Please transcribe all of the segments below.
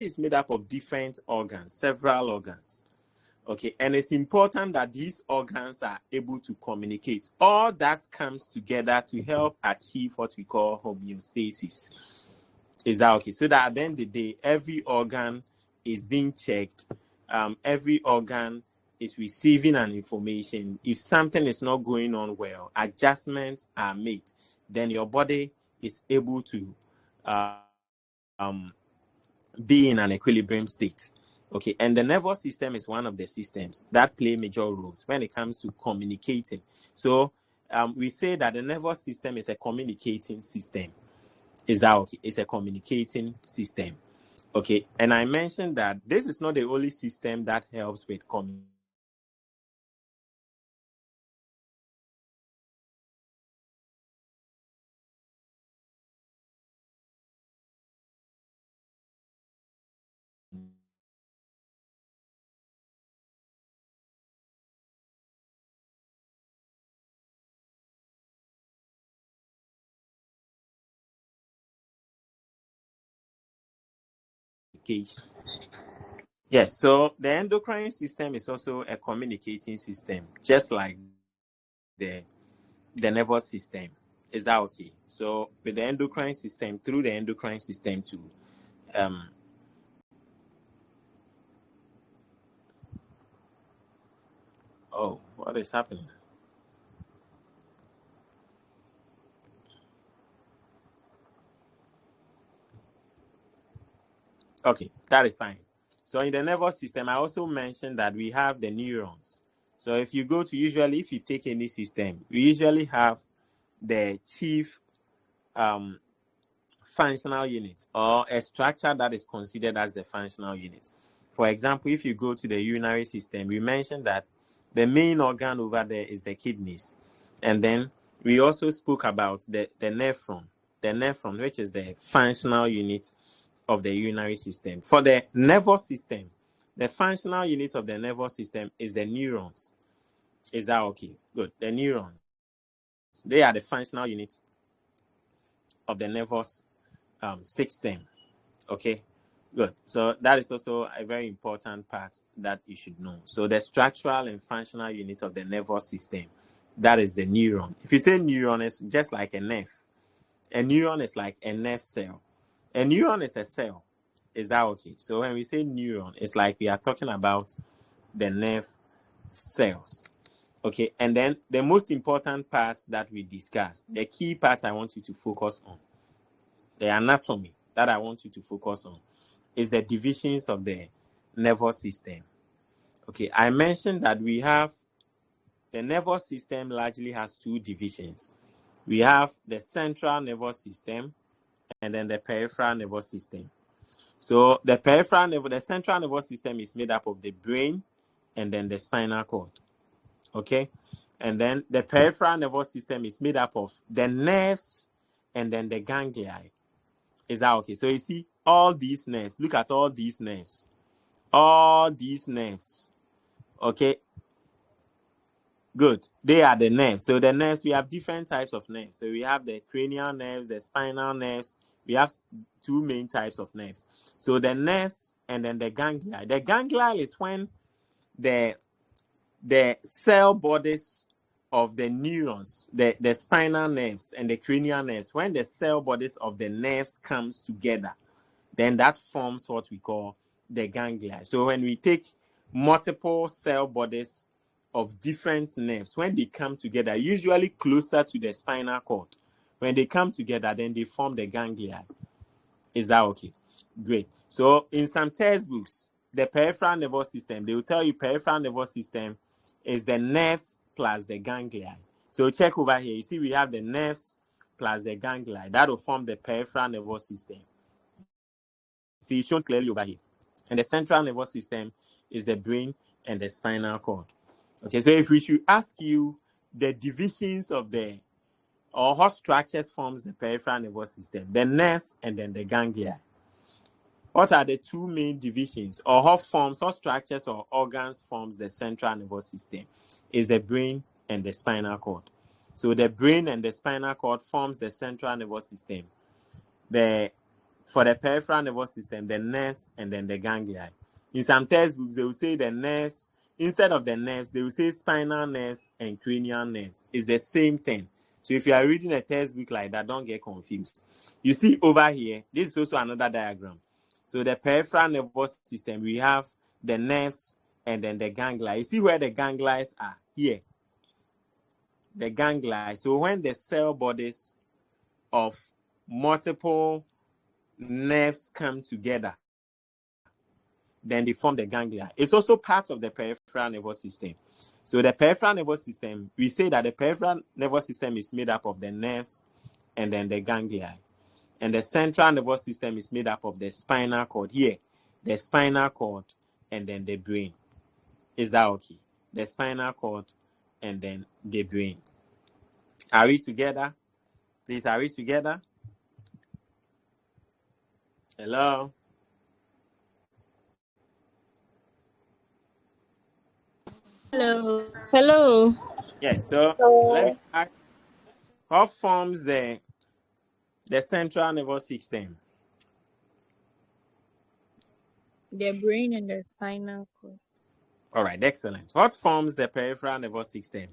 is made up of different organs, several organs. Okay, and it's important that these organs are able to communicate. All that comes together to help achieve what we call homeostasis. Is that okay? So that at the end of the day, every organ is being checked. Every organ is receiving an information. If something is not going on well, adjustments are made. Then your body is able to be in an equilibrium state. Okay, and the nervous system is one of the systems that play major roles when it comes to communicating. So we say that the nervous system is a communicating system. Is that okay? It's a communicating system. Okay, and I mentioned that this is not the only system that helps with communication. Yes, so the endocrine system is also a communicating system, just like the nervous system. Is that okay? So with the endocrine system, through the endocrine system too. Oh, what is happening? Okay, that is fine. So in the nervous system, I also mentioned that we have the neurons. So if you go to, usually if you take any system, we usually have the chief functional unit, or a structure that is considered as the functional unit. For example, if you go to the urinary system, we mentioned that the main organ over there is the kidneys. And then we also spoke about the nephron, which is the functional unit of the urinary system. For the nervous system, the functional unit of the nervous system is the neurons. Is that okay? Good. The neurons, they are the functional unit of the nervous system. Okay, good. So that is also a very important part that you should know. So the structural and functional unit of the nervous system, that is the neuron. If you say neuron, it's just like a nerve. A neuron is like a nerve cell. A neuron is a cell. Is that okay? So when we say neuron, it's like we are talking about the nerve cells. Okay, and then the most important parts that we discussed, the key parts I want you to focus on, the anatomy that I want you to focus on, is the divisions of the nervous system. Okay, I mentioned that we have the nervous system largely has two divisions. We have the central nervous system and then the peripheral nervous system. So the central nervous system is made up of the brain and then the spinal cord. Okay, and then the peripheral nervous system is made up of the nerves and then the ganglia. Is that okay? So you see all these nerves. Look at all these nerves. All these nerves. Okay. Good. They are the nerves. So the nerves, we have different types of nerves. So we have the cranial nerves, the spinal nerves. We have two main types of nerves. So the nerves and then the ganglia. The ganglia is when the cell bodies of the neurons, the spinal nerves and the cranial nerves, when the cell bodies of the nerves comes together, then that forms what we call the ganglia. So when we take multiple cell bodies of different nerves, when they come together, usually closer to the spinal cord, when they come together, then they form the ganglia. Is that okay? Great. So in some textbooks, the peripheral nervous system, they will tell you peripheral nervous system is the nerves plus the ganglia. So check over here. You see we have the nerves plus the ganglia. That will form the peripheral nervous system. See, it's shown clearly over here. And the central nervous system is the brain and the spinal cord. Okay, so if we should ask you the divisions of or what structures forms the peripheral nervous system, the nerves and then the ganglia, what are the two main divisions, or what structures or organs forms the central nervous system? Is the brain and the spinal cord. So the brain and the spinal cord forms the central nervous system. The for the peripheral nervous system, the nerves and then the ganglia. In some textbooks, they will say the nerves, instead of the nerves, they will say spinal nerves and cranial nerves. It's the same thing. So if you are reading a textbook like that, don't get confused. You see over here, this is also another diagram. So the peripheral nervous system, we have the nerves and then the ganglia. You see where the ganglia are? Here. The ganglia. So when the cell bodies of multiple nerves come together, then they form the ganglia. It's also part of the peripheral nervous system. So the peripheral nervous system, we say that the peripheral nervous system is made up of the nerves and then the ganglia. And the central nervous system is made up of the spinal cord. Here, the spinal cord and then the brain. Is that okay? The spinal cord and then the brain. Are we together? Please, are we together? Hello? Hello. Yes, so let me ask, what forms the central nervous system? The brain and the spinal cord. All right, excellent. What forms the peripheral nervous system?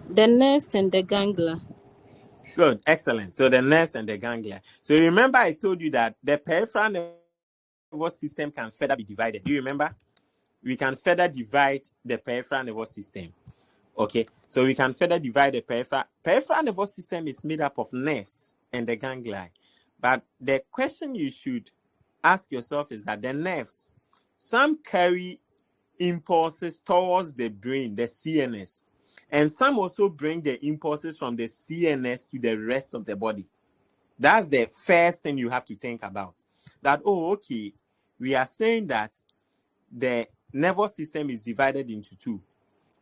The nerves and the ganglia. Good, excellent. So the nerves and the ganglia. So remember I told you that the peripheral nervous system can further be divided. Do you remember? We can further divide the peripheral nervous system. Okay, so we can further divide the peripheral nervous system is made up of nerves and the ganglia. But the question you should ask yourself is that the nerves, some carry impulses towards the brain, the CNS, and some also bring the impulses from the CNS to the rest of the body. That's the first thing you have to think about. That, oh, okay, we are saying that the nervous system is divided into two.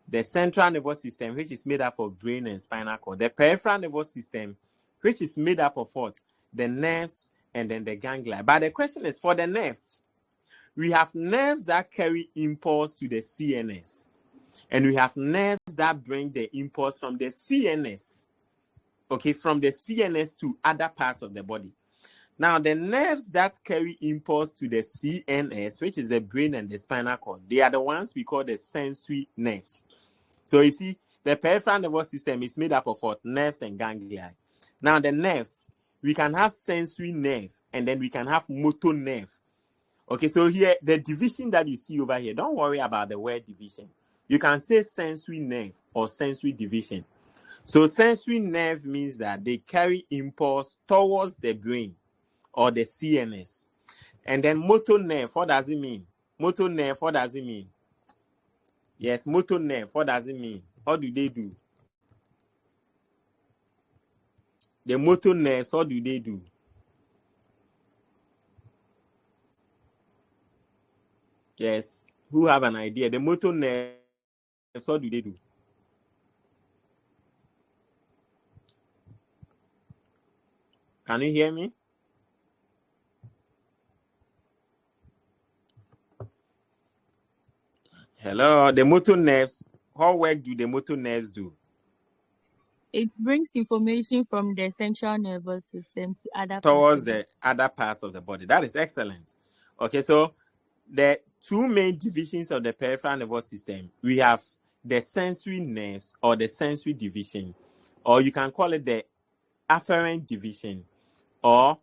The central nervous system, which is made up of brain and spinal cord. The peripheral nervous system, which is made up of what? The nerves and then the ganglia. But the question is, for the nerves, we have nerves that carry impulse to the CNS. And we have nerves that bring the impulse from the CNS, okay, from the CNS to other parts of the body. Now, the nerves that carry impulse to the CNS, which is the brain and the spinal cord, they are the ones we call the sensory nerves. So you see, the peripheral nervous system is made up of what? Nerves and ganglia. Now, the nerves, we can have sensory nerve and then we can have motor nerve. Okay, so here, the division that you see over here, don't worry about the word division. You can say sensory nerve or sensory division. So sensory nerve means that they carry impulse towards the brain or the CNS. And then motor nerve, what does it mean? Motor nerve, what does it mean? Yes, motor nerve, what does it mean? What do they do? The motor nerves, what do they do? Yes, who have an idea? The motor nerves, what do they do? Can you hear me? Hello, the motor nerves, what work do the motor nerves do? It brings information from the central nervous system to other Towards parts. the other parts of the body. That is excellent. Okay, so the two main divisions of the peripheral nervous system, we have the sensory nerves or the sensory division, or you can call it the afferent division or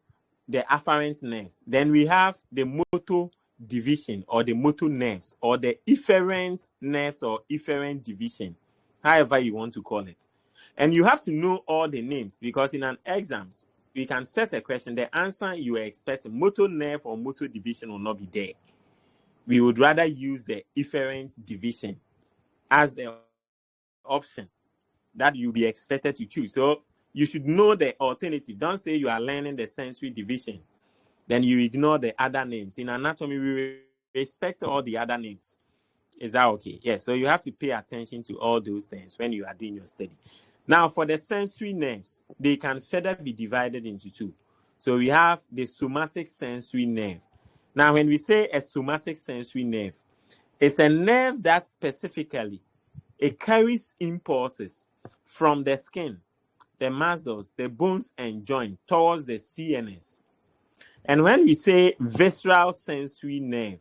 the afferent nerves. Then we have the motor division or the motor nerves or the efferent nerves or efferent division, however you want to call it. And you have to know all the names because in an exams, we can set a question. The answer you are expecting, motor nerve or motor division, will not be there. We would rather use the efferent division as the option that you'll be expected to choose. So you should know the alternative. Don't say you are learning the sensory division, then you ignore the other names. In anatomy, we respect all the other names. Is that okay? Yes. So you have to pay attention to all those things when you are doing your study. Now, for the sensory nerves, they can further be divided into two. So we have the somatic sensory nerve. Now, when we say a somatic sensory nerve, it's a nerve that specifically, it carries impulses from the skin the muscles, the bones and joints towards the CNS. And when we say visceral sensory nerve,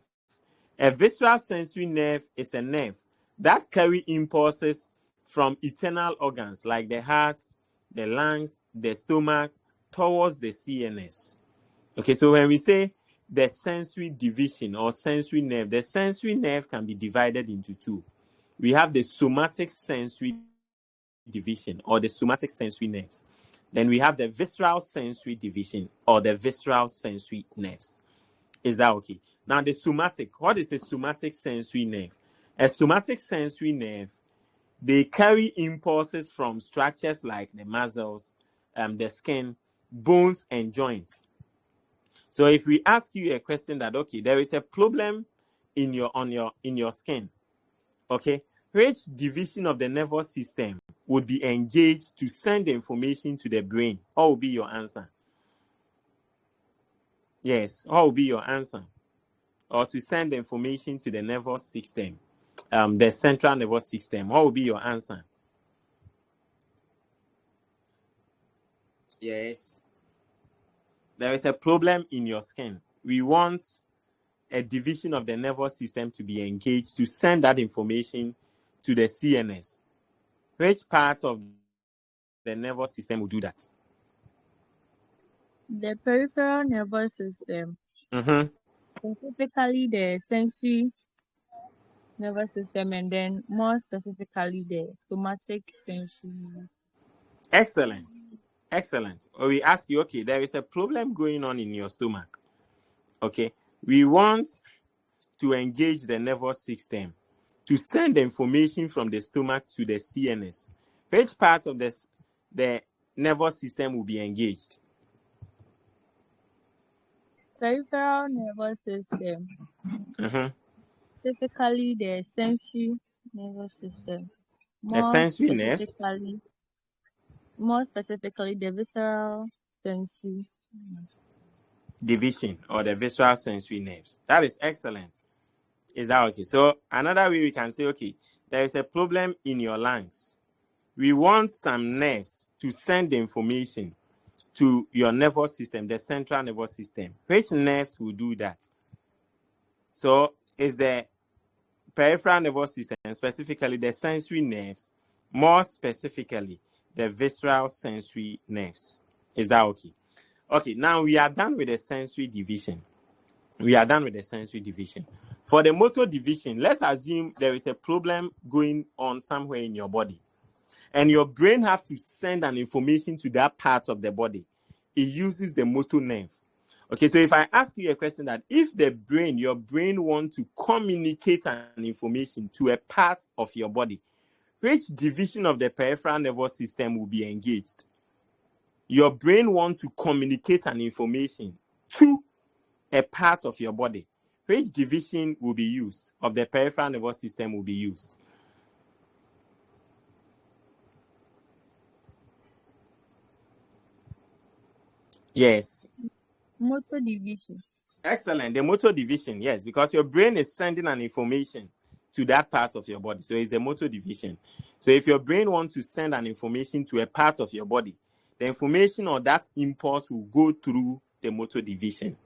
a visceral sensory nerve is a nerve that carry impulses from internal organs like the heart, the lungs, the stomach towards the CNS. Okay, so when we say the sensory division or sensory nerve, the sensory nerve can be divided into two. We have the somatic sensory division or the somatic sensory nerves. Then we have the visceral sensory division or the visceral sensory nerves. Is that okay? Now, the somatic, what is a somatic sensory nerve? A somatic sensory nerve, they carry impulses from structures like the muscles, the skin, bones, and joints. So if we ask you a question that, okay, there is a problem in your skin, okay, which division of the nervous system would be engaged to send the information to the brain? What will be your answer? Yes, what will be your answer? Or to send the information to the nervous system, the central nervous system. What will be your answer? Yes. There is a problem in your skin. We want a division of the nervous system to be engaged to send that information to the CNS. Which part of the nervous system will do that? The peripheral nervous system, Mm-hmm. specifically the sensory nervous system, and then more specifically the somatic sensory. Excellent. Excellent. Or we ask you, okay, there is a problem going on in your stomach. Okay. We want to engage the nervous system to send the information from the stomach to the CNS. Which part of the nervous system will be engaged? Peripheral nervous system, Mm-hmm. specifically the sensory nervous system. The More sensory nerves specifically, more specifically the visceral sensory. division or the visceral sensory nerves. That is excellent. Is that okay? So another way we can say, okay, there is a problem in your lungs. We want some nerves to send the information to your nervous system, the central nervous system. Which nerves will do that? So is the peripheral nervous system, specifically the sensory nerves, more specifically the visceral sensory nerves. Is that okay? Okay, now we are done with the sensory division. We are done with the sensory division. For the motor division, let's assume there is a problem going on somewhere in your body, and your brain has to send an information to that part of the body. It uses the motor nerve. Okay, so if I ask you a question that if your brain wants to communicate an information to a part of your body, which division of the peripheral nervous system will be engaged? Your brain wants to communicate an information to a part of your body. Which division will be used of the peripheral nervous system will be used? Yes. Motor division. Excellent. The motor division, yes, because your brain is sending an information to that part of your body. So it's the motor division. So if your brain wants to send an information to a part of your body, the information or that impulse will go through the motor division.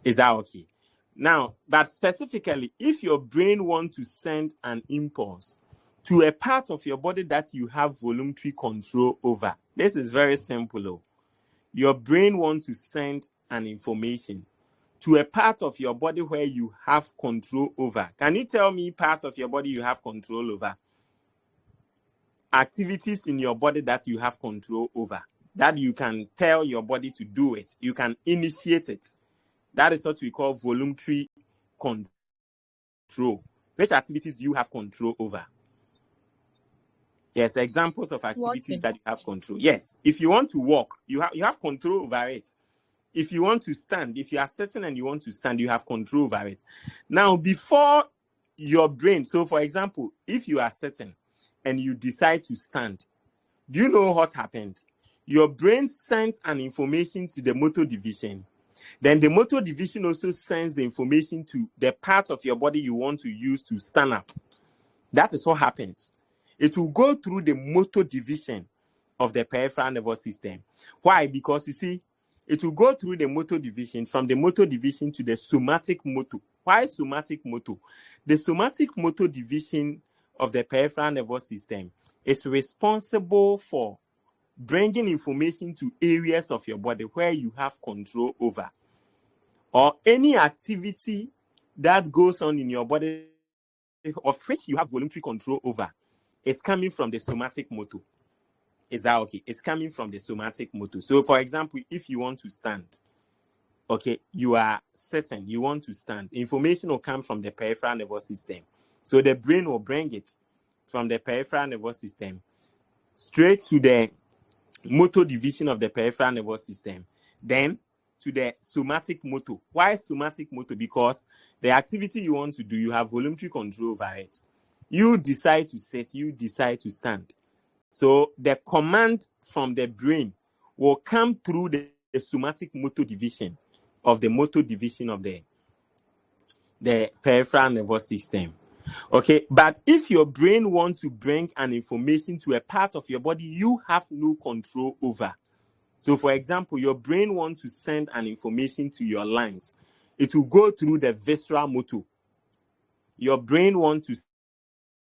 Is that okay? Now, but specifically, if your brain wants to send an impulse to a part of your body that you have voluntary control over, this is very simple. Oh. Your brain wants to send an information to a part of your body where you have control over. Can you tell me parts of your body you have control over? Activities in your body that you have control over, that you can tell your body to do it. You can initiate it. That is what we call voluntary control. Which activities do you have control over? Yes, examples of activities Walking. that you have control. Yes, if you want to walk, you have control over it. If you want to stand, if you are sitting and you want to stand, you have control over it. Now, before your brain, so for example, if you are sitting and you decide to stand, do you know what happened? Your brain sends an information to the motor division. Then the motor division also sends the information to the part of your body you want to use to stand up. That is what happens. It will go through the motor division of the peripheral nervous system. Why? Because you see, it will go through the motor division, from the motor division to the somatic motor. Why somatic motor? The somatic motor division of the peripheral nervous system is responsible for bringing information to areas of your body where you have control over, or any activity that goes on in your body of which you have voluntary control over is coming from the somatic motor. Is that okay? It's coming from the somatic motor. So, for example, if you want to stand, okay, you are certain you want to stand, information will come from the peripheral nervous system. So the brain will bring it from the peripheral nervous system straight to the motor division of the peripheral nervous system, then to the somatic motor. Why somatic motor? Because the activity you want to do, you have voluntary control over it. You decide to sit, you decide to stand. So the command from the brain will come through the somatic motor division of the motor division of the peripheral nervous system. Okay, but if your brain wants to bring an information to a part of your body you have no control over. So, for example, your brain wants to send an information to your lungs. It will go through the visceral motor. Your brain wants to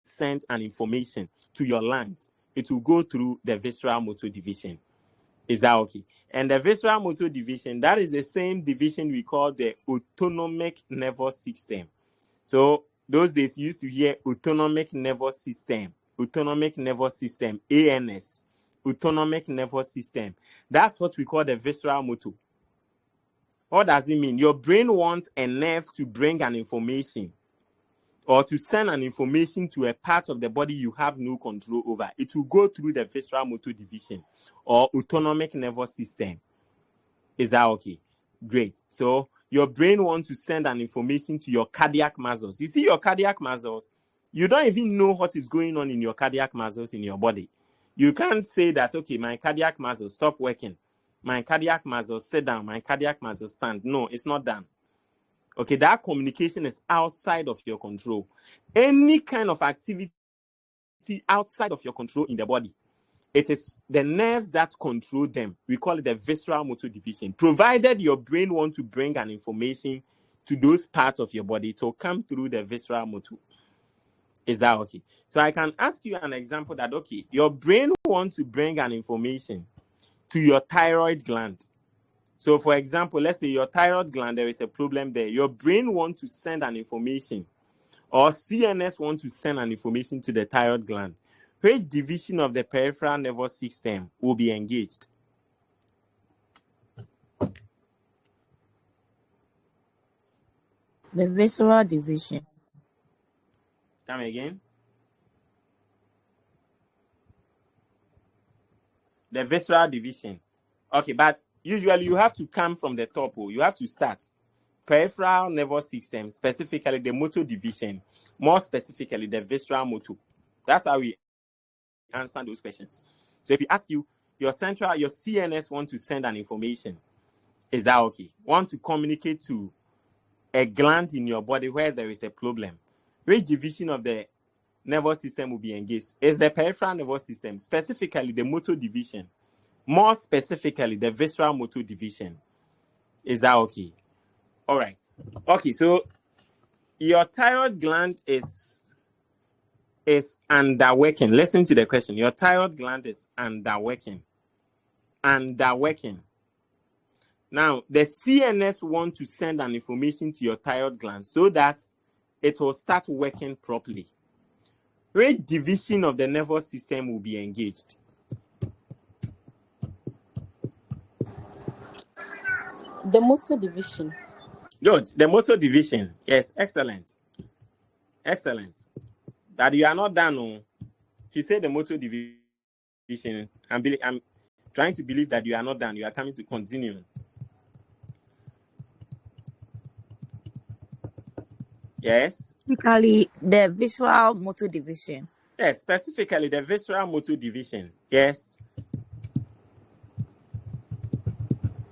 send an information to your lungs. It will go through the visceral motor division. Is that okay? And the visceral motor division, that is the same division we call the autonomic nervous system. So those days you used to hear autonomic nervous system, ANS, autonomic nervous system. That's what we call the visceral motor. What does it mean? Your brain wants a nerve to bring an information or to send an information to a part of the body you have no control over. It will go through the visceral motor division or autonomic nervous system. Is that okay? Great. So your brain wants to send an information to your cardiac muscles. You see your cardiac muscles, you don't even know what is going on in your cardiac muscles in your body. You can't say that, okay, my cardiac muscles stop working. My cardiac muscles sit down. My cardiac muscles stand. No, it's not done. Okay, that communication is outside of your control. Any kind of activity outside of your control in the body, it is the nerves that control them. We call it the visceral motor division. Provided your brain wants to bring an information to those parts of your body, it will come through the visceral motor. Is that okay? So I can ask you an example that, okay, your brain wants to bring an information to your thyroid gland. So, for example, let's say your thyroid gland, there is a problem there. Your brain wants to send an information, or CNS wants to send an information to the thyroid gland. Which division of the peripheral nervous system will be engaged? The visceral division. Come again. The visceral division. Okay, but usually you have to come from the top. You have to start. Peripheral nervous system, specifically the motor division, more specifically the visceral motor. That's how we answer those questions. So if you ask you, your CNS want to send an information, is that okay? Want to communicate to a gland in your body where there is a problem. Which division of the nervous system will be engaged? Is the peripheral nervous system, specifically the motor division, more specifically the visceral motor division. Is that okay? All right. Okay, so your thyroid gland is underworking. Listen to the question. Your thyroid gland is underworking. Now, the CNS want to send an information to your thyroid gland so that it will start working properly. Which division of the nervous system will be engaged? The motor division. Good. The motor division. Yes, excellent. Excellent. That you are not done. Oh. If you say the motor division, I'm trying to believe that you are not done. You are coming to continue. Yes. Specifically, the visual motor division. Yes, specifically the visceral motor division. Yes.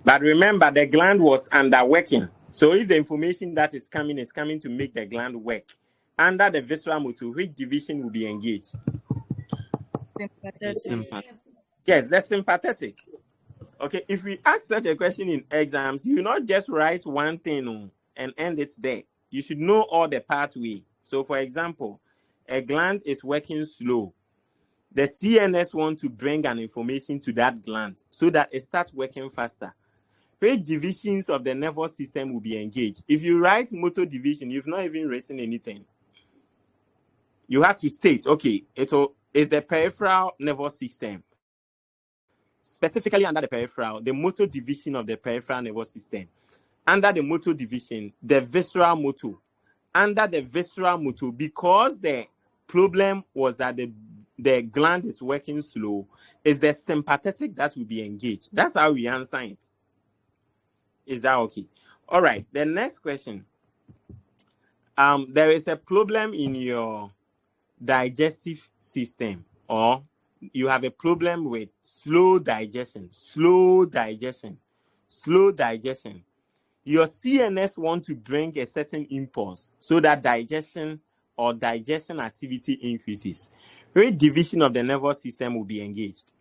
But remember, the gland was underworking. So if the information that is coming to make the gland work, under the visceral motor, which division will be engaged? Sympathetic. Yes, that's sympathetic. Okay, if we ask such a question in exams, you not just write one thing and end it there. You should know all the pathway. So, for example, a gland is working slow. The CNS want to bring an information to that gland so that it starts working faster. Which divisions of the nervous system will be engaged? If you write motor division, you've not even written anything. You have to state, okay, it's the peripheral nervous system. Specifically under the peripheral, the motor division of the peripheral nervous system. Under the motor division, the visceral motor. Under the visceral motor, because the problem was that the gland is working slow, is the sympathetic that will be engaged. That's how we answer it. Is that okay? All right. The next question. There is a problem in your digestive system, or you have a problem with slow digestion. Your CNS want to bring a certain impulse so that digestion activity increases. Which division of the nervous system will be engaged?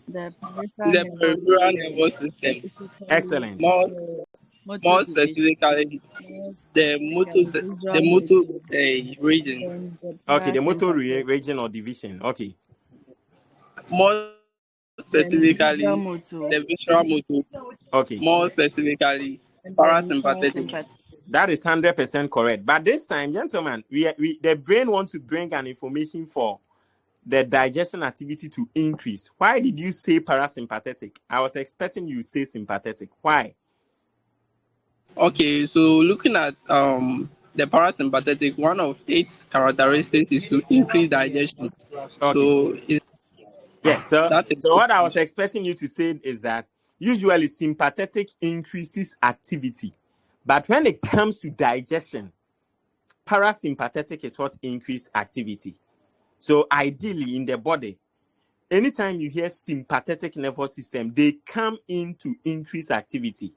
The The peripheral nervous system. specifically Excellent. More the motor more division, specifically, more the specifically the visual motor region, region. then the Okay, the motor parasympathetic, region or division. Okay. More then visual specifically, motor, the visceral motor. Okay. More specifically, and then parasympathetic. parasympathetic. That is 100% correct. But this time, gentlemen, the brain wants to bring an information for the digestion activity to increase. Why did you say parasympathetic? I was expecting you to say sympathetic. Why? Okay, so looking at the parasympathetic, one of its characteristics is to increase digestion. Okay. So it's Yes. So, that is so what I was expecting you to say is that usually sympathetic increases activity, but when it comes to digestion, parasympathetic is what increase activity. So ideally in the body, anytime you hear sympathetic nervous system, they come in to increase activity.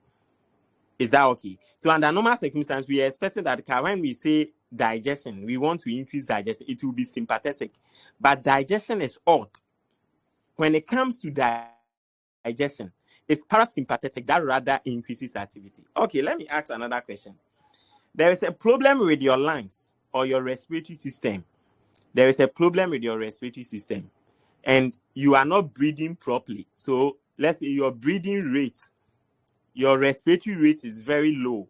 Is that okay? So under normal circumstances, we are expecting that when we say digestion, we want to increase digestion, it will be sympathetic. But digestion is odd. When it comes to digestion, it's parasympathetic that rather increases activity. Okay, let me ask another question. There is a problem with your lungs or your respiratory system. There is a problem with your respiratory system, and you are not breathing properly. So let's say your breathing rate, your respiratory rate is very low.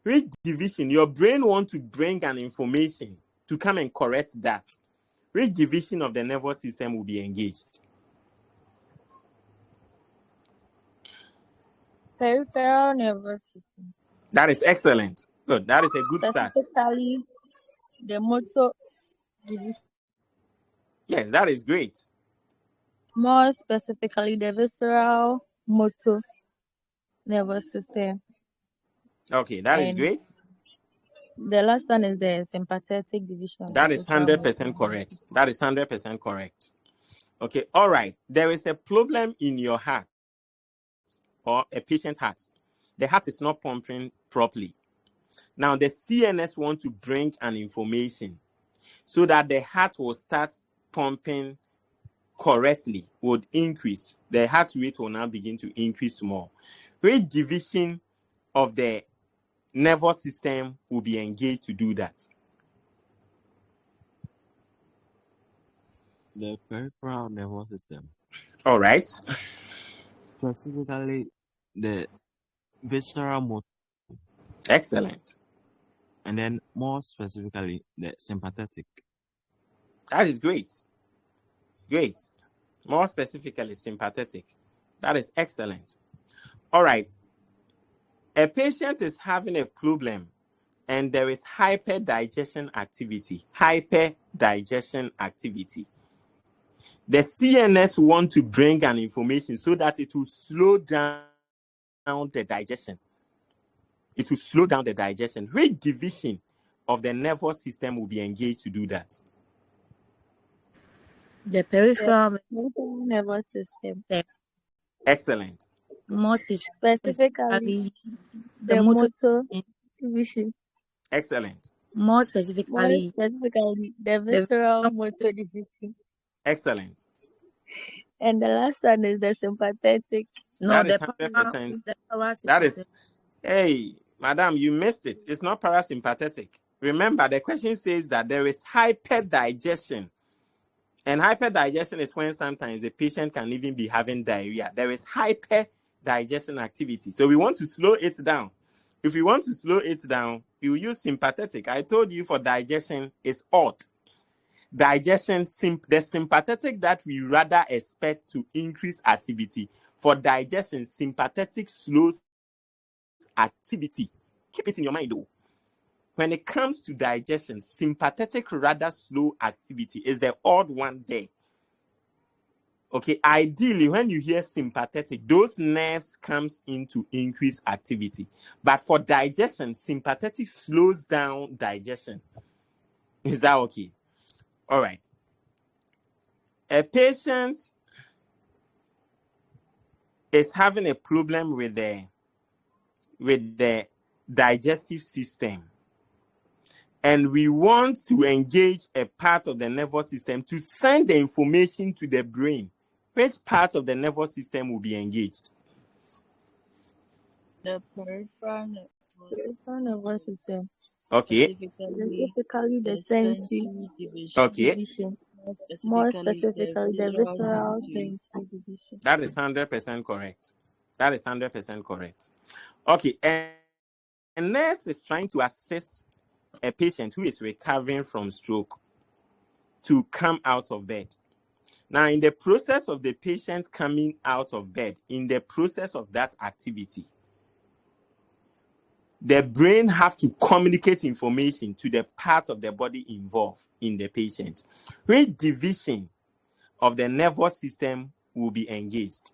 Which division? Your brain wants to bring an information to come and correct that. Which division of the nervous system will be engaged? Peripheral nervous system, That is excellent. Good. That is a good start. specifically the motor division, Yes, that is great. more specifically the visceral motor nervous system, Okay, that is and great. the last one is the sympathetic division of the That is visceral motor 100% nervous correct. system. That is 100% correct. Okay, all right. There is a problem in your heart or a patient's heart. The heart is not pumping properly. Now, the CNS want to bring an information so that the heart will start pumping correctly, would increase. The heart rate will now begin to increase more. Which division of the nervous system will be engaged to do that? The peripheral nervous system, All right. specifically the visceral motor, Excellent. and then more specifically the sympathetic. That is great. Great. More specifically, sympathetic. That is excellent. All right. A patient is having a problem and there is hyperdigestion activity. Hyperdigestion activity. The CNS want to bring an information so that it will slow down the digestion. It will slow down the digestion. Which division of the nervous system will be engaged to do that? The The peripheral peripheral nervous system, system, Excellent. more specifically specifically the the motor, motor division, Excellent. more more specifically specifically the the visceral visceral motor division. Excellent. And the last one is the sympathetic. No, That is the 100%. the That parasympathetic. is, hey, madam, you missed it. It's not parasympathetic. Remember, the question says that there is hyperdigestion. And hyperdigestion is when sometimes the patient can even be having diarrhea. There is hyperdigestion activity. So we want to slow it down. If we want to slow it down, you use sympathetic. I told you for digestion is odd. Digestion, the sympathetic that we rather expect to increase activity. For digestion, sympathetic slows activity. Keep it in your mind though. When it comes to digestion, sympathetic rather slow activity is the odd one there. Okay, ideally, when you hear sympathetic, those nerves comes into increased activity. But for digestion, sympathetic slows down digestion. Is that okay? All right. A patient is having a problem with the digestive system. And we want to engage a part of the nervous system to send the information to the brain. Which part of the nervous system will be engaged? The peripheral nervous system. Okay. Specifically the sensory Okay. division. More specifically the visceral sensory division. That is 100% correct. That is 100% correct. Okay. And a nurse is trying to assist a patient who is recovering from stroke to come out of bed. Now, in the process of the patient coming out of bed, in the process of that activity, the brain have to communicate information to the part of the body involved in the patient. Which division of the nervous system will be engaged?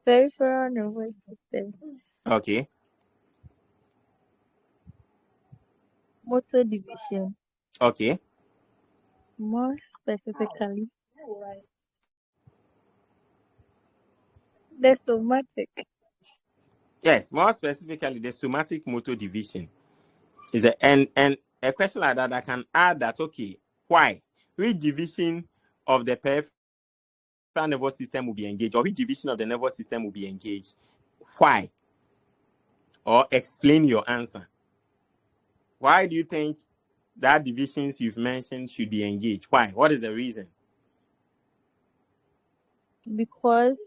Peripheral nervous system. Okay. Motor division. Okay. More specifically, the somatic. Yes, more specifically, the somatic motor division. Is a, and a question like that, I can add that, okay, why? Which division of the peripheral nervous system will be engaged, or which division of the nervous system will be engaged? Why? Or explain your answer. Why do you think that divisions you've mentioned should be engaged? Why? What is the reason? Because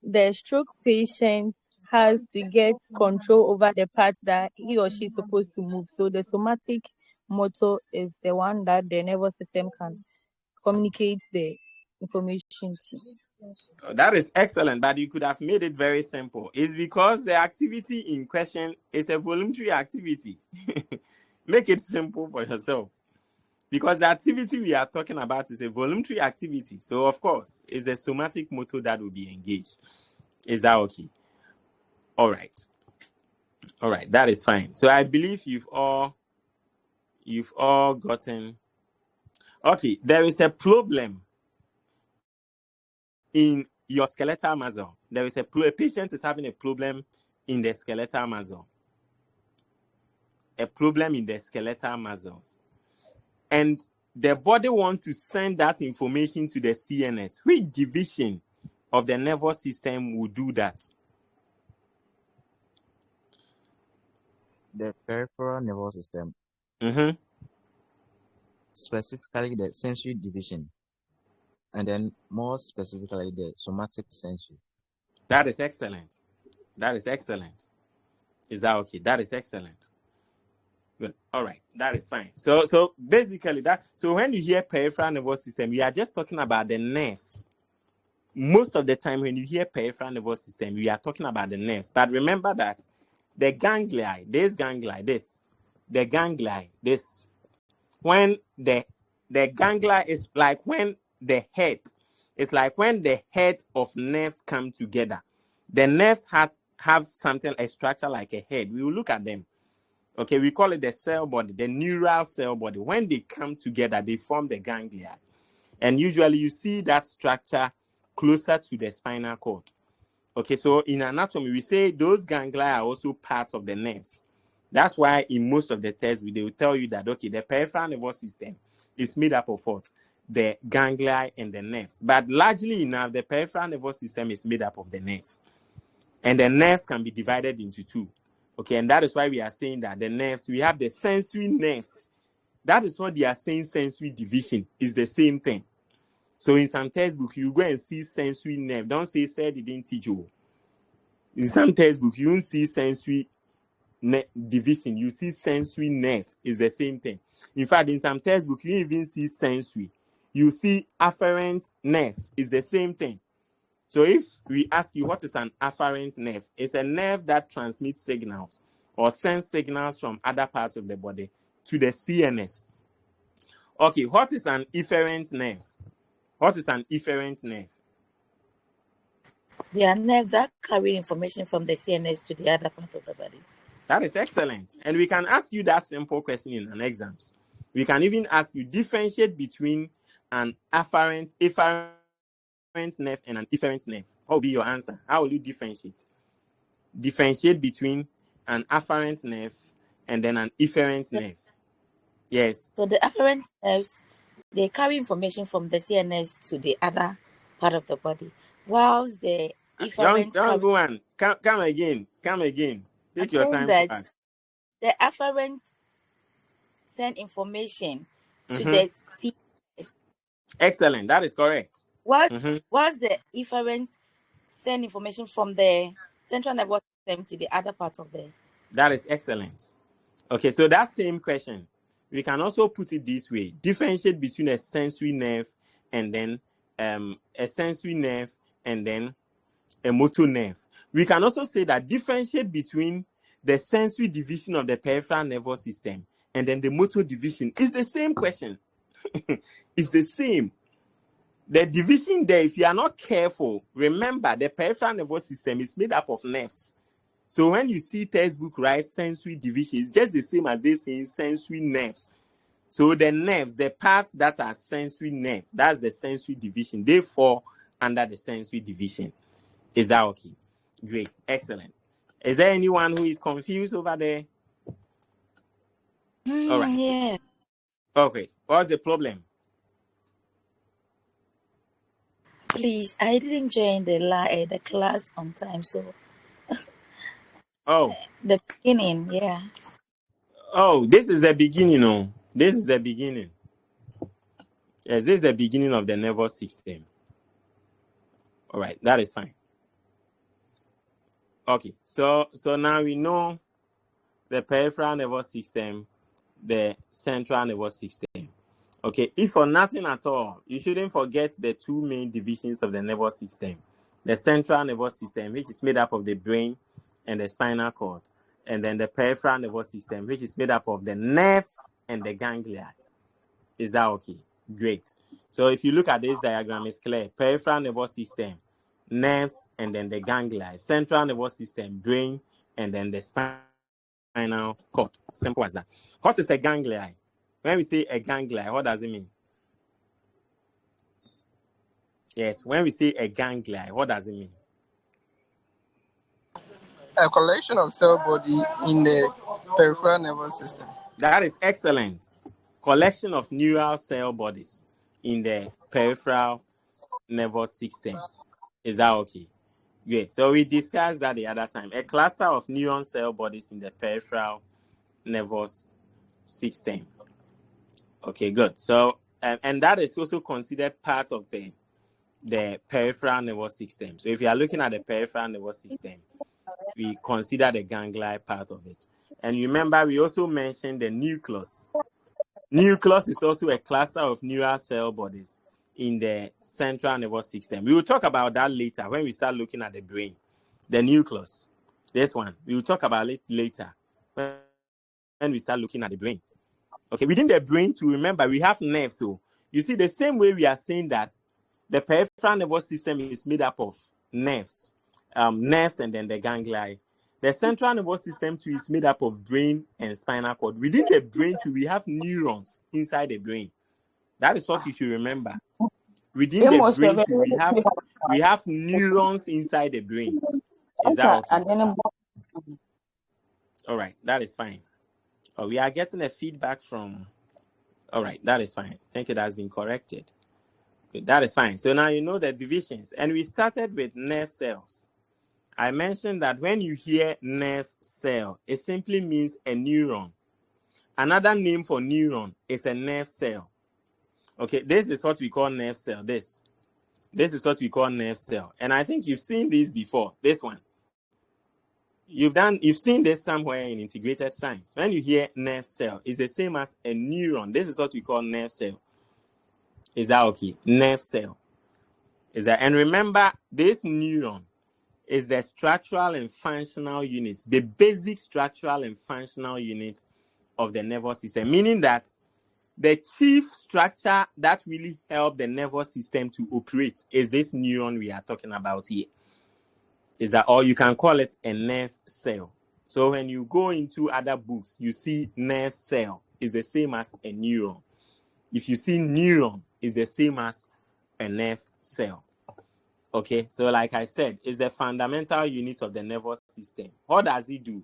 the stroke patient has to get control over the part that he or she is supposed to move. So the somatic motor is the one that the nervous system can communicate the information to. That is excellent, but you could have made it very simple. It's because the activity in question is a voluntary activity. Make it simple for yourself. Because the activity we are talking about is a voluntary activity. So, of course, it's the somatic motor that will be engaged. Is that okay? All right. All right. That is fine. So, I believe you've all gotten. Okay. There is a problem in your skeletal muscle. There is a patient is having a problem in the skeletal muscle. A problem in the skeletal muscles. And the body wants to send that information to the CNS. Which division of the nervous system will do that? The peripheral nervous system, Mm-hmm. specifically the sensory division, and then more specifically the somatic sensory. That is excellent. That is excellent. Is that okay? That is excellent. Good. All right. That is fine. So basically that. So when you hear peripheral nervous system, we are just talking about the nerves. Most of the time when you hear peripheral nervous system, we are talking about the nerves. But remember that the ganglia, the ganglia, this. When the ganglia is like when the head, it's like when the head of nerves come together. The nerves have something, a structure like a head. We will look at them. Okay, we call it the cell body, the neural cell body. When they come together, they form the ganglia. And usually you see that structure closer to the spinal cord. Okay, so in anatomy, we say those ganglia are also parts of the nerves. That's why in most of the tests, they will tell you that, okay, the peripheral nervous system is made up of what? The ganglia and the nerves. But largely enough, the peripheral nervous system is made up of the nerves. And the nerves can be divided into two. Okay, and that is why we are saying that the nerves, we have the sensory nerves. That is what they are saying sensory division is the same thing. So in some textbook, you go and see sensory nerve. Don't say, sir, they didn't teach you. In some textbook, you don't see sensory division. You see sensory nerve is the same thing. In fact, in some textbook, you even see sensory. You see afferent nerves is the same thing. So if we ask you what is an afferent nerve, it's a nerve that transmits signals or sends signals from other parts of the body to the CNS. Okay, what is an efferent nerve? What is an efferent nerve? They are nerves that carry information from the CNS to the other part of the body. That is excellent. And we can ask you that simple question in an exams. We can even ask you differentiate between an afferent nerve and an efferent nerve. What will be your answer? How will you differentiate? Differentiate between an afferent nerve and then an efferent nerve. Yes. So the afferent nerves, they carry information from the CNS to the other part of the body, whilst the efferent Young one, come again. Take your time to ask. The afferent send information to Mm-hmm. the CNS. Excellent. That is correct. Whilst the efferent send information from the central nervous system to the other part of the. That is excellent. Okay, so that same question, we can also put it this way: differentiate between a sensory nerve and then a sensory nerve and then a motor nerve. We can also say that differentiate between the sensory division of the peripheral nervous system and then the motor division. It's the same question. It's the same. The division there, if you are not careful, remember the peripheral nervous system is made up of nerves. So when you see textbook write sensory division, it's just the same as they say sensory nerves. So the nerves, the parts that are sensory nerve, that's the sensory division. They fall under the sensory division. Is that okay? Great. Excellent. Is there anyone who is confused over there? All right. Yeah. Okay. What's the problem? Please, I didn't join the class on time, so. Oh. The beginning, yeah. Oh, this is the beginning. Oh, this is the beginning. Yes, this is the beginning of the nervous system. All right, that is fine. Okay, so now we know the peripheral nervous system, the central nervous system. Okay, if for nothing at all, you shouldn't forget the two main divisions of the nervous system. The central nervous system, which is made up of the brain and the spinal cord, and then the peripheral nervous system, which is made up of the nerves and the ganglia. Is that okay? Great. So if you look at this diagram, it's clear. Peripheral nervous system, nerves, and then the ganglia. Central nervous system, brain, and then the spinal cord. Simple as that. What is a ganglia? When we say a ganglia, what does it mean? Yes, when we say a ganglia, what does it mean? A collection of cell body in the peripheral nervous system. That is excellent. Collection of neural cell bodies in the peripheral nervous system. Is that okay? Great. So we discussed that the other time. A cluster of neuron cell bodies in the peripheral nervous system. Okay, good. So, and that is also considered part of the peripheral nervous system. So if you are looking at the peripheral nervous system, we consider the ganglia part of it. And remember, we also mentioned the nucleus. Nucleus is also a cluster of neural cell bodies in the central nervous system. We will talk about that later when we start looking at the brain. The nucleus, this one, we will talk about it later when we start looking at the brain. Okay, within the brain, to remember, we have nerves. So you see, the same way we are saying that the peripheral nervous system is made up of nerves, nerves and then the ganglia. The central nervous system too is made up of brain and spinal cord. Within the brain too, we have neurons inside the brain. That is what you should remember. Within the brain too, we have neurons inside the brain. Is that okay? All right, that is fine. Oh, we are getting a feedback from. All right, that is fine. Thank you. That's been corrected. Good, that is fine. So now you know the divisions, and we started with nerve cells. I mentioned that when you hear nerve cell, it simply means a neuron. Another name for neuron is a nerve cell. Okay, this is what we call nerve cell. This is what we call nerve cell, and I think you've seen this before. This one. You've seen this somewhere in integrated science. When you hear nerve cell, it's the same as a neuron. This is what we call nerve cell. Is that okay? Nerve cell. Is that, and remember, this neuron is the structural and functional unit, the basic structural and functional unit of the nervous system, meaning that the chief structure that really helps the nervous system to operate is this neuron we are talking about here. Is that, or you can call it a nerve cell. So when you go into other books, you see nerve cell is the same as a neuron. If you see neuron, is the same as a nerve cell. Okay, so like I said, it's the fundamental unit of the nervous system. What does it do?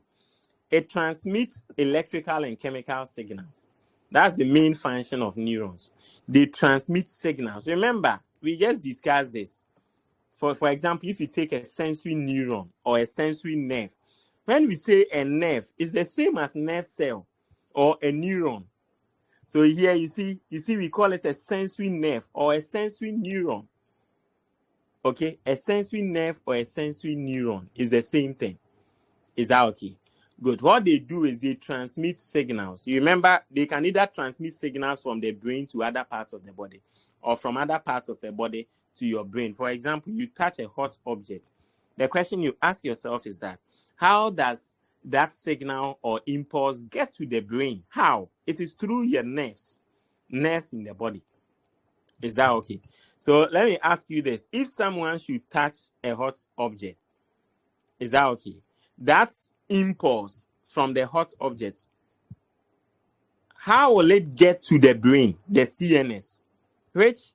It transmits electrical and chemical signals. That's the main function of neurons. They transmit signals. Remember, we just discussed this. For example, if you take a sensory neuron or a sensory nerve, when we say a nerve, it's the same as nerve cell or a neuron. So here you see we call it a sensory nerve or a sensory neuron. Okay, a sensory nerve or a sensory neuron is the same thing. Is that okay? Good. What they do is they transmit signals. You remember, they can either transmit signals from the brain to other parts of the body or from other parts of the body to your brain. For example, you touch a hot object. The question you ask yourself is that, how does that signal or impulse get to the brain? How? It is through your nerves in the body. Is that okay? So let me ask you this. If someone should touch a hot object, is that okay? That impulse from the hot object, how will it get to the brain, the CNS? Which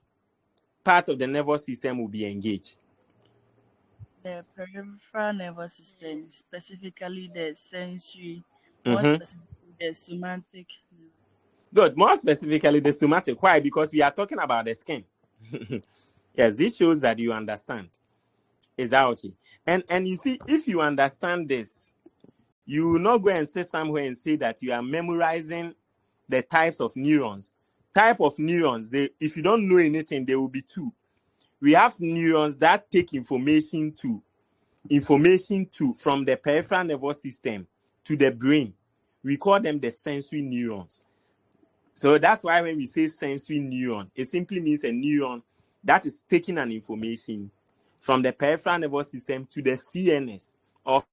part of the nervous system will be engaged? The peripheral nervous system, specifically the sensory, more Mm-hmm. specifically the somatic nervous system. Good. More specifically, the somatic. Why? Because we are talking about the skin. Yes, this shows that you understand. Is that okay? And you see, if you understand this, you will not go and sit somewhere and say that you are memorizing the types of neurons. Type of neurons, if you don't know anything, there will be two. We have neurons that take information from the peripheral nervous system to the brain. We call them the sensory neurons. So that's why when we say sensory neuron, it simply means a neuron that is taking an information from the peripheral nervous system to the CNS, or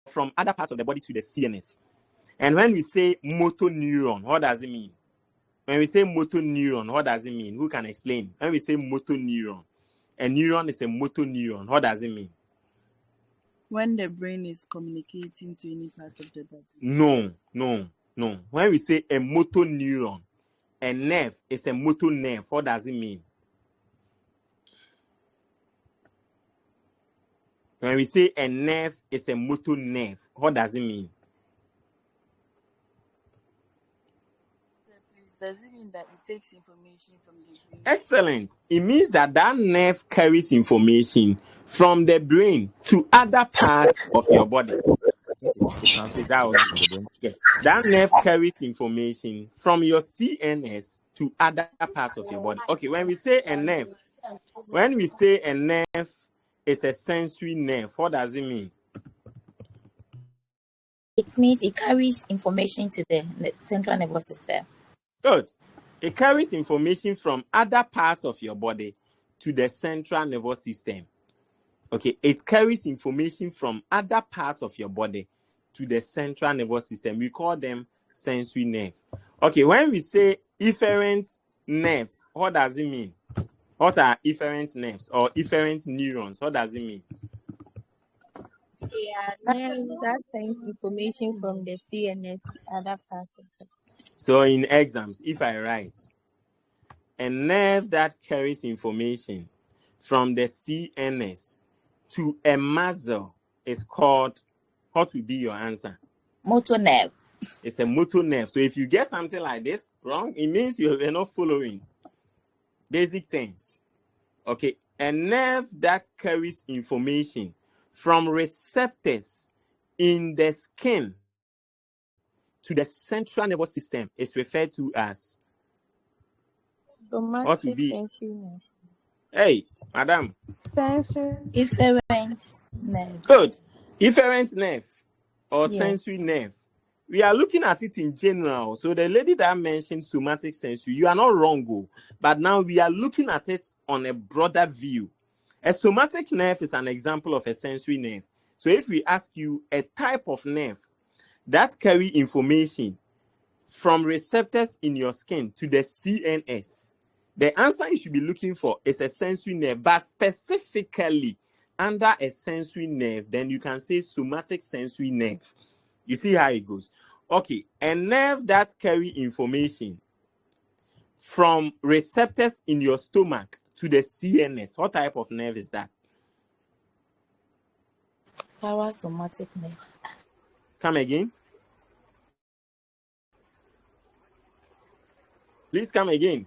from other parts of the body to the CNS. And when we say motor neuron, what does it mean? When we say motor neuron, what does it mean? Who can explain? When we say motor neuron, a neuron is a motor neuron. What does it mean? When the brain is communicating to any part of the body. No. When we say a motor neuron, a nerve is a motor nerve. What does it mean? When we say a nerve is a motor nerve, what does it mean? Please, does it mean that it takes information from the brain? Excellent. It means that nerve carries information from the brain to other parts of your body. It transmits signal from the brain. Yeah. That nerve carries information from your CNS to other parts of your body. Okay, when we say a nerve is a sensory nerve, what does it mean? It means it carries information to the central nervous system. Good. It carries information from other parts of your body to the central nervous system. Okay, it carries information from other parts of your body to the central nervous system. We call them sensory nerves. Okay, when we say efferent nerves, what does it mean? What are efferent nerves or efferent neurons? What does it mean? Yeah, nerves that sends information from the CNS to other parts of the. So in exams, if I write a nerve that carries information from the CNS to a muscle is called, what would be your answer? Motor nerve. It's a motor nerve. So if you get something like this wrong, it means you're not following basic things. Okay, a nerve that carries information from receptors in the skin to the central nervous system is referred to as what would Somatic be? sensory nerve. Hey, madam. Sensory. Efferent nerve. Good. Efferent nerve or Yeah. sensory nerve. We are looking at it in general. So the lady that mentioned somatic sensory, you are not wrong, but now we are looking at it on a broader view. A somatic nerve is an example of a sensory nerve. So if we ask you a type of nerve that carry information from receptors in your skin to the CNS, the answer you should be looking for is a sensory nerve, but specifically under a sensory nerve, then you can say somatic sensory nerve. You see how it goes. Okay, a nerve that carry information from receptors in your stomach to the CNS. What type of nerve is that? Parasomatic nerve. Come again. Please come again.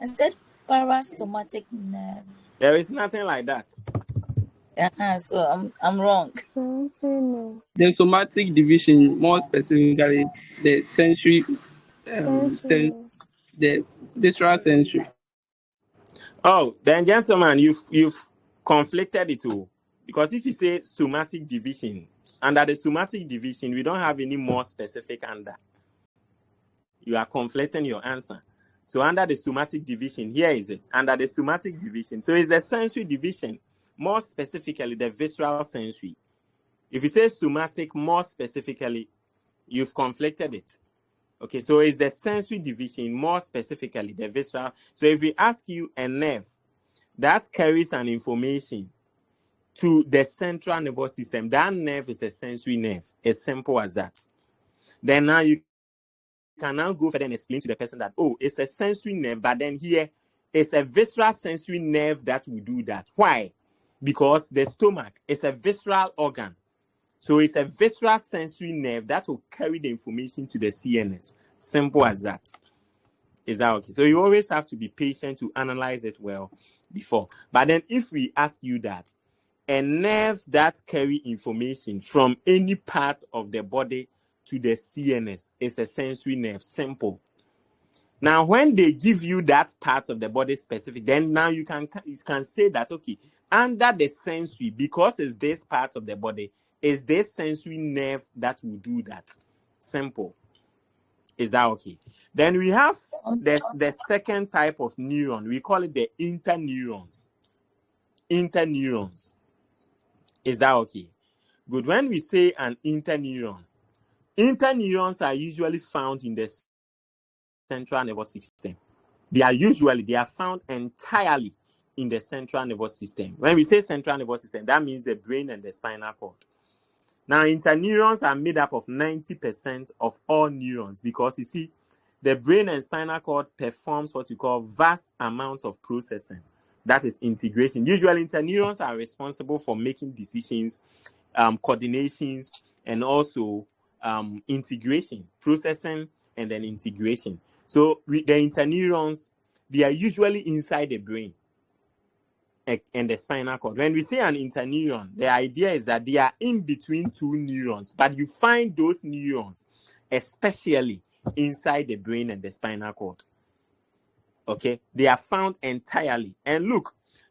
I said parasomatic nerve. There is nothing like that. So I'm wrong. Sensory nerve. The somatic division, more specifically, the sensory, Sensory sen- nerve. the visceral sensory. Oh, then gentlemen, you've conflicted it all. Because if you say somatic division, under the somatic division, we don't have any more specific under. You are conflicting your answer. So under the somatic division, here is it. Under the somatic division. So it's the sensory division, more specifically the visceral sensory. If you say somatic, more specifically, you've conflicted it. Okay, so it's the sensory division, more specifically the visceral. So if we ask you a nerve that carries an information to the central nervous system, that nerve is a sensory nerve. As simple as that. Then now you can now go further and explain to the person that, oh, it's a sensory nerve, but then here it's a visceral sensory nerve that will do that. Why? Because the stomach is a visceral organ. So it's a visceral sensory nerve that will carry the information to the CNS. Simple as that. Is that okay? So you always have to be patient to analyze it well before. But then if we ask you that, a nerve that carry information from any part of the body to the CNS is a sensory nerve. Simple. Now, when they give you that part of the body specific, then now you can say that, okay, under the sensory, because it's this part of the body, is this sensory nerve that will do that. Simple. Is that okay? Then we have the second type of neuron. We call it the interneurons. Interneurons. Is that okay? Good. When we say an interneuron, interneurons are usually found in the central nervous system. They are found entirely in the central nervous system. When we say central nervous system, that means the brain and the spinal cord. Now, interneurons are made up of 90% of all neurons because you see, the brain and spinal cord performs what you call vast amounts of processing. That is integration. Usually, interneurons are responsible for making decisions, coordinations, and also integration, processing, and then integration. So with the interneurons, they are usually inside the brain and the spinal cord. When we say an interneuron, the idea is that they are in between two neurons, but you find those neurons especially inside the brain and the spinal cord. Okay, they are found entirely. And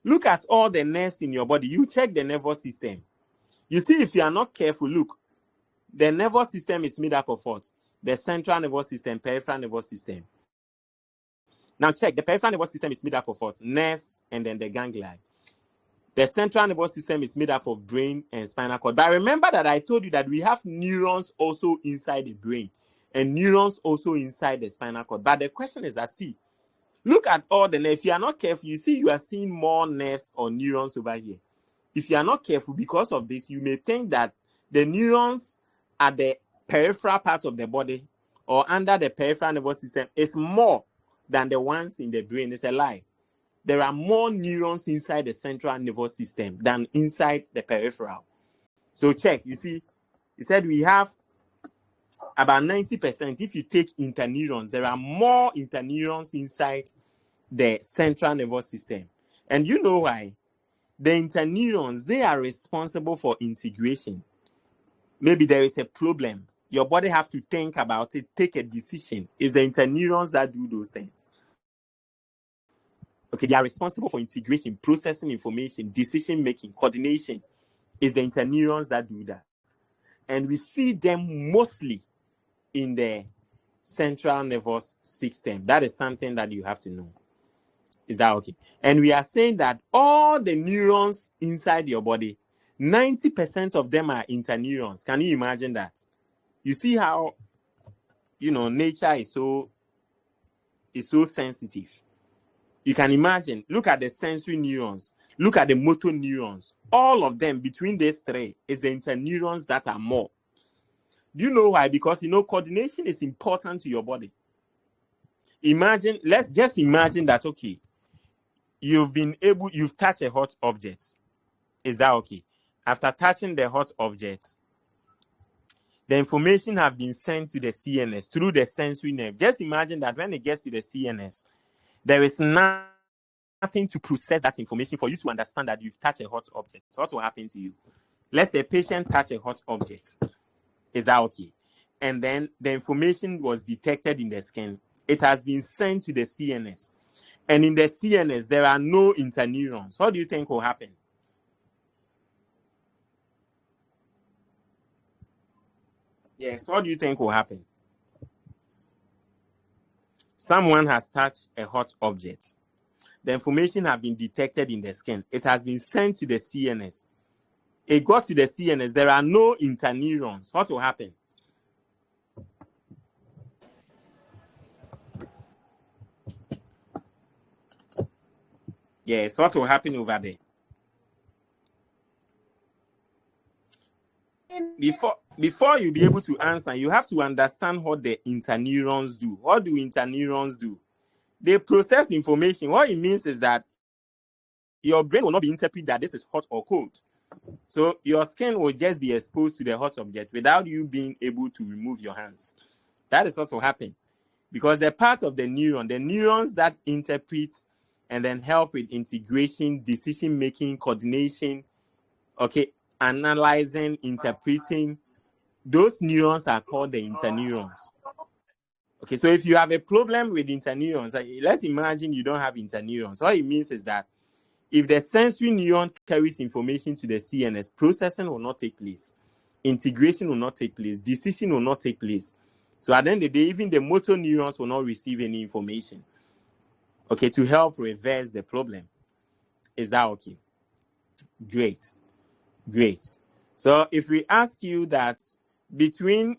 look at all the nerves in your body. You check the nervous system. You see, if you are not careful, look, the nervous system is made up of what? The central nervous system, peripheral nervous system. Now check, the peripheral nervous system is made up of what? Nerves and then the ganglia. The central nervous system is made up of brain and spinal cord. But remember that I told you that we have neurons also inside the brain and neurons also inside the spinal cord. But the question is that, see, look at all the nerves. If you are not careful, you see you are seeing more nerves or neurons over here. If you are not careful, because of this, you may think that the neurons at the peripheral parts of the body or under the peripheral nervous system is more than the ones in the brain. It's a lie. There are more neurons inside the central nervous system than inside the peripheral. So check, you see, He said we have about 90%. If you take interneurons, there are more interneurons inside the central nervous system. And you know why? The interneurons, they are responsible for integration. Maybe there is a problem. Your body have to think about it, take a decision. It's the interneurons that do those things. Okay, they are responsible for integration, processing information, decision making, coordination. It's the interneurons that do that. And we see them mostly in the central nervous system. That is something that you have to know. Is that okay? And we are saying that all the neurons inside your body, 90% of them are interneurons. Can you imagine that? You see how, nature is so sensitive. You can imagine, look at the sensory neurons, look at the motor neurons. All of them, between these three, is the interneurons that are more. Do you know why? Because, coordination is important to your body. Let's just imagine that, okay, you've touched a hot object. Is that okay? After touching the hot object, the information have been sent to the CNS through the sensory nerve. Just imagine that when it gets to the CNS, there is nothing to process that information for you to understand that you've touched a hot object. So what will happen to you? Let's say a patient touch a hot object. Is that okay? And then the information was detected in the skin. It has been sent to the CNS. And in the CNS, there are no interneurons. What do you think will happen? Yes, what do you think will happen? Someone has touched a hot object. The information has been detected in the skin. It has been sent to the CNS. It got to the CNS. There are no interneurons. What will happen? Yes, what will happen over there? Before you be able to answer, you have to understand what the interneurons do. What do interneurons do? They process information. What it means is that your brain will not be interpreting that this is hot or cold. So your skin will just be exposed to the hot object without you being able to remove your hands. That is what will happen. Because the part of the neurons that interpret and then help with integration, decision-making, coordination, okay, analyzing, interpreting, those neurons are called the interneurons. Okay, so if you have a problem with interneurons, let's imagine you don't have interneurons. What it means is that if the sensory neuron carries information to the CNS, processing will not take place. Integration will not take place. Decision will not take place. So at the end of the day, even the motor neurons will not receive any information. Okay, to help reverse the problem. Is that okay? Great. So if we ask you that between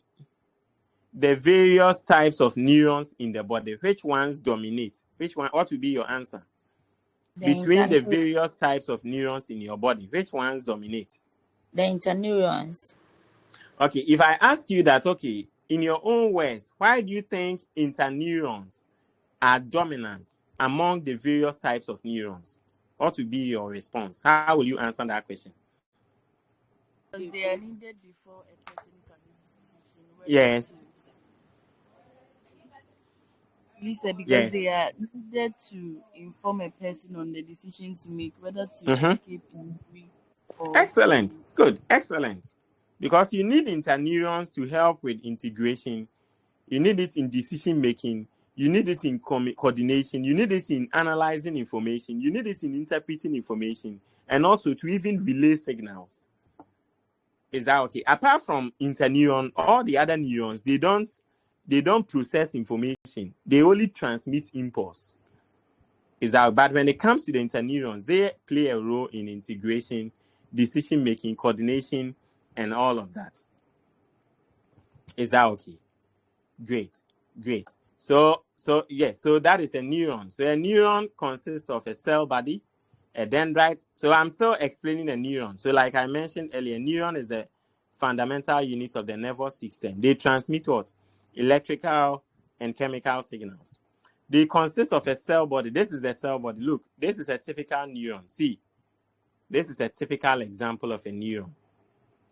the various types of neurons in the body, which ones dominate? What will be your answer? Between the various types of neurons in your body, which ones dominate? The interneurons. Okay, if I ask you that, okay, in your own words, why do you think interneurons are dominant among the various types of neurons? What will be your response? How will you answer that question? Because they are needed before a person can make a decision. Yes. Lisa, because Yes. they are needed to inform a person on the decision to make, whether to escape injury or Excellent. Good. Excellent. Because you need interneurons to help with integration. You need it in decision making. You need it in coordination. You need it in analyzing information. You need it in interpreting information, and also to even relay signals. Is that okay? Apart from interneuron, all the other neurons, they don't process information. They only transmit impulse. Is that? But when it comes to the interneurons, they play a role in integration, decision making, coordination, and all of that. Is that okay? Great. So yes, so that is a neuron. So a neuron consists of a cell body, a dendrite. So I'm still explaining a neuron. So like I mentioned earlier, neuron is a fundamental unit of the nervous system. They transmit what? Electrical and chemical signals. They consist of a cell body. This is the cell body. Look, this is a typical neuron. See, this is a typical example of a neuron.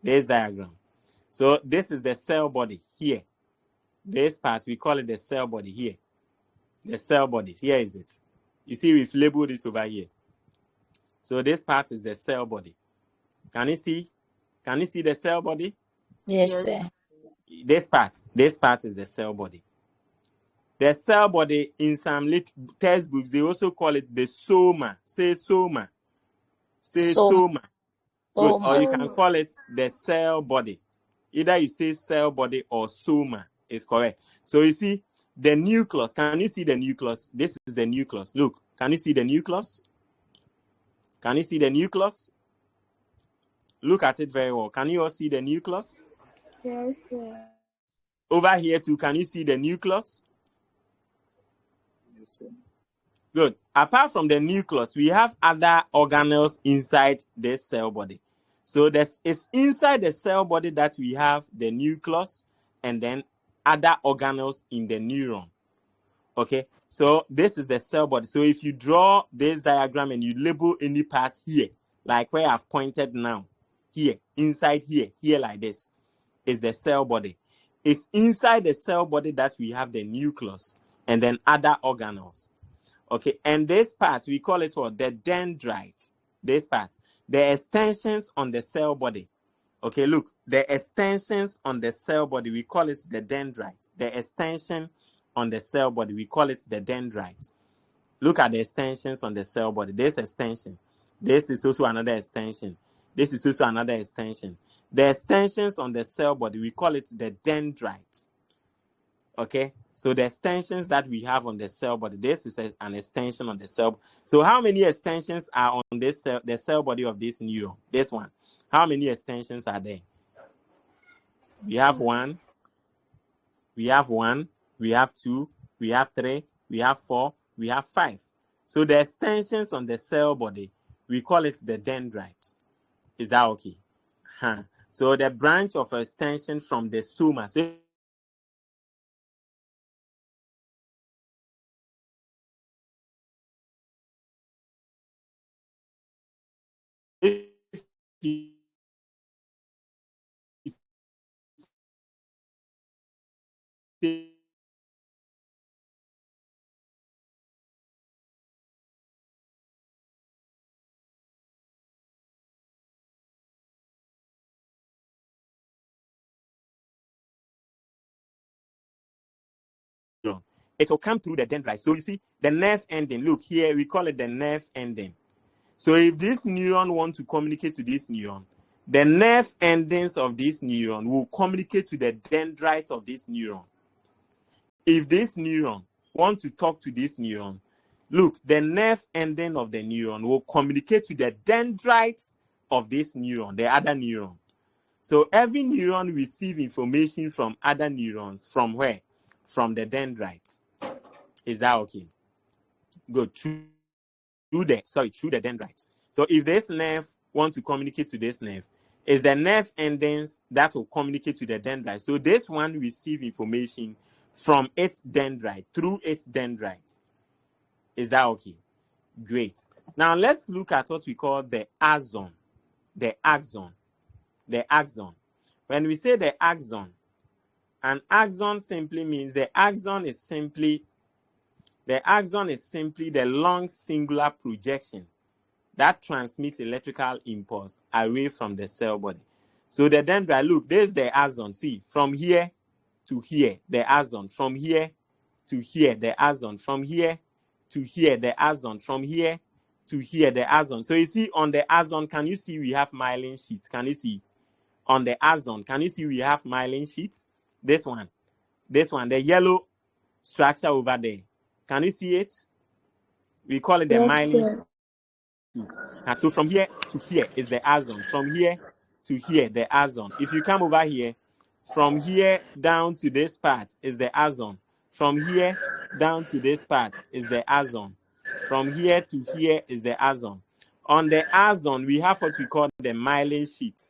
This diagram. So this is the cell body here. This part, we call it the cell body here. The cell body, here is it. You see, we've labeled it over here. So this part is the cell body. Can you see? Can you see the cell body? Yes, Yes. sir. This part is the cell body. The cell body, in some textbooks, they also call it the soma. Say soma. Say soma. Good. Or you can call it the cell body. Either you say cell body or soma is correct. So you see the nucleus. Can you see the nucleus? This is the nucleus. Look, can you see the nucleus? Can you see the nucleus? Look at it very well. Can you all see the nucleus? Yes, sir. Over here too, can you see the nucleus? Yes, sir. Good. Apart from the nucleus, we have other organelles inside this cell body. So it's inside the cell body that we have the nucleus and then other organelles in the neuron. Okay, so this is the cell body. So if you draw this diagram and you label any part here, like where I've pointed now, here, inside here like this, is the cell body. It's inside the cell body that we have the nucleus and then other organelles. Okay, and this part, we call it what? The dendrites. This part, the extensions on the cell body. Okay, look, the extensions on the cell body, we call it the dendrites. The extension on the cell body, we call it the dendrites. Look at the extensions on the cell body. This extension. This is also another extension. This is also another extension. The extensions on the cell body, we call it the dendrites. Okay, so the extensions that we have on the cell body, this is an extension on the cell. So how many extensions are on this cell, the cell body of this neuron? This one. How many extensions are there? We have one, we have one, we have two, we have three, we have four, we have five. So the extensions on the cell body, we call it the dendrite. Is that okay? Huh. So the branch of extension from the soma. So if you say it will come through the dendrite. So you see the nerve ending. Look here, we call it the nerve ending. So if this neuron wants to communicate to this neuron, the nerve endings of this neuron will communicate to the dendrites of this neuron. If this neuron wants to talk to this neuron, look, the nerve ending of the neuron will communicate to the dendrites of this neuron, the other neuron. So every neuron receives information from other neurons. From where? From the dendrites. Is that okay? Good. Through the dendrites. So if this nerve wants to communicate to this nerve, it's the nerve endings that will communicate to the dendrite. So this one receives information from its dendrite, through its dendrite. Is that okay? Great. Now let's look at what we call the axon. The axon. The axon. When we say the axon, an axon simply means the axon is simply the long singular projection that transmits electrical impulse away from the cell body. So the dendrite, look, there's the axon. See, from here to here, the axon. From here to here, the axon. From here to here, the axon. From here to here, the axon. So you see on the axon, can you see we have myelin sheets? Can you see? On the axon, can you see we have myelin sheets? This one, the yellow structure over there. Can you see it? We call it the Yes, myelin sir. sheet. And so from here to here is the axon. From here to here, the axon. If you come over here, from here down to this part is the axon. From here down to this part is the axon. From here to here is the axon. On the axon, we have what we call the myelin sheet.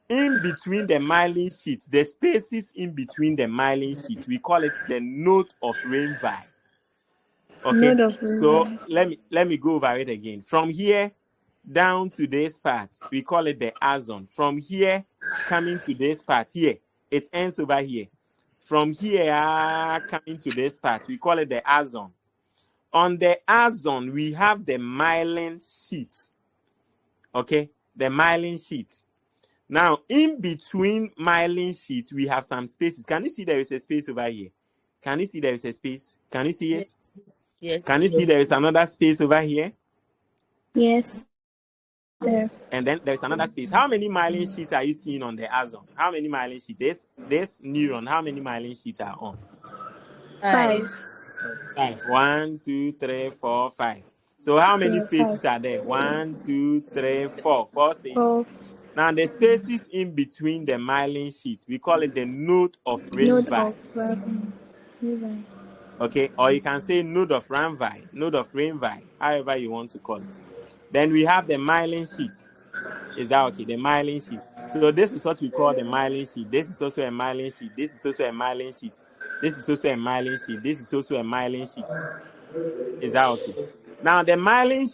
In between the myelin sheet, the spaces in between the myelin sheet, we call it the node of Rainville. Okay, Node of so Rainbow. let me go over it again. From here down to this part, we call it the axon. From here, coming to this part here, it ends over here. From here, coming to this part, we call it the axon. On the axon, we have the myelin sheath. Okay, the myelin sheath. Now, in between myelin sheath, we have some spaces. Can you see there is a space over here? Can you see there is a space? Can you see it? Yes. Can you see there is another space over here? Yes, sir. And then there's another space. How many myelin sheets are you seeing on the axon? How many myelin sheets? This neuron, how many myelin sheets are on? 5. 5. 1, 2, 3, 4, 5. So how many spaces are there? 1, 2, 3, 4. 4 spaces. 4. Now the spaces in between the myelin sheet, we call it the node of Node Ranvi. of Ranvi. Okay, or you can say node of Ranvi, node of Ranvi, however you want to call it. Then we have the myelin sheet. Is that okay? The myelin sheet. So this is what we call the myelin sheet. This is also a myelin sheet. This is also a myelin sheet. This is also a myelin sheet. This is also a myelin sheet. Is that okay? Now the myelin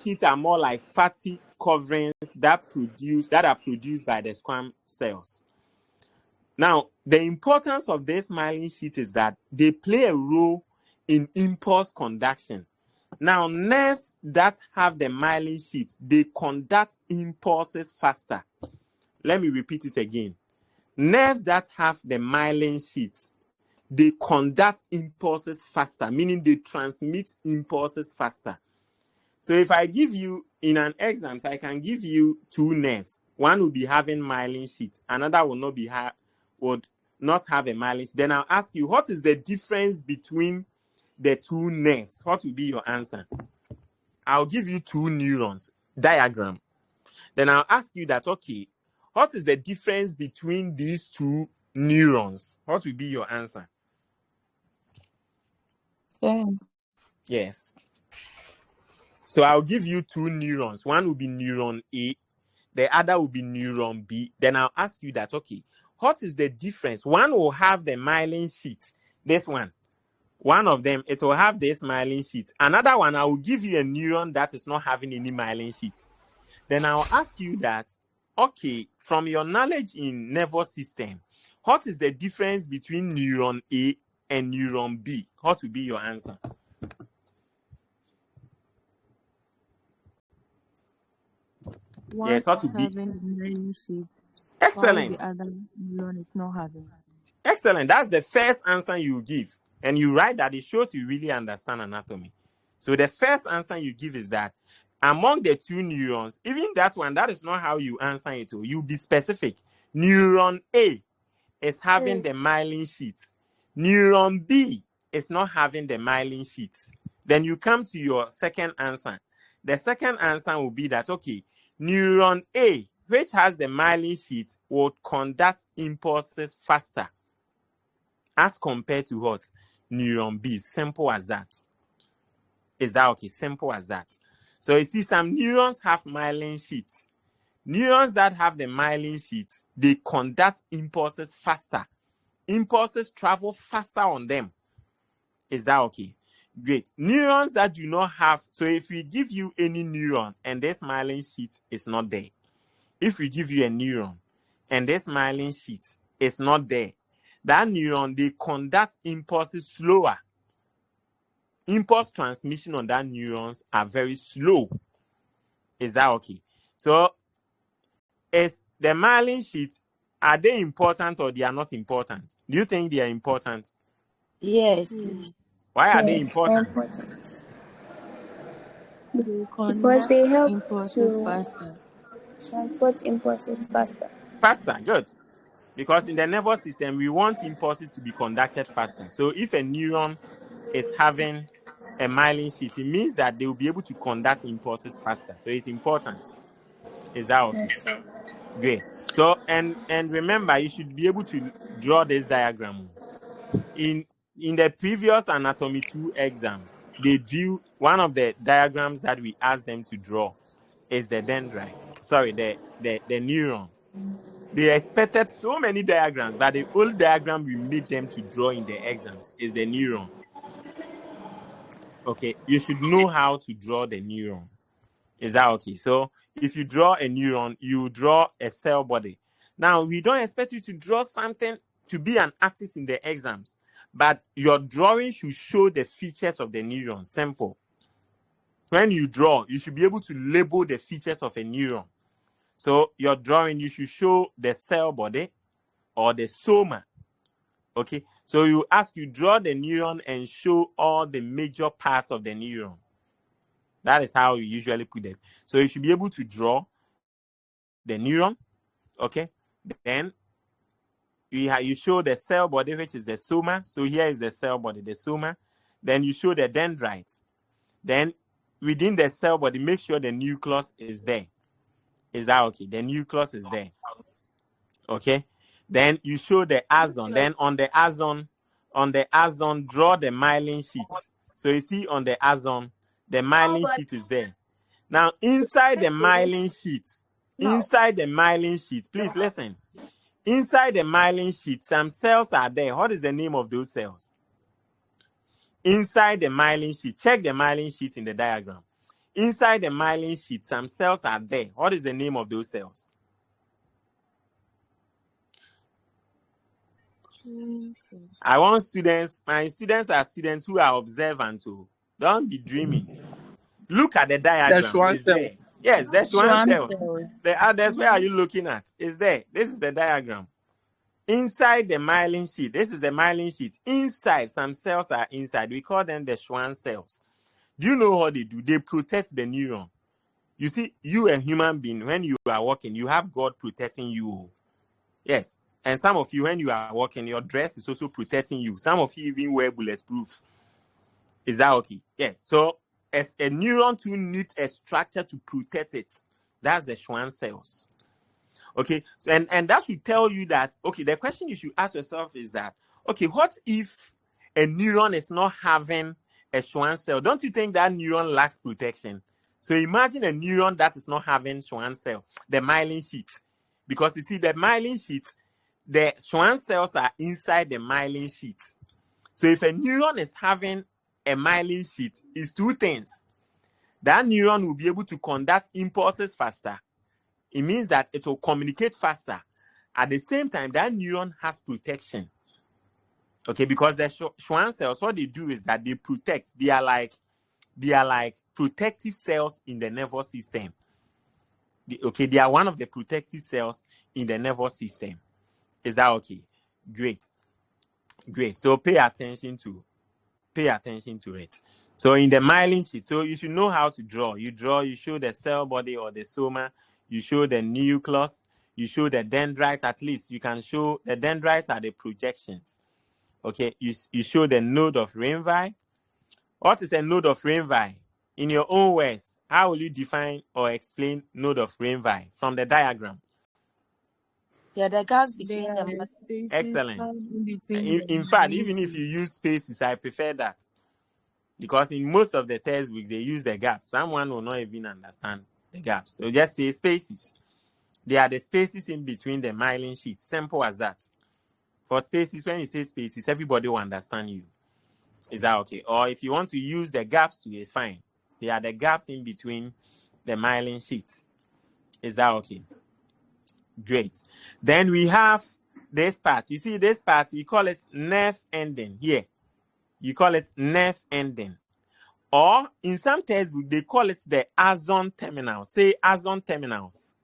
sheets are more like fatty coverings that are produced by the squam cells. Now, the importance of this myelin sheet is that they play a role in impulse conduction. Now, nerves that have the myelin sheet, they conduct impulses faster. Let me repeat it again. Nerves that have the myelin sheet, they conduct impulses faster, meaning they transmit impulses faster. So if I give you, in an exam, I can give you two nerves. One will be having myelin sheet, another will would not have a myelin sheet. Then I'll ask you, what is the difference between the two nerves? What will be your answer? I'll give you two neurons, diagram. Then I'll ask you that, okay, what is the difference between these two neurons? What will be your answer? Yes. So I'll give you two neurons. One will be neuron A, the other will be neuron B. Then I'll ask you that, okay, what is the difference? One will have the myelin sheet. This one. One of them, it will have this myelin sheet. Another one, I will give you a neuron that is not having any myelin sheet. Then I'll ask you that, okay, from your knowledge in nervous system, what is the difference between neuron A and neuron B? What will be your answer? Yes, what will be? Having the myelin sheet, Excellent. while the other neuron is not having. Excellent. That's the first answer you give. And you write that, it shows you really understand anatomy. So the first answer you give is that among the two neurons, even that one, that is not how you answer it. You be specific. Neuron A is having the myelin sheet. Neuron B is not having the myelin sheet. Then you come to your second answer. The second answer will be that, okay, neuron A, which has the myelin sheet, will conduct impulses faster as compared to what? Neuron B. Simple as that. Is that okay? Simple as that. So you see, some neurons have myelin sheets. Neurons that have the myelin sheets, they conduct impulses faster. Impulses travel faster on them. Is that okay? Great. Neurons that do not have, so if we give you any neuron and this myelin sheet is not there, if we give you a neuron and this myelin sheet is not there, that neuron, they conduct impulses slower. Impulse transmission on that neurons are very slow. Is that okay? So, is the myelin sheet, are they important or they are not important? Do you think they are important? Yes. Why are they important? Because they help impulses to faster. transport impulses faster. Faster, good. Because in the nervous system, we want impulses to be conducted faster. So if a neuron is having a myelin sheet, it means that they will be able to conduct impulses faster. So it's important. Is that okay? Yes, sir. Great. So and remember, you should be able to draw this diagram. In the previous anatomy 2 exams, they drew one of the diagrams that we asked them to draw is the dendrite. Sorry, the neuron. They expected so many diagrams, but the old diagram we made them to draw in the exams is the neuron. Okay, you should know how to draw the neuron. Is that okay? So if you draw a neuron, you draw a cell body. Now, we don't expect you to draw something to be an artist in the exams, but your drawing should show the features of the neuron. Simple. When you draw, you should be able to label the features of a neuron. So your drawing, you should show the cell body or the soma. Okay, so you draw the neuron and show all the major parts of the neuron. That is how you usually put them. So you should be able to draw the neuron. Okay, then you show the cell body, which is the soma. So here is the cell body, the soma. Then you show the dendrites. Then within the cell body, make sure the nucleus is there. Is that okay? The nucleus is there. Okay. Then you show the axon. Then on the axon, draw the myelin sheet. So you see on the axon, the myelin sheet is there. Now inside the myelin sheet, please listen. Inside the myelin sheet, some cells are there. What is the name of those cells? Inside the myelin sheet, check the myelin sheet in the diagram. Inside the myelin sheet, some cells are there. What is the name of those cells? I want my students are students who are observant too. Don't be dreaming. Look at the diagram. It's there. Yes, there's Schwann cells. That's where are you looking at? It's there. This is the diagram. Inside the myelin sheet, this is the myelin sheet. Inside, some cells are inside. We call them the Schwann cells. Do you know what they do? They protect the neuron. You see, you a human being, when you are walking, you have God protecting you. Yes. And some of you, when you are walking, your dress is also protecting you. Some of you even wear bulletproof. Is that okay? Yeah. So as a neuron too needs a structure to protect it. That's the Schwann cells. Okay. So, and that should tell you that, okay, the question you should ask yourself is that, okay, what if a neuron is not having a Schwann cell? Don't you think that neuron lacks protection? So imagine a neuron that is not having Schwann cell, the myelin sheet. Because you see, the myelin sheet, the Schwann cells are inside the myelin sheet. So if a neuron is having a myelin sheet, it's two things. That neuron will be able to conduct impulses faster. It means that it will communicate faster. At the same time, that neuron has protection. Okay, because the Schwann cells, what they do is that they protect. They are like protective cells in the nervous system. They are one of the protective cells in the nervous system. Is that okay? Great. So pay attention to it. So in the myelin sheet, so you should know how to draw. You show the cell body or the soma, you show the nucleus, you show the dendrites. At least you can show the dendrites are the projections. Okay, you show the node of Rainville. What is a node of Rainville? In your own words, how will you define or explain node of Rainville from the diagram? Yeah, the gaps between them. Excellent. In fact, even if you use spaces, I prefer that. Because in most of the textbooks, they use the gaps. Someone will not even understand the gaps. So just say spaces. They are the spaces in between the myelin sheet. Simple as that. For spaces, when you say spaces, everybody will understand you. Is that okay? Or if you want to use the gaps too, it's fine. They are the gaps in between the myelin sheets. Is that okay? Great. Then we have this part. You see this part, we call it nerve ending here. You call it nerve ending. Or in some textbooks, they call it the axon terminal. Say axon terminals.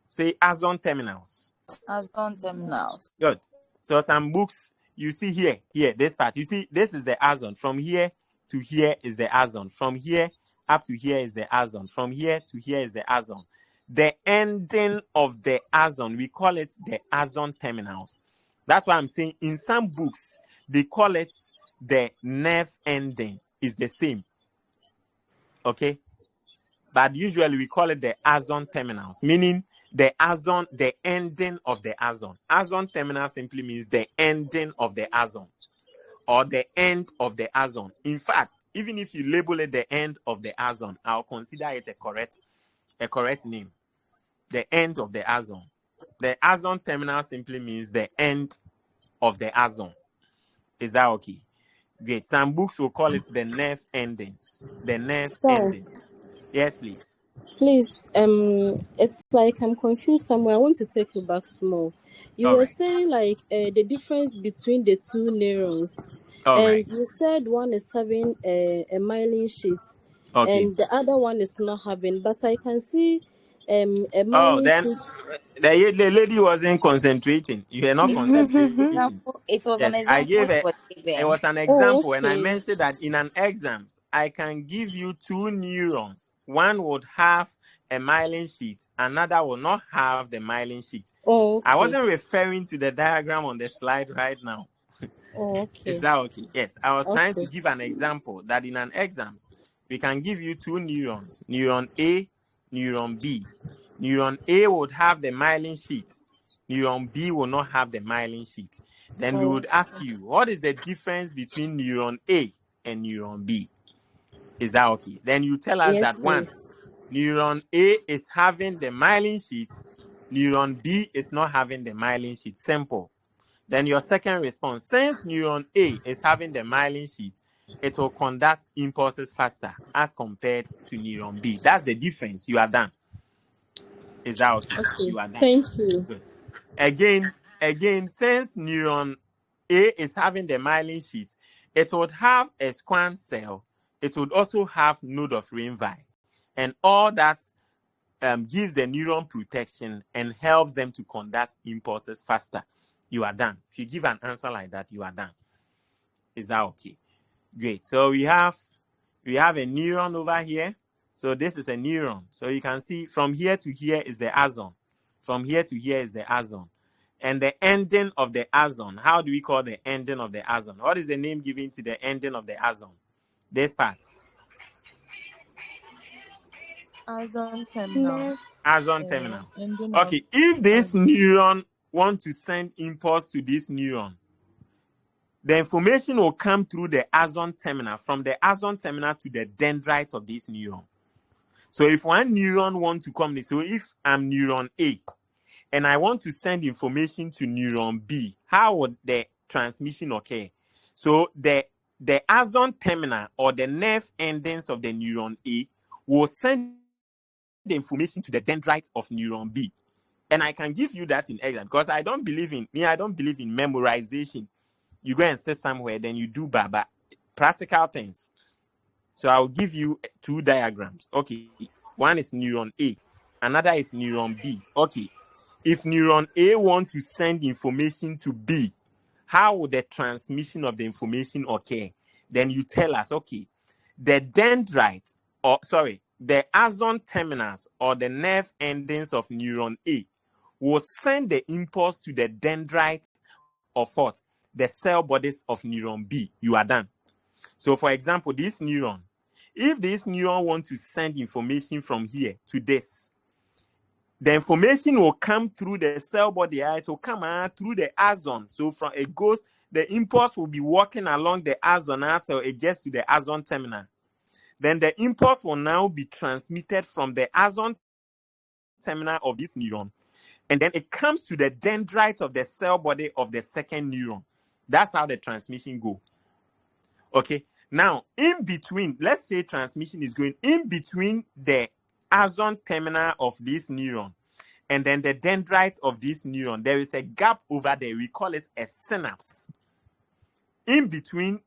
Say axon terminals. Axon terminals. Good. So some books, you see here, this part. You see, this is the axon. From here to here is the axon. From here up to here is the axon. From here to here is the axon. The ending of the axon, we call it the axon terminals. That's why I'm saying in some books, they call it the nerve ending. It's the same. Okay? But usually we call it the axon terminals, meaning the axon, the ending of the axon. Axon terminal simply means the ending of the axon or the end of the axon. In fact, even if you label it the end of the axon, I'll consider it a correct name. The end of the axon. The axon terminal simply means the end of the axon. Is that okay? Great. Some books will call it the nerve endings. The nerve endings. Yes, please. Please, it's like I'm confused somewhere. I want to take you back small. You All were right. saying like the difference between the two neurons, All and right. you said one is having a myelin sheet, Okay. and the other one is not having. But I can see a Oh, myelin then sheet. the lady wasn't concentrating. You were not It was an concentrating. example. It was an Yes, I example gave she it. was It given. was an Oh, example, and I okay. mentioned that in an exams, I can give you two neurons. One would have a myelin sheet, another will not have the myelin sheet. Oh, I okay. wasn't referring to the diagram on the slide right now. Oh, Is okay. that okay? Yes, I was trying to Okay. give an example that in an exams, we can give you two neurons, neuron A, neuron B. Neuron A would have the myelin sheet. Neuron B will not have the myelin sheet. Then we Oh, would ask you, what is the difference between neuron A and neuron B? Is that okay? Then you tell us yes, that one, please. neuron A is having the myelin sheet, neuron B is not having the myelin sheet. Simple. Then your second response, since neuron A is having the myelin sheet, it will conduct impulses faster as compared to neuron B. That's the difference. You are done. Is that okay? Okay. You are done. Thank you. Good. Again, since neuron A is having the myelin sheet, it would have a squam cell. It would also have node of Rainville. And all that gives the neuron protection and helps them to conduct impulses faster. You are done. If you give an answer like that, you are done. Is that okay? Great. So we have a neuron over here. So this is a neuron. So you can see from here to here is the axon. From here to here is the axon. And the ending of the axon, how do we call the ending of the axon? What is the name given to the ending of the axon? This part. Axon terminal. Axon terminal. Ending of Okay, if this axon. neuron want to send impulse to this neuron, the information will come through the axon terminal, from the axon terminal to the dendrites of this neuron. So if one neuron want to communicate, so if I'm neuron A and I want to send information to neuron B, how would the transmission occur? So the axon terminal or the nerve endings of the neuron A will send the information to the dendrites of neuron B. And I can give you that in exam because I don't believe in memorization. You go and sit somewhere, then you do baba practical things. So I'll give you two diagrams. Okay, one is neuron A, another is neuron B. Okay, if neuron A want to send information to B, how would the transmission of the information occur? Then you tell us, okay, the dendrites, the axon terminals or the nerve endings of neuron A will send the impulse to the dendrites of what? The cell bodies of neuron B. You are done. So for example, this neuron, if this neuron wants to send information from here to this, the information will come through the cell body. It will come out through the axon. So from it goes, the impulse will be walking along the axon until it gets to the axon terminal. Then the impulse will now be transmitted from the axon terminal of this neuron, and then it comes to the dendrites of the cell body of the second neuron. That's how the transmission go. Okay. Now, in between, let's say transmission is going in between the axon terminal of this neuron and then the dendrites of this neuron. There is a gap over there. We call it a synapse. In between,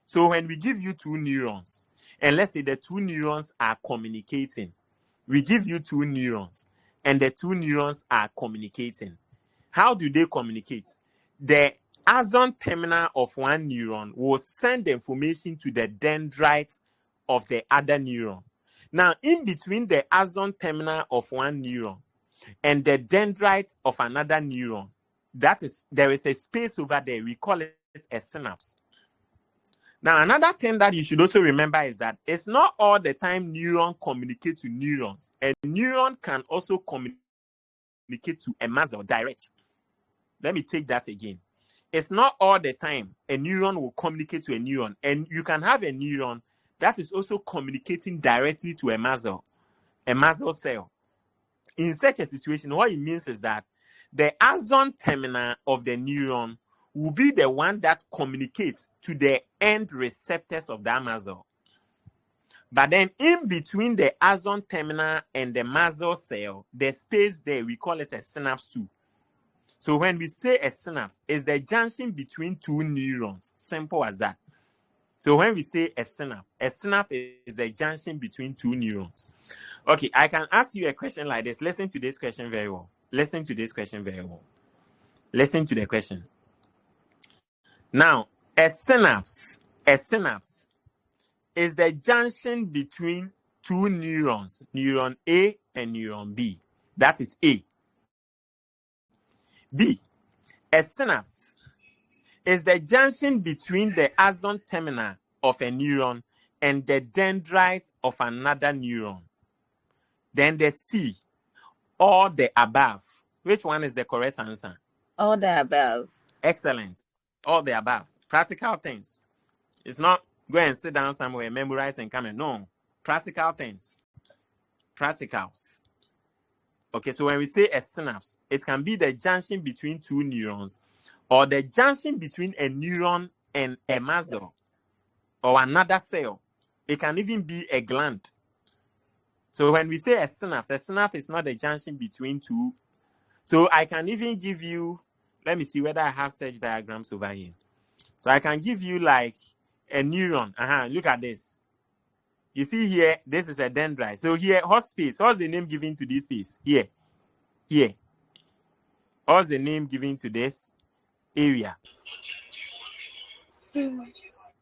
so when we give you two neurons, and let's say the two neurons are communicating, we give you two neurons, and the two neurons are communicating. How do they communicate? The axon terminal of one neuron will send the information to the dendrites of the other neuron. Now, in between the axon terminal of one neuron and the dendrites of another neuron, there is a space over there. We call it a synapse. Now, another thing that you should also remember is that it's not all the time neuron communicate to neurons. A neuron can also communicate to a muscle direct. Let me take that again. It's not all the time a neuron will communicate to a neuron. And you can have a neuron that is also communicating directly to a muscle cell. In such a situation, what it means is that the axon terminal of the neuron will be the one that communicates to the end receptors of that muscle. But then in between the axon terminal and the basal cell, the space there, we call it a synapse too. So when we say a synapse, it's the junction between two neurons. Simple as that. So when we say a synapse is the junction between two neurons. Okay, I can ask you a question like this. Listen to this question very well. Listen to this question very well. Listen to the question. Now, a synapse is the junction between two neurons, neuron A and neuron B. That is A. B, a synapse is the junction between the axon terminal of a neuron and the dendrite of another neuron. Then the C, all the above. Which one is the correct answer? All the above. Excellent. All the above. Practical things. It's not go and sit down somewhere, memorize and come in. No. Practical things. Practicals. Okay, so when we say a synapse, it can be the junction between two neurons or the junction between a neuron and a muscle or another cell. It can even be a gland. So when we say a synapse is not the junction between two. So I can even give you, let me see whether I have such diagrams over here. So I can give you like a neuron. Look at this. You see here, this is a dendrite. So here, what's space? What's the name given to this space? Here. What's the name given to this area?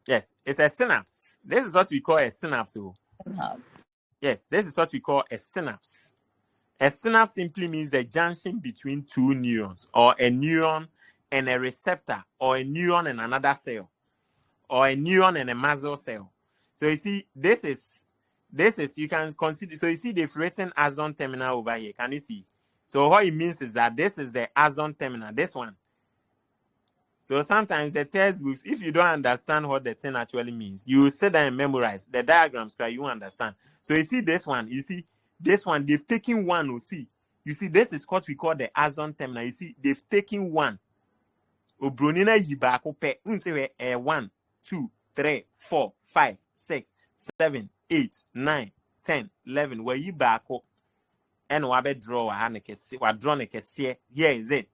Yes, it's a synapse. This is what we call a synapse. Yes, this is what we call a synapse. A synapse simply means the junction between two neurons, or a neuron and a receptor, or a neuron and another cell, or a neuron and a muscle cell. So you see, this is you can consider. So you see, they've written axon terminal over here. Can you see? So what it means is that this is the axon terminal. This one. So sometimes the textbooks, if you don't understand what the thing actually means, you sit there and memorize the diagrams, right? You understand. So you see this one. You see this one. They've taken one. You see, this is what we call the axon terminal. You see, they've taken one. Obronina yibako pe. 1, 2, 3, 4, 5, 6, 7, 8, 9, 10, 11. Where you back up and wabe draw here is it.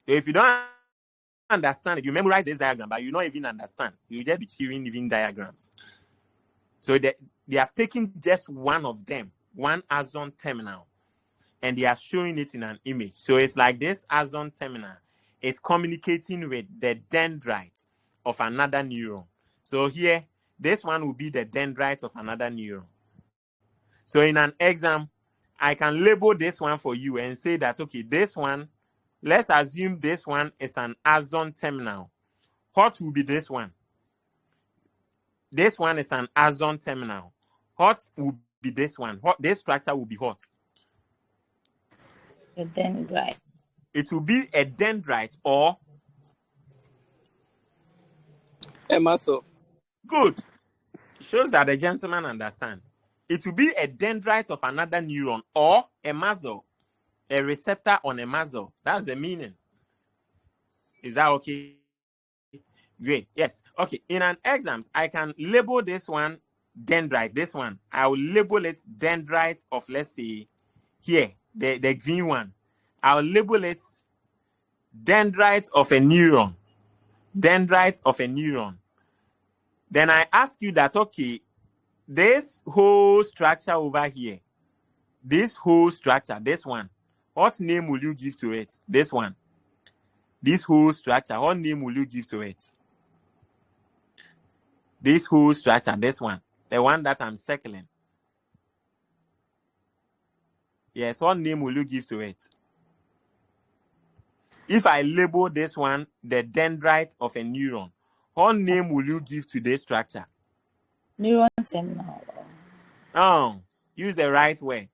So if you don't understand it, you memorize this diagram, but you don't even understand. You just be hearing even diagrams. So they have taken just one of them, one axon terminal, and they are showing it in an image. So it's like this axon terminal is communicating with the dendrites of another neuron. So here, this one will be the dendrite of another neuron. So in an exam, I can label this one for you and say that, okay, this one, let's assume this one is an axon terminal. What will be this one? This one is an axon terminal. What will be this one? This structure will be what? The dendrite. It will be a dendrite or a muscle. Good. Shows that the gentleman understand. It will be a dendrite of another neuron or a muscle, a receptor on a muscle. That's the meaning. Is that okay? Great. Yes. Okay. In an exams, I can label this one dendrite. This one, I will label it dendrite of, let's say, here, the green one. I'll label it dendrite of a neuron. Dendrite of a neuron. Then I ask you that, okay, this whole structure over here, this whole structure, this one, what name will you give to it? This one. This whole structure, what name will you give to it? This whole structure, this one, the one that I'm circling. Yes, what name will you give to it? If I label this one the dendrite of a neuron, what name will you give to this structure? Neuron terminal. Oh, use the right word.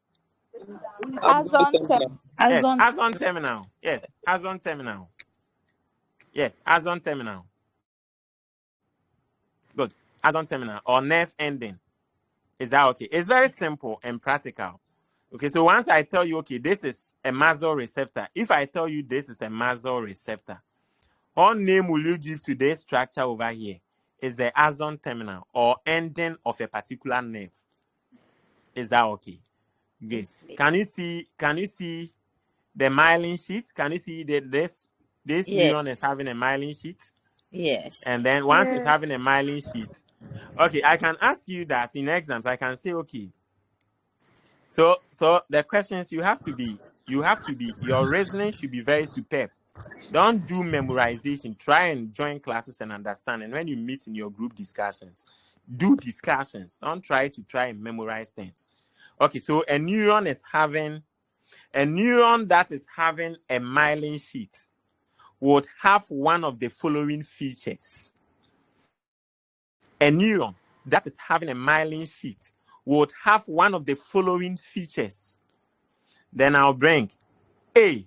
Axon terminal. Yes, axon terminal. Yes, axon terminal. Yes, axon terminal. Good. Axon terminal or nerve ending. Is that okay? It's very simple and practical. Okay, so once I tell you, okay, this is a muscle receptor. If I tell you this is a muscle receptor, what name will you give to this structure over here? is the axon terminal or ending of a particular nerve. Is that okay? Good. Yes, please. Can you see the myelin sheet? Can you see that this Yes. neuron is having a myelin sheet? Yes. And then once it's having a myelin sheet, okay, I can ask you that in exams. I can say, okay, so the questions you have to be, your reasoning should be very superb. Don't do memorization. Try and join classes and understand. And when you meet in your group discussions, do discussions. Don't try and memorize things. Okay, so a neuron that is having a myelin sheet would have one of the following features. A neuron that is having a myelin sheet would have one of the following features. Then I'll bring A,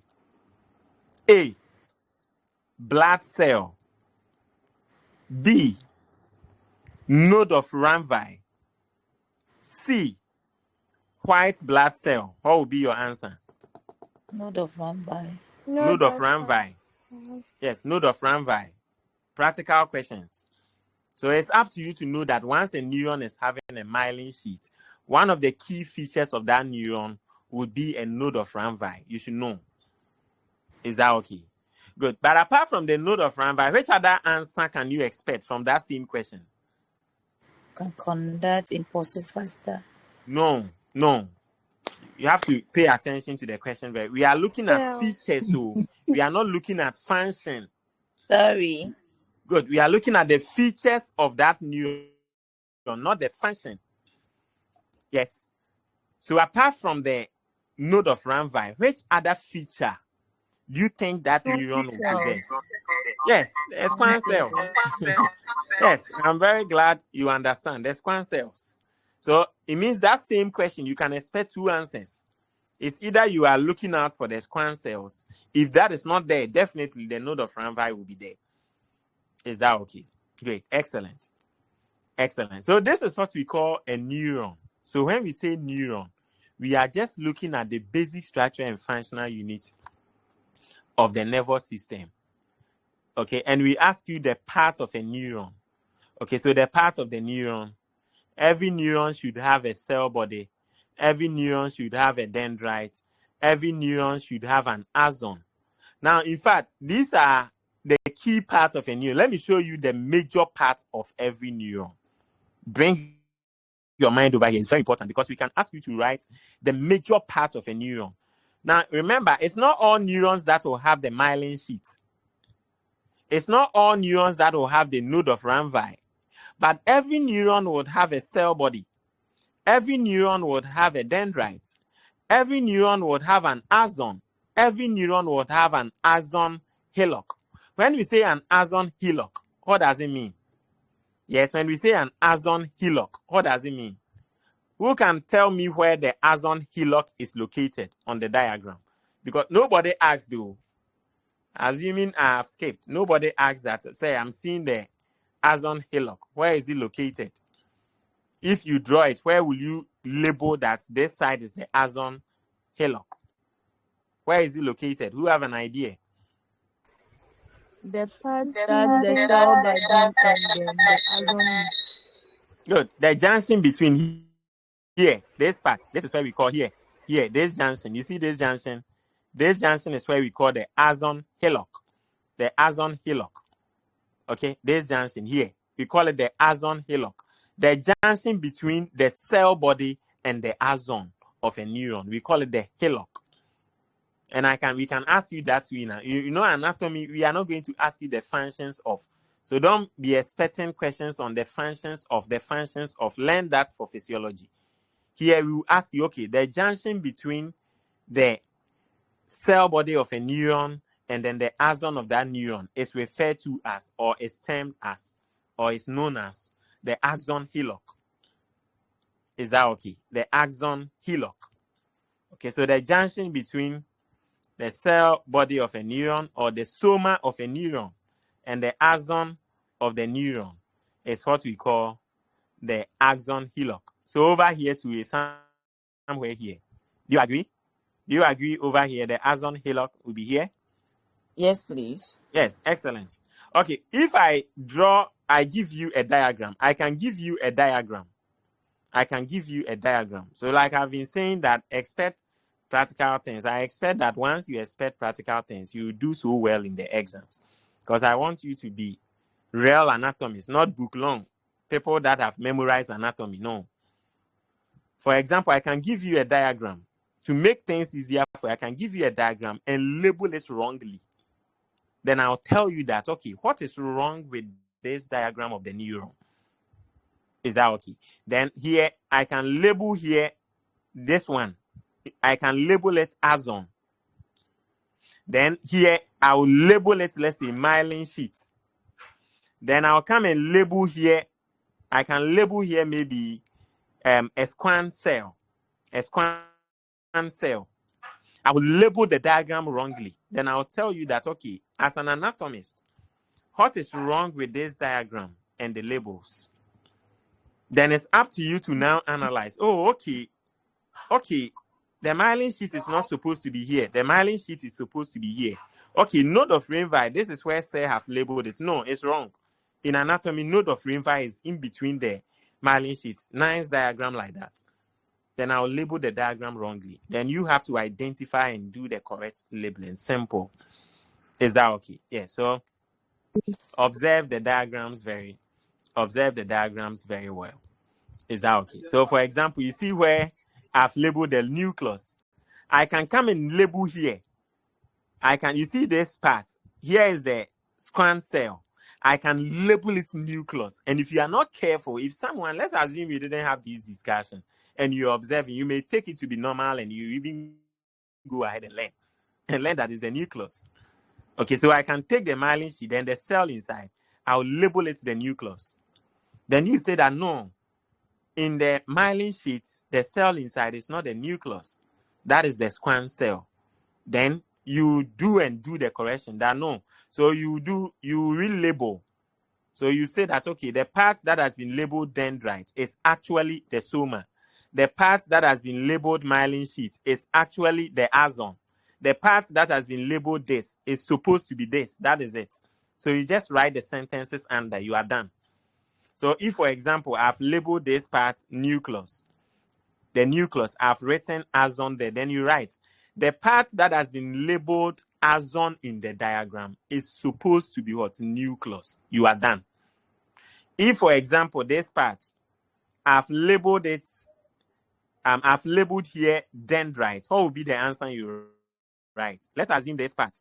blood cell, B, node of Ranvi, C, white blood cell. What will be your answer? Node of Ranvi. Node of Ranvi. Yes, node of Ranvi. Practical questions. So it's up to you to know that once a neuron is having a myelin sheet, one of the key features of that neuron would be a node of Ranvi. You should know. Is that okay? Good. But apart from the node of Ranvi, which other answer can you expect from that same question? Can conduct impulses faster. No. You have to pay attention to the question. We are looking at features, so we are not looking at function. Sorry. Good. We are looking at the features of that neuron, not the function. Yes. So apart from the node of Ranvi, which other feature do you think that neuron will possess? Yes, the squam cells. Yes, I'm very glad you understand the squam cells. So it means that same question, you can expect two answers. It's either you are looking out for the squam cells. If that is not there, definitely the node of Ranvi will be there. Is that okay? Great. Excellent. So this is what we call a neuron. So when we say neuron, we are just looking at the basic structure and functional unit of the nervous system. Okay, and we ask you the parts of a neuron. Okay, so the parts of the neuron, every neuron should have a cell body. Every neuron should have a dendrite. Every neuron should have an axon. Now, in fact, these are the key parts of a neuron. Let me show you the major parts of every neuron. Bring your mind over here. It's very important because we can ask you to write the major parts of a neuron. Now, remember, it's not all neurons that will have the myelin sheet. It's not all neurons that will have the node of Ranvi. But every neuron would have a cell body. Every neuron would have a dendrite. Every neuron would have an axon. Every neuron would have an axon hillock. When we say an axon hillock, what does it mean? Yes, when we say an axon hillock, what does it mean? Who can tell me where the axon hillock is located on the diagram? Because nobody asked, though. Assuming I have skipped, nobody asked that. Say, I'm seeing the axon hillock. Where is it located? If you draw it, where will you label that this side is the axon hillock? Where is it located? Who have an idea? The part that the cell body and then the axon. Good. The junction between here, this part, this is where we call here, this junction. You see this junction? This junction is where we call the axon hillock. The axon hillock. Okay, this junction here, we call it the axon hillock. The junction between the cell body and the axon of a neuron, we call it the hillock. And we can ask you that way now. You know anatomy, we are not going to ask you the functions of. So don't be expecting questions on the functions of. Learn that for physiology. Here we will ask you, okay, the junction between the cell body of a neuron and then the axon of that neuron is referred to as, or is termed as, or is known as the axon hillock. Is that okay? The axon hillock. Okay, so the junction between the cell body of a neuron or the soma of a neuron and the axon of the neuron is what we call the axon hillock. So over here to is somewhere here. Do you agree? Do you agree over here the axon hillock will be here? Yes, please. Yes, excellent. Okay, if I draw I give you a diagram. I can give you a diagram. So like I've been saying that expect practical things. I expect that once you expect practical things, you do so well in the exams. Because I want you to be real anatomists, not book long. People that have memorized anatomy. No. For example, I can give you a diagram. To make things easier for you, I can give you a diagram and label it wrongly. Then I'll tell you that, okay, what is wrong with this diagram of the neuron? Is that okay? Then here, I can label here this one. I can label it axon. Then here, I will label it, let's say, myelin sheet. Then I'll come and label here. I can label here maybe a squam cell. A squam cell. I will label the diagram wrongly. Then I'll tell you that, okay, as an anatomist, what is wrong with this diagram and the labels? Then it's up to you to now analyze. Oh, okay. The myelin sheet is not supposed to be here. The myelin sheet is supposed to be here. Okay, node of Rinvai, this is where Sir have labeled it. No, it's wrong. In anatomy, node of Rinvai is in between the myelin sheets. Nice diagram like that. Then I'll label the diagram wrongly. Then you have to identify and do the correct labeling. Simple. Is that okay? Yeah, so observe the diagrams very well. Is that okay? So for example, you see where I've labeled the nucleus. I can come and label here. You see this part. Here is the squam cell. I can label its nucleus. And if you are not careful, if someone, let's assume you didn't have this discussion and you're observing, you may take it to be normal and you even go ahead and learn that is the nucleus. Okay, so I can take the myelin sheet and the cell inside. I'll label it the nucleus. Then you say that no, in the myelin sheet, the cell inside is not the nucleus. That is the squam cell. Then you do the correction that no. So you relabel. So you say that, okay, the part that has been labeled dendrite is actually the soma. The part that has been labeled myelin sheet is actually the axon. The part that has been labeled this is supposed to be this. That is it. So you just write the sentences under. You are done. So if, for example, I've labeled this part nucleus, the nucleus, I've written axon there, then you write the part that has been labeled axon in the diagram is supposed to be what? Nucleus. You are done. If, for example, this part, I've labeled it, I've labeled here dendrite, what would be the answer you write? Let's assume this part,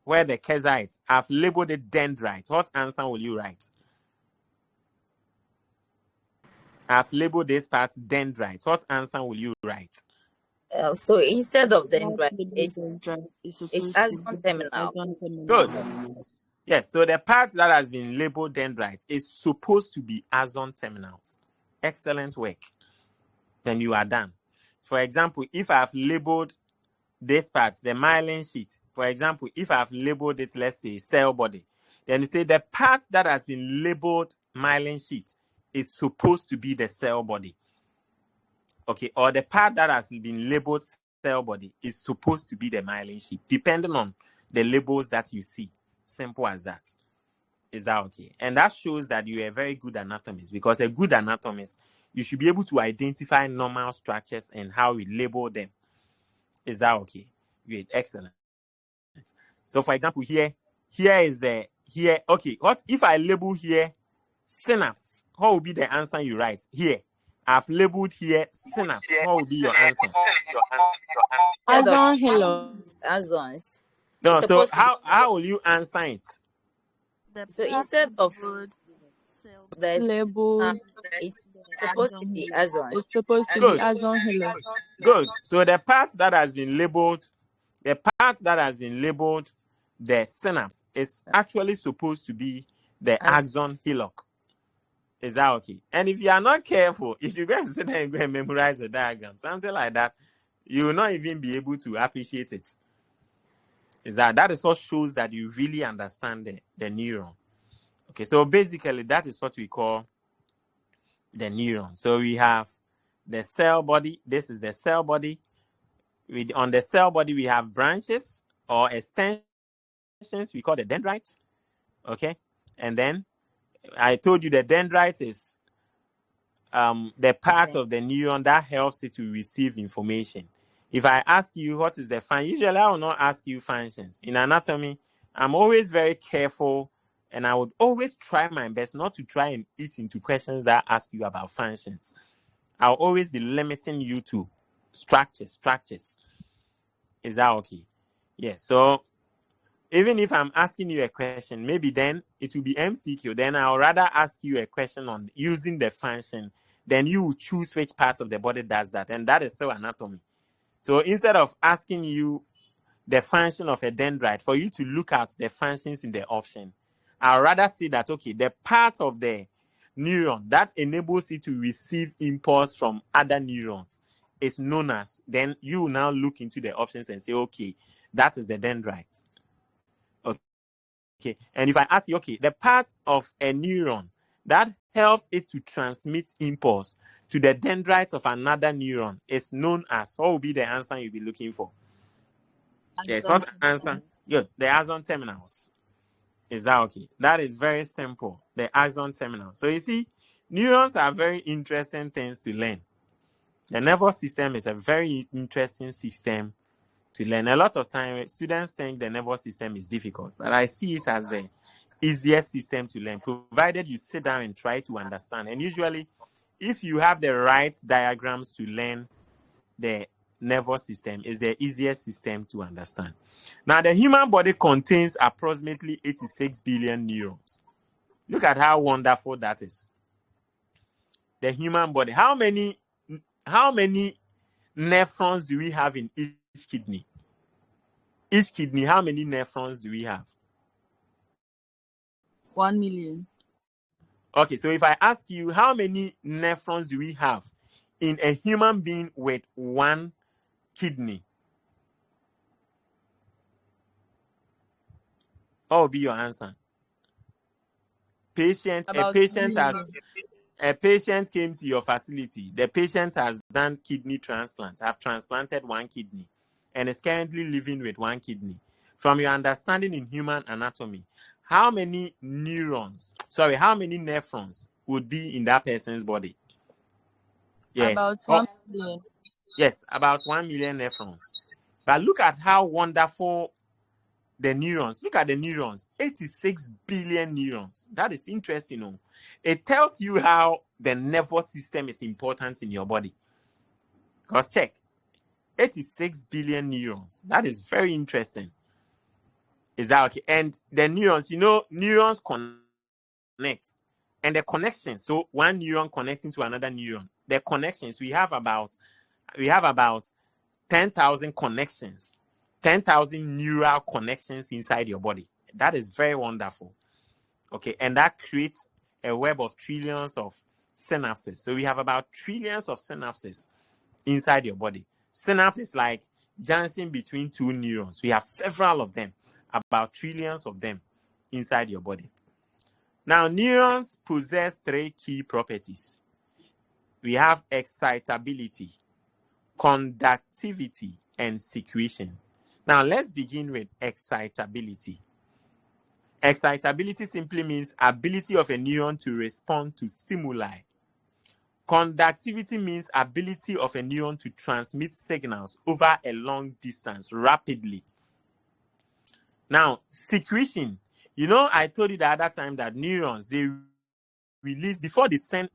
where the kesite, I've labeled it dendrite. What answer will you write? I've labeled this part dendrite. What answer will you write? So instead of dendrite, It's it's supposed to axon be terminal. axon terminal. Good. Yes, so the part that has been labeled dendrite is supposed to be axon terminals. Excellent work. Then you are done. For example, if I've labeled this part, the myelin sheet, for example, if I've labeled it, let's say, cell body, then you say the part that has been labeled myelin sheet is supposed to be the cell body. Okay, or the part that has been labeled cell body is supposed to be the myelin sheet, depending on the labels that you see. Simple as that. Is that okay? And that shows that you're a very good anatomist, because a good anatomist, you should be able to identify normal structures and how we label them. Is that okay? Great, excellent. So for example, okay, what if I label here synapse? What will be the answer you write? Here, I've labeled here synapse. What will be your answer? Instead of Axon hillock. axons, No, it's so supposed to be how will you answer it? The so part instead of labeled cell the Labeled. it's the supposed to axon be hillock. axon. It's supposed to be Good. axon hillock. Good. So the part that has been labeled, the synapse is actually supposed to be the Axon. axon hillock. Is that okay? And if you are not careful, if you go and sit there and go and memorize the diagram, something like that, you will not even be able to appreciate it. That is what shows that you really understand the neuron. Okay, so basically that is what we call the neuron. So we have the cell body. This is the cell body. On the cell body, we have branches or extensions. We call the dendrites. Okay, and then I told you the dendrite is the part of the neuron that helps it to receive information. If I ask you what is the function, usually I will not ask you functions. In anatomy, I'm always very careful, and I would always try my best not to try and eat into questions that ask you about functions. I'll always be limiting you to structures. Is that okay? Yes. So even if I'm asking you a question, maybe then it will be MCQ. Then I'll rather ask you a question on using the function. Then you will choose which part of the body does that. And that is still anatomy. So instead of asking you the function of a dendrite, for you to look at the functions in the option, I'll rather say that, okay, the part of the neuron that enables it to receive impulse from other neurons is known as, then you now look into the options and say, okay, that is the dendrite. Okay, and if I ask you, okay, the part of a neuron that helps it to transmit impulse to the dendrites of another neuron is known as, what will be the answer you'll be looking for? Yes, what answer? Good, the axon terminals. Is that okay? That is very simple, the axon terminal. So you see, neurons are very interesting things to learn. The nervous system is a very interesting system to learn. A lot of time, students think the nervous system is difficult, but I see it as the easiest system to learn, provided you sit down and try to understand. And usually, if you have the right diagrams to learn the nervous system, is the easiest system to understand. Now, the human body contains approximately 86 billion neurons. Look at how wonderful that is. The human body. How many nephrons do we have in each kidney? Each kidney, how many nephrons do we have? 1 million. Okay, so if I ask you, how many nephrons do we have in a human being with one kidney? What will be your answer? About 2 million. A patient came to your facility. The patient has done kidney transplant, have transplanted one kidney, and is currently living with one kidney. From your understanding in human anatomy, how many nephrons would be in that person's body? Yes. About 1 million. Yes, about 1 million nephrons. But look at how wonderful the neurons. Look at the neurons. 86 billion neurons. That is interesting. Oh. It tells you how the nervous system is important in your body. Because check, 86 billion neurons. That is very interesting. Is that okay? And the neurons, neurons connect. And the connections, so one neuron connecting to another neuron, the connections, we have about 10,000 connections, 10,000 neural connections inside your body. That is very wonderful. Okay, and that creates a web of trillions of synapses. So we have about trillions of synapses inside your body. Synapse is like junction between two neurons. We have several of them, about trillions of them inside your body. Now, neurons possess three key properties. We have excitability, conductivity, and secretion. Now, let's begin with excitability. Excitability simply means ability of a neuron to respond to stimuli. Conductivity means ability of a neuron to transmit signals over a long distance rapidly. Now, secretion. I told you the other time that neurons, they release, before they send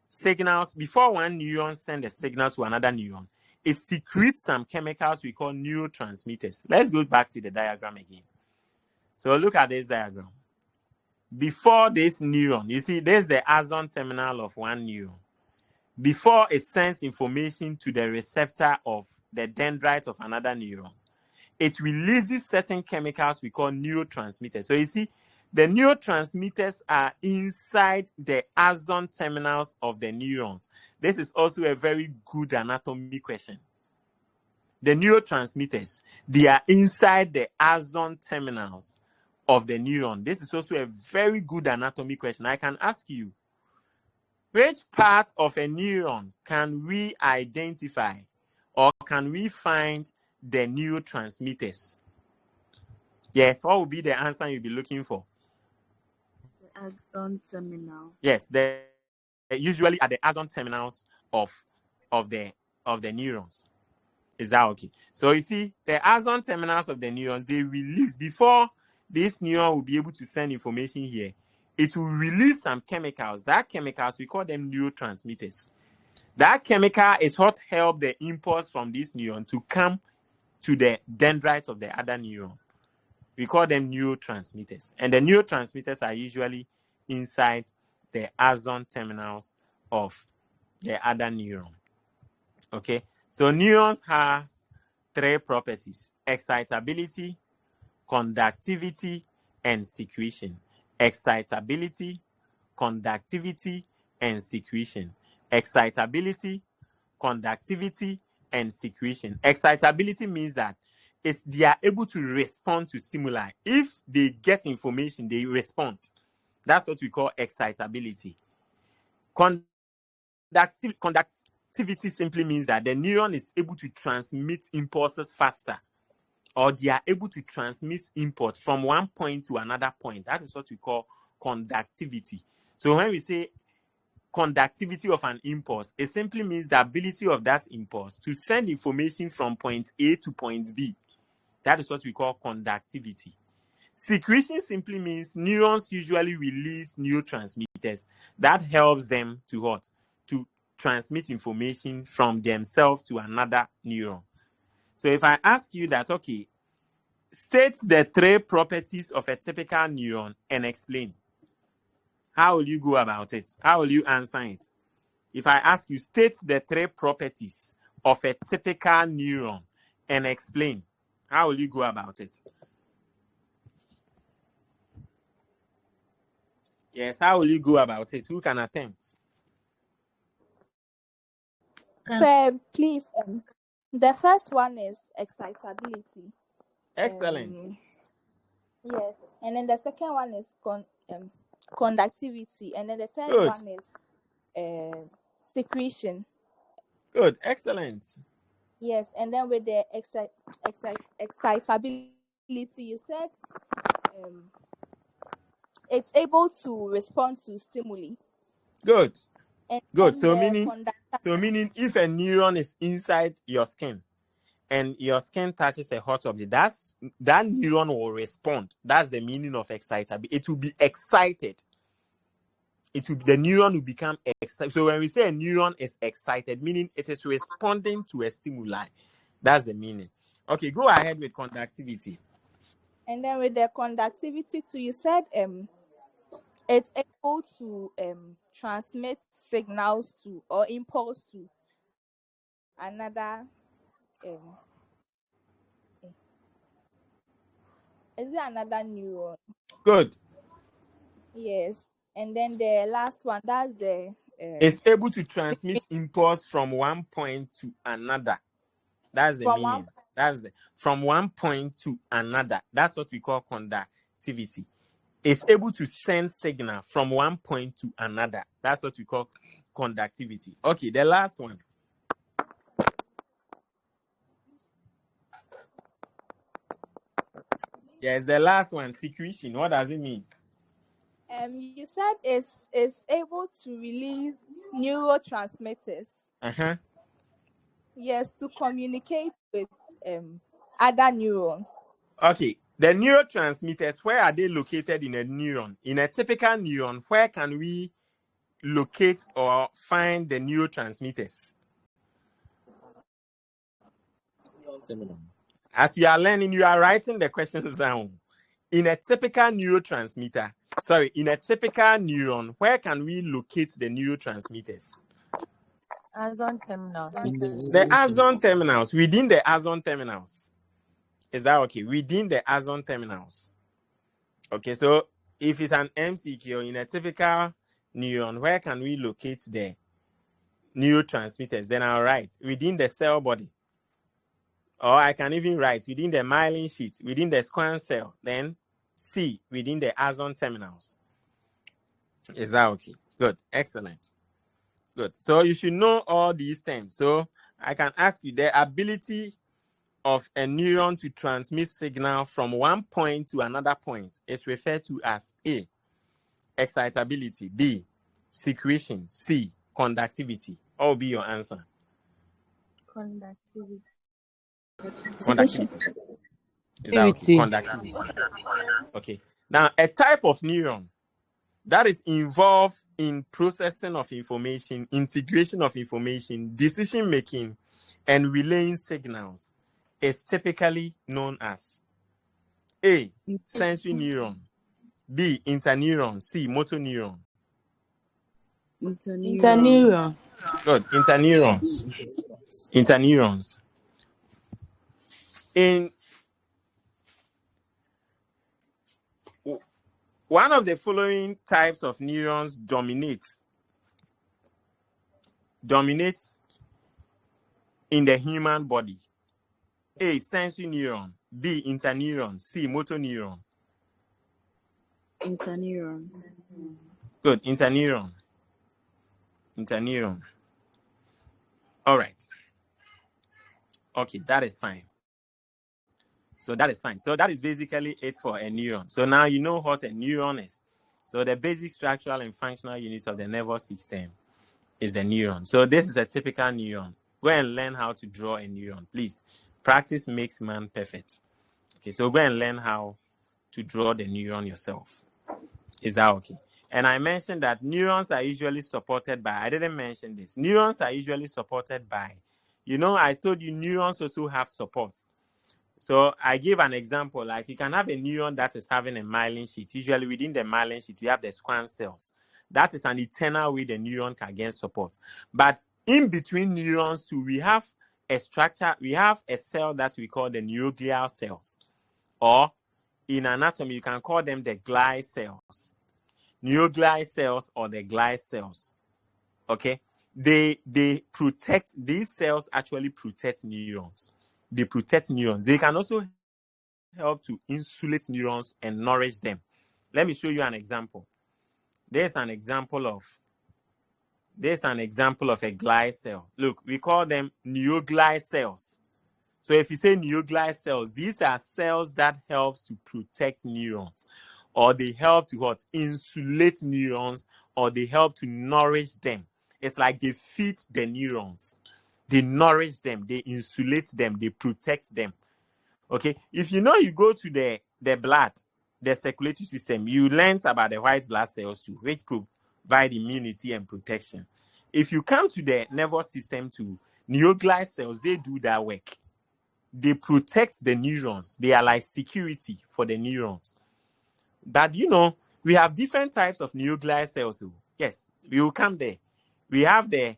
signals, before one neuron sends a signal to another neuron, it secretes some chemicals we call neurotransmitters. Let's go back to the diagram again. So look at this diagram. Before this neuron, you see, there's the axon terminal of one neuron. Before it sends information to the receptor of the dendrite of another neuron, it releases certain chemicals we call neurotransmitters. So you see, the neurotransmitters are inside the axon terminals of the neurons. This is also a very good anatomy question. The neurotransmitters, they are inside the axon terminals of the neuron. This is also a very good anatomy question. I can ask you, which part of a neuron can we identify or can we find the neurotransmitters? Yes, what would be the answer you'll be looking for? Axon terminal. Yes, they usually at the axon terminals of the neurons. Is that okay? So you see, the axon terminals of the neurons, they release before this neuron will be able to send information here. It will release some chemicals. That chemicals, we call them neurotransmitters. That chemical is what help the impulse from this neuron to come to the dendrites of the other neuron. We call them neurotransmitters. And the neurotransmitters are usually inside the axon terminals of the other neuron. Okay, so neurons have three properties: excitability, conductivity, and secretion. Excitability, conductivity, and secretion. Excitability, conductivity, and secretion. Excitability means that they are able to respond to stimuli. If they get information, they respond. That's what we call excitability. Conductivity simply means that the neuron is able to transmit impulses faster, or they are able to transmit input from one point to another point. That is what we call conductivity. So when we say conductivity of an impulse, it simply means the ability of that impulse to send information from point A to point B. That is what we call conductivity. Secretion simply means neurons usually release neurotransmitters that helps them to what? To transmit information from themselves to another neuron. So if I ask you that, okay, state the three properties of a typical neuron and explain, how will you go about it? How will you answer it? If I ask you, state the three properties of a typical neuron and explain, how will you go about it? Yes, how will you go about it? Who can attempt? So please, the first one is excitability. Excellent. Yes, and then the second one is conductivity, and then the third Good. one is secretion. Good. Excellent. Yes, and then with the excitability, you said it's able to respond to stimuli. Good. And Good. then So the meaning if a neuron is inside your skin and your skin touches a hot object, that neuron will respond. That's the meaning of excitability. It will be excited. The neuron will become excited. So when we say a neuron is excited, meaning it is responding to a stimuli. That's the meaning. Okay, go ahead with conductivity. And then with the conductivity too, you said it's able to transmit signals to or impulse to another is it another neuron? Good. Yes. And then the last one, that's the It's able to transmit impulse from one point to another. That's the from meaning. From one point to another. That's what we call conductivity. It's able to send signal from one point to another. That's what we call conductivity. Okay, the last one. Yes, the last one, secretion. What does it mean? You said it's able to release neurotransmitters. Uh-huh. Yes, to communicate with other neurons. Okay, the neurotransmitters, where are they located in a neuron? In a typical neuron, where can we locate or find the neurotransmitters? As you are learning, you are writing the questions down. In a typical neurotransmitter, in a typical neuron, where can we locate the neurotransmitters? Axon terminals. The axon terminals, within the axon terminals. Is that okay? Within the axon terminals. Okay, so if it's an MCQ in a typical neuron, where can we locate the neurotransmitters? Then I'll write within the cell body. Or I can even write within the myelin sheath, within the squamous cell, then C, within the axon terminals. Is that okay? Good. Excellent. Good. So you should know all these terms. So I can ask you the ability of a neuron to transmit signal from one point to another point is referred to as A, excitability. B, secretion. C, conductivity. What will be your answer? Conductivity. Conductivity. Is that okay? Conductivity. Okay. Now, a type of neuron that is involved in processing of information, integration of information, decision making, and relaying signals is typically known as A, sensory neuron, B, interneuron, C, motor neuron. Interneuron. Good. Interneurons. Interneurons. In one of the following types of neurons dominates in the human body. A, sensory neuron, B, interneuron, C, motor neuron. Interneuron. Good. Interneuron. Interneuron. All right. Okay, that is fine. So that is fine. So that is basically it for a neuron. So now you know what a neuron is. So the basic structural and functional units of the nervous system is the neuron. So this is a typical neuron. Go and learn how to draw a neuron, please. Practice makes man perfect. Okay, so go and learn how to draw the neuron yourself. Is that okay? And I mentioned that neurons are usually supported by, I didn't mention this. Neurons are usually supported by, I told you neurons also have support. So I give an example, like you can have a neuron that is having a myelin sheath. Usually within the myelin sheath, you have the squam cells. That is an internal way the neuron can get support. But in between neurons too, we have a structure, we have a cell that we call the neuroglial cells. Or in anatomy, you can call them the glia cells. Neuroglial cells or the glia cells. Okay? They protect, these cells actually protect neurons. They protect neurons. They can also help to insulate neurons and nourish them. Let me show you an example. There's an example of a glia cell. Look, we call them neuroglial cells. So if you say neuroglial cells, these are cells that helps to protect neurons, or they help to insulate neurons, or they help to nourish them. It's like they feed the neurons. They nourish them, they insulate them, they protect them. Okay, if you go to the blood, the circulatory system, you learn about the white blood cells too, which provide immunity and protection. If you come to the nervous system too, neuroglial cells, they do that work. They protect the neurons. They are like security for the neurons. But we have different types of neuroglial cells. Yes, we will come there. We have the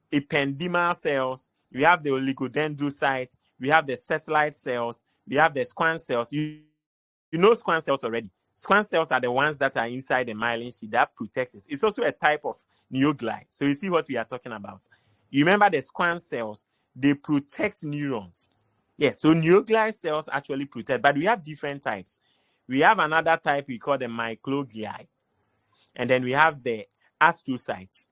ependymal cells, we have the oligodendrocytes, we have the satellite cells, we have the squam cells. You know squam cells already. Squam cells are the ones that are inside the myelin sheath that protects us. It's also a type of neuroglial. So you see what we are talking about. You remember the squam cells, they protect neurons. Yes, so neuroglial cells actually protect, but we have different types. We have another type we call the microglia, and then we have the astrocytes.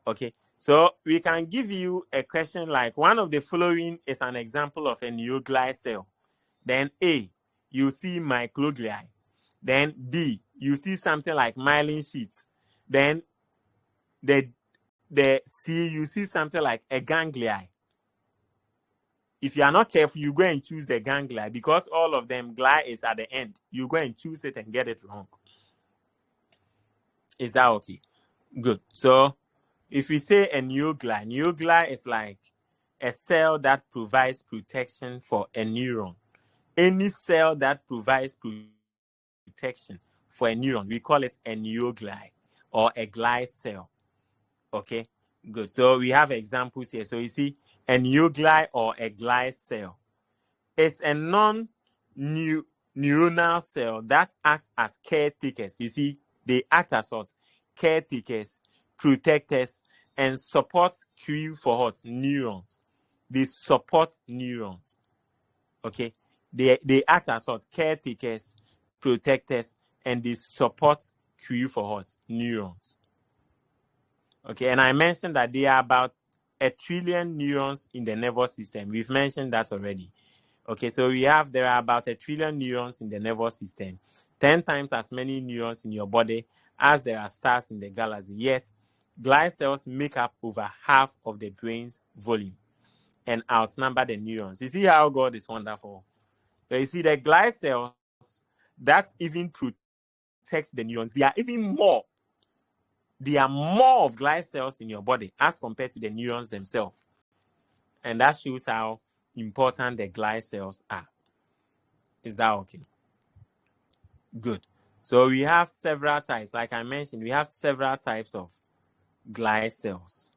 Okay, so we can give you a question like, one of the following is an example of a neuroglial cell. Then A, you see microglia. Then B, you see something like myelin sheaths. Then the C, you see something like a ganglia. If you are not careful, you go and choose the ganglia, because all of them, glia is at the end. You go and choose it and get it wrong. Is that okay? Good. So if we say a neuroglia is like a cell that provides protection for a neuron. Any cell that provides protection for a neuron, we call it a neuroglia or a glia cell. Okay, good. So we have examples here. So you see, a neuroglia or a glia cell is a non-neuronal cell that acts as caretakers. You see, they act as what? Caretakers, protectors, and support queue for what? Neurons. They support neurons. Okay, they act as what? Caretakers, protectors, and they support queue for what? Neurons. Okay, and I mentioned that there are about 1 trillion neurons in the nervous system. We've mentioned that already. Okay, so there are about 1 trillion neurons in the nervous system, 10 times as many neurons in your body as there are stars in the galaxy, yet glial cells make up over half of the brain's volume and outnumber the neurons. You see how God is wonderful. So you see the glial cells that even protects the neurons, they are even more. There are more of glial cells in your body as compared to the neurons themselves. And that shows how important the glial cells are. Is that okay? Good. So we have several types. Like I mentioned, we have several types of glial cells.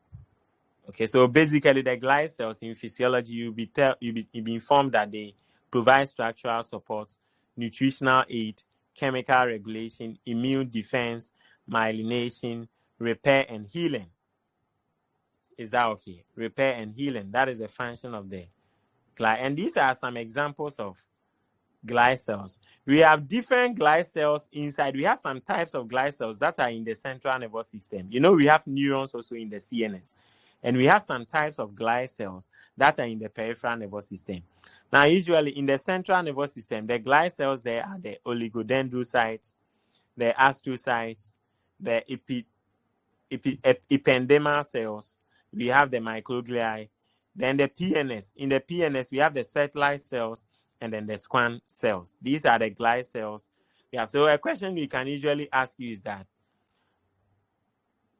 Okay, so basically the glial cells in physiology, you'll be informed that they provide structural support, nutritional aid, chemical regulation, immune defense, myelination, repair and healing. Is that okay? Repair and healing. That is a function of the glial. And these are some examples of glial cells. We have different glial cells inside. We have some types of glial cells that are in the central nervous system. You know, we have neurons also in the CNS. And we have some types of glial cells that are in the peripheral nervous system. Now, usually in the central nervous system, the glial cells there are the oligodendrocytes, the astrocytes, the ependymal cells. We have the microglia, then the PNS. In the PNS, we have the satellite cells and then the squam cells. These are the glial cells. Yeah. So a question we can usually ask you is that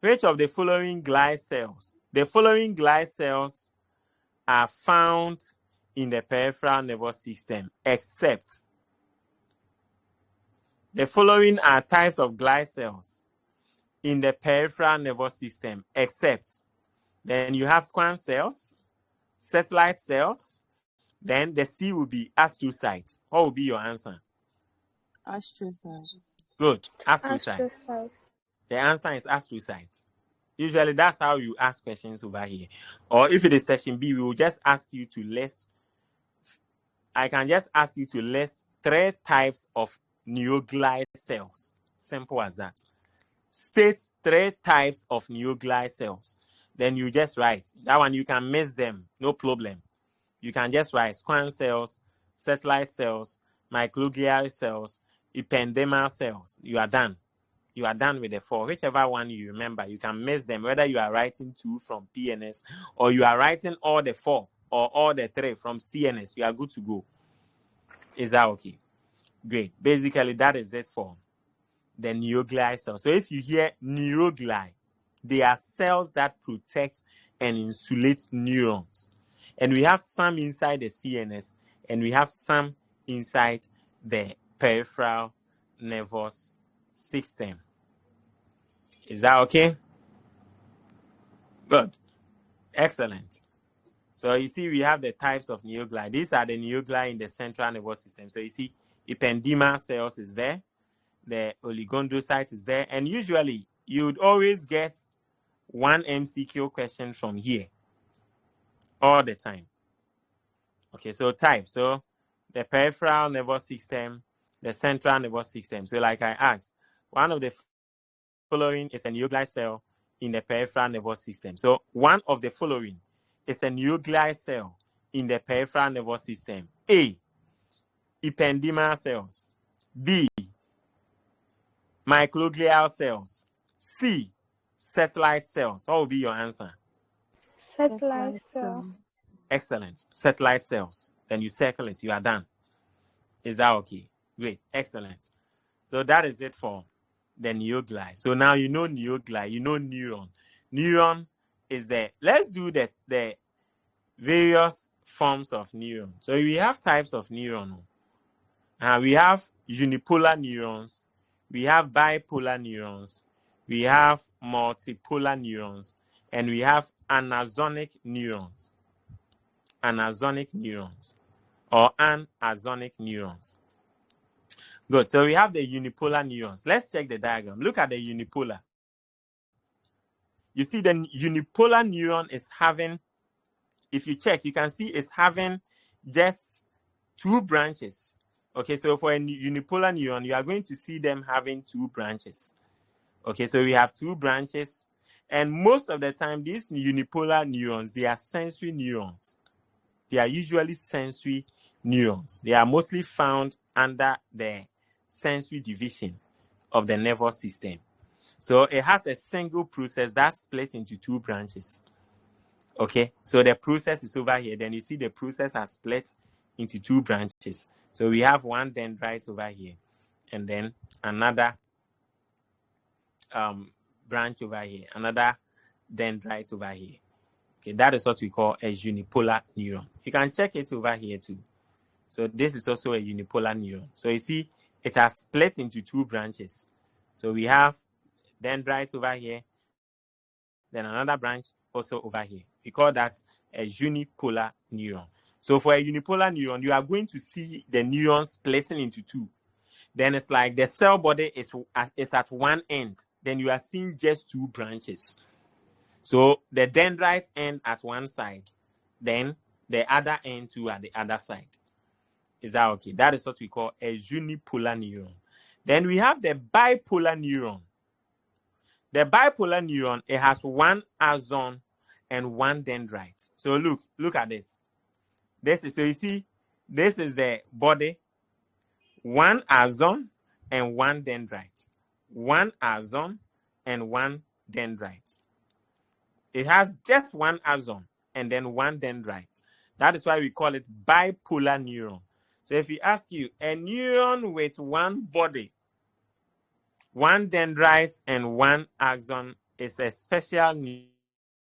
which of the following glial cells? The following glial cells are found in the peripheral nervous system, except the following are types of glial cells in the peripheral nervous system, except then you have squam cells, satellite cells, then the C will be astrocytes. What will be your answer? Astrocytes. Good. Astrocytes. The answer is astrocytes. Usually that's how you ask questions over here. Or if it is section B, we will just ask you to list. I can just ask you to list 3 types of neoglial cells. Simple as that. State 3 types of neoglial cells. Then you just write. That one you can miss them. No problem. You can just write squam cells, satellite cells, microglial cells, ependymal cells. You are done. You are done with the 4. Whichever one you remember, you can miss them. Whether you are writing 2 from PNS or you are writing all the 4 or all the 3 from CNS, you are good to go. Is that okay? Great. Basically, that is it for the neoglial cells. So if you hear neuroglia, they are cells that protect and insulate neurons. And we have some inside the CNS, and we have some inside the peripheral nervous system. Is that okay? Good. Excellent. So you see, we have the types of neoglia. These are the neoglia in the central nervous system. So you see, ependymal cells is there, the oligodendrocyte is there, and usually you would always get one MCQ question from here all the time. Okay, so type. So the peripheral nervous system, the central nervous system. So like I asked, one of the following is a neoglial cell in the peripheral nervous system. So one of the following is a neoglial cell in the peripheral nervous system. A, ependymal cells. B, microglial cells. C, satellite cells. What will be your answer? Satellite cell. Excellent. Satellite cells. Then you circle it. You are done. Is that okay? Great. Excellent. So that is it for the neoglia. So now you know neoglia, you know neuron. Neuron is the, let's do the various forms of neuron. So we have types of neuron. We have unipolar neurons, we have bipolar neurons, we have multipolar neurons, and we have anazonic neurons. Anazonic neurons or anazonic neurons. Good. So we have the unipolar neurons. Let's check the diagram. Look at the unipolar. You see the unipolar neuron is having, if you check, you can see it's having just 2 branches. Okay, so for a unipolar neuron, you are going to see them having 2 branches. Okay, so we have 2 branches. And most of the time, these unipolar neurons, they are sensory neurons. They are usually sensory neurons. They are mostly found under the sensory division of the nervous system. So it has a single process that's split into two branches. Okay, so the process is over here. Then you see the process has split into two branches. So we have one dendrite over here, and then another branch over here, another dendrite over here. Okay, that is what we call a unipolar neuron. You can check it over here too. So this is also a unipolar neuron. So you see, it has split into two branches. So we have dendrites over here, then another branch also over here. We call that a unipolar neuron. So for a unipolar neuron, you are going to see the neuron splitting into two. Then it's like the cell body is at one end. Then you are seeing just two branches. So the dendrites end at one side, then the other end too at the other side. Is that okay? That is what we call a unipolar neuron. Then we have the bipolar neuron. The bipolar neuron, it has one axon and one dendrite. So look at this. So you see, this is the body, one axon and one dendrite. One axon and one dendrite. It has just one axon and then one dendrite. That is why we call it bipolar neuron. So if we ask you, a neuron with one body, one dendrite, and one axon is a special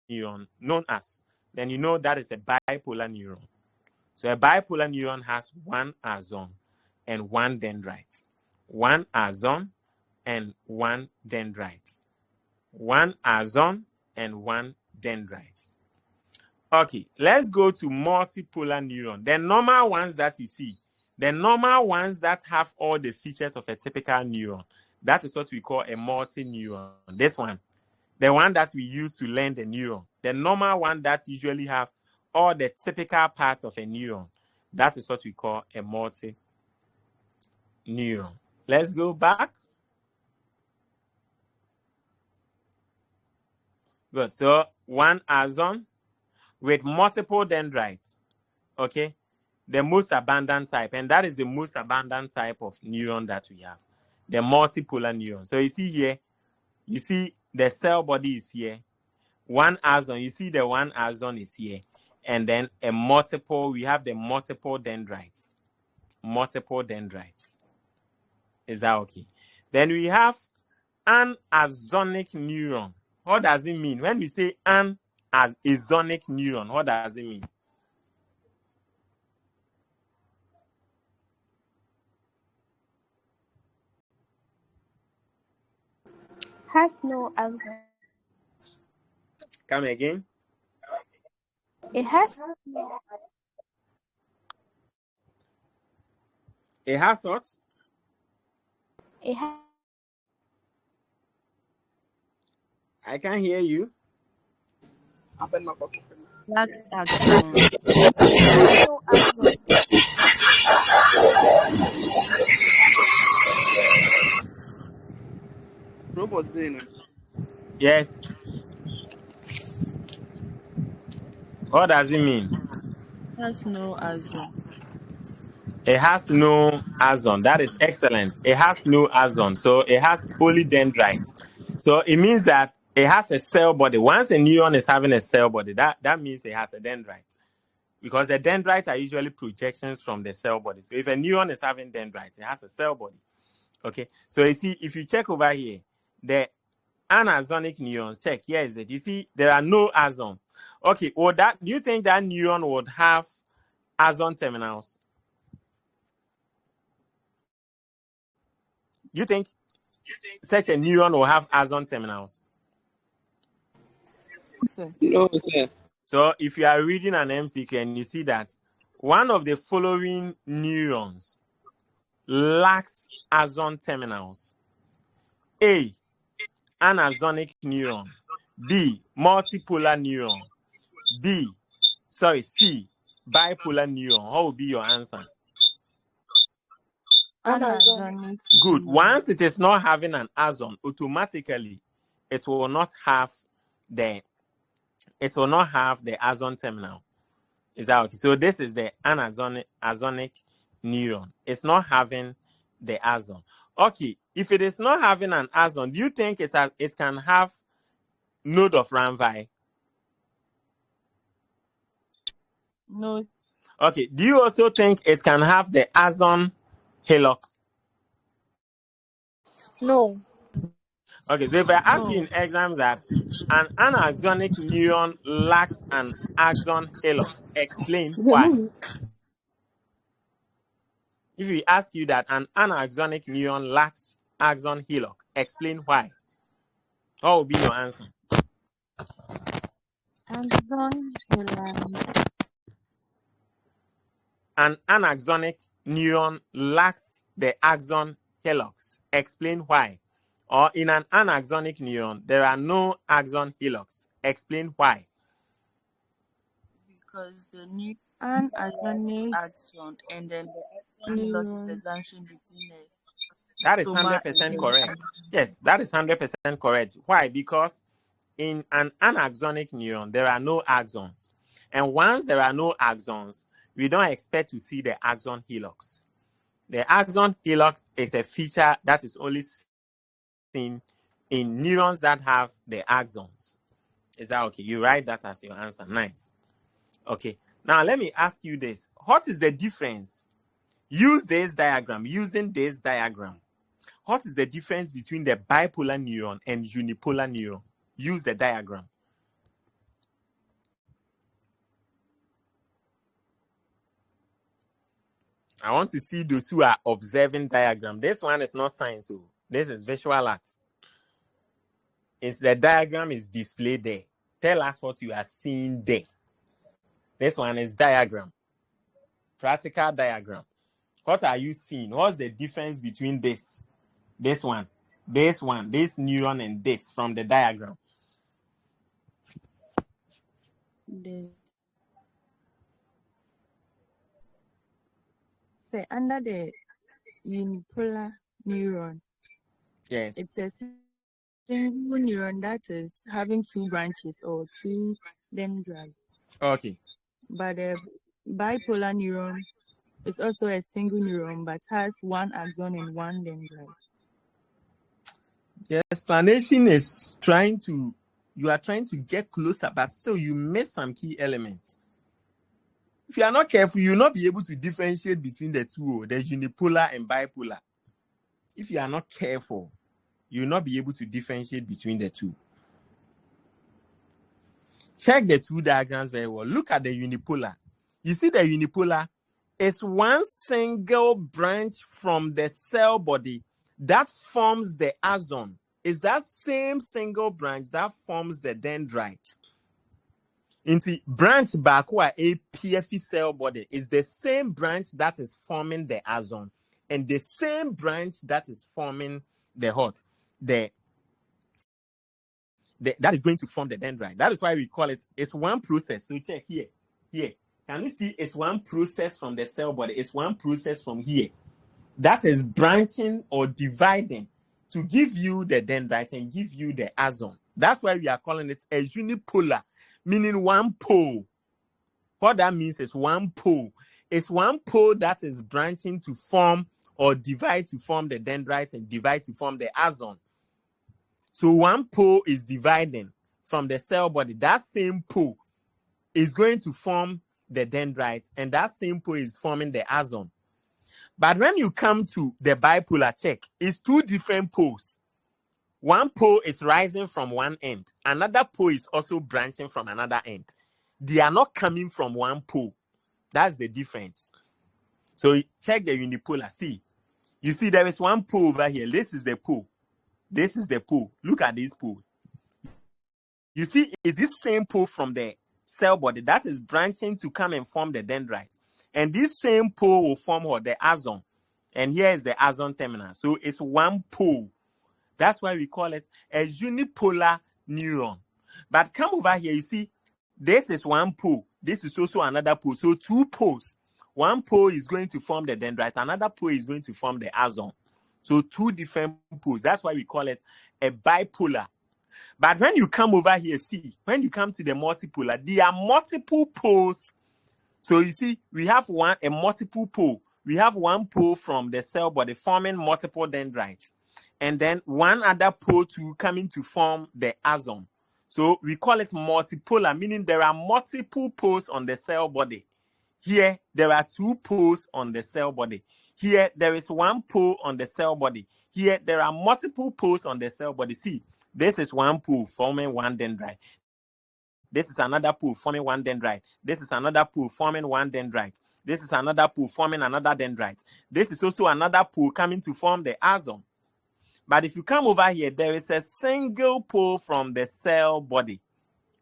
neuron known as, then you know that is a bipolar neuron. So a bipolar neuron has one axon and one dendrite. One axon and one dendrite. One axon and one dendrite. Okay, let's go to multipolar neuron. The normal ones that you see, the normal ones that have all the features of a typical neuron, that is what we call a multineuron. This one, the one that we use to learn the neuron, the normal one that usually have all the typical parts of a neuron, that is what we call a multineuron. Let's go back. Good. So one axon with multiple dendrites. Okay, the most abundant type, and that is the most abundant type of neuron that we have, the multipolar neuron. So you see here, you see the cell body is here, one axon, you see the one axon is here, and then we have the multiple dendrites. Is that okay? Then we have an axonic neuron. What does it mean when we say an axonic neuron? What does it mean? Has no axon. Come again. It has It has what? it has I can't hear you. Lack axon. no axon. Robot brain. Yes. What does it mean? Has no axon. It has no axon. That is excellent. It has no axon. So it has only dendrites. So it means that it has a cell body. Once a neuron is having a cell body, that means it has a dendrite. Because the dendrites are usually projections from the cell body. So if a neuron is having dendrites, it has a cell body. Okay. So you see, if you check over here, the anaxonic neurons, check, here is it. You see, there are no axon. Okay, do you think that neuron would have axon terminals? You think such a neuron will have axon terminals? No, sir. So if you are reading an MCQ and you see that one of the following neurons lacks axon terminals: A, anaxonic neuron; B, multipolar neuron; C, bipolar neuron. What would be your answer? Anaxonic Good. neuron. Once it is not having an axon, automatically it will not have the axon terminal. Is that okay? So this is the axonic neuron. It's not having the axon. Okay, if it is not having an axon, do you think it can have node of Ranvi? No. Okay, do you also think it can have the axon hillock? No. Okay, so if I ask you No. in exams that an anaxonic neuron lacks an axon hillock, explain why. If we ask you that an anaxonic neuron lacks axon hillock, explain why. What will be your answer? Axon hillock. An anaxonic neuron lacks the axon hillocks. Explain why. Or in an anaxonic neuron, there are no axon hillocks. Explain why. Because the new an axonic axon and then the axon hillock is the Neuron. junction between the That is soma and 100% the correct. Yes, that is 100% correct. Why? Because in an anaxonic neuron, there are no axons. And once there are no axons, we don't expect to see the axon hillocks. The axon hillock is a feature that is only seen in neurons that have the axons. Is that okay? You write that as your answer. Nice. Okay. Now let me ask you this. What is the difference? Use this diagram. Using this diagram, what is the difference between the bipolar neuron and unipolar neuron? Use the diagram. I want to see those who are observing diagram. This one is not science, so this is visual arts. It's the diagram is displayed there. Tell us what you are seeing there. This one is diagram. Practical diagram. What are you seeing? What's the difference between this one, this neuron, and this from the diagram? Say under the unipolar neuron, Yes. it's a single neuron that is having two branches or two dendrites. Okay. But the bipolar neuron is also a single neuron but has one axon and one dendrite. The explanation is you are trying to get closer, but still you miss some key elements. If you are not careful, you will not be able to differentiate between the two, the unipolar and bipolar. If you are not careful, you will not be able to differentiate between the two. Check the two diagrams very well. Look at the unipolar. You see the unipolar is one single branch from the cell body that forms the axon. Is that same single branch that forms the dendrite. Into branch back where a PFE cell body is the same branch that is forming the axon and the same branch that is forming the that is going to form the dendrite. That is why we call it's one process. So check here. Can you see it's one process from the cell body? It's one process from here that is branching or dividing to give you the dendrite and give you the axon. That's why we are calling it a unipolar, meaning one pole. What that means is one pole. It's one pole that is branching to form or divide to form the dendrite and divide to form the axon. So one pole is dividing from the cell body. That same pole is going to form the dendrite, and that same pole is forming the axon. But when you come to the bipolar, check, it's two different poles. One pole is rising from one end. Another pole is also branching from another end. They are not coming from one pole. That's the difference. So check the unipolar. See, you see there is one pole over here. This is the pole. This is the pole. Look at this pole. You see, it's this same pole from the cell body that is branching to come and form the dendrites. And this same pole will form the axon. And here is the axon terminal. So it's one pole. That's why we call it a unipolar neuron. But come over here, you see, this is one pole. This is also another pole. So two poles. One pole is going to form the dendrite. Another pole is going to form the axon. So two different poles. That's why we call it a bipolar. But when you come over here, see, when you come to the multipolar, there are multiple poles. So you see, we have a multiple pole we have one pole from the cell body forming multiple dendrites, and then one other pole to coming to form the axon. So we call it multipolar, meaning there are multiple poles on the cell body. Here, there are 2 poles on the cell body. Here, there is 1 pole on the cell body. Here, there are multiple poles on the cell body. See, this is 1 pole forming 1 dendrite. This is another pole forming 1 dendrite. This is another pole forming 1 dendrite. This is another pole forming another dendrite. This is also another pole coming to form the axon. But if you come over here, there is a single pole from the cell body.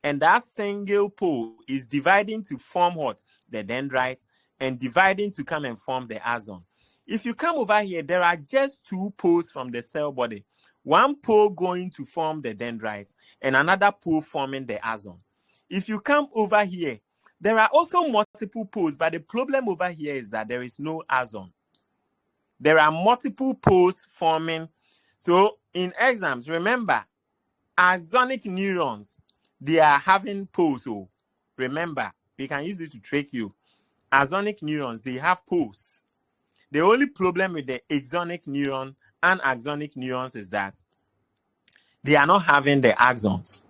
And that single pole is dividing to form what? The dendrites, and dividing to come and form the axon. If you come over here, there are just 2 poles from the cell body. 1 pole going to form the dendrites, and another pole forming the axon. If you come over here, there are also multiple poles, but the problem over here is that there is no axon. There are multiple poles forming. So in exams, remember, axonic neurons, they are having poles. So remember, we can use it to trick you. Axonic neurons, they have poles. The only problem with the axonic neuron and axonic neurons is that they are not having the axons,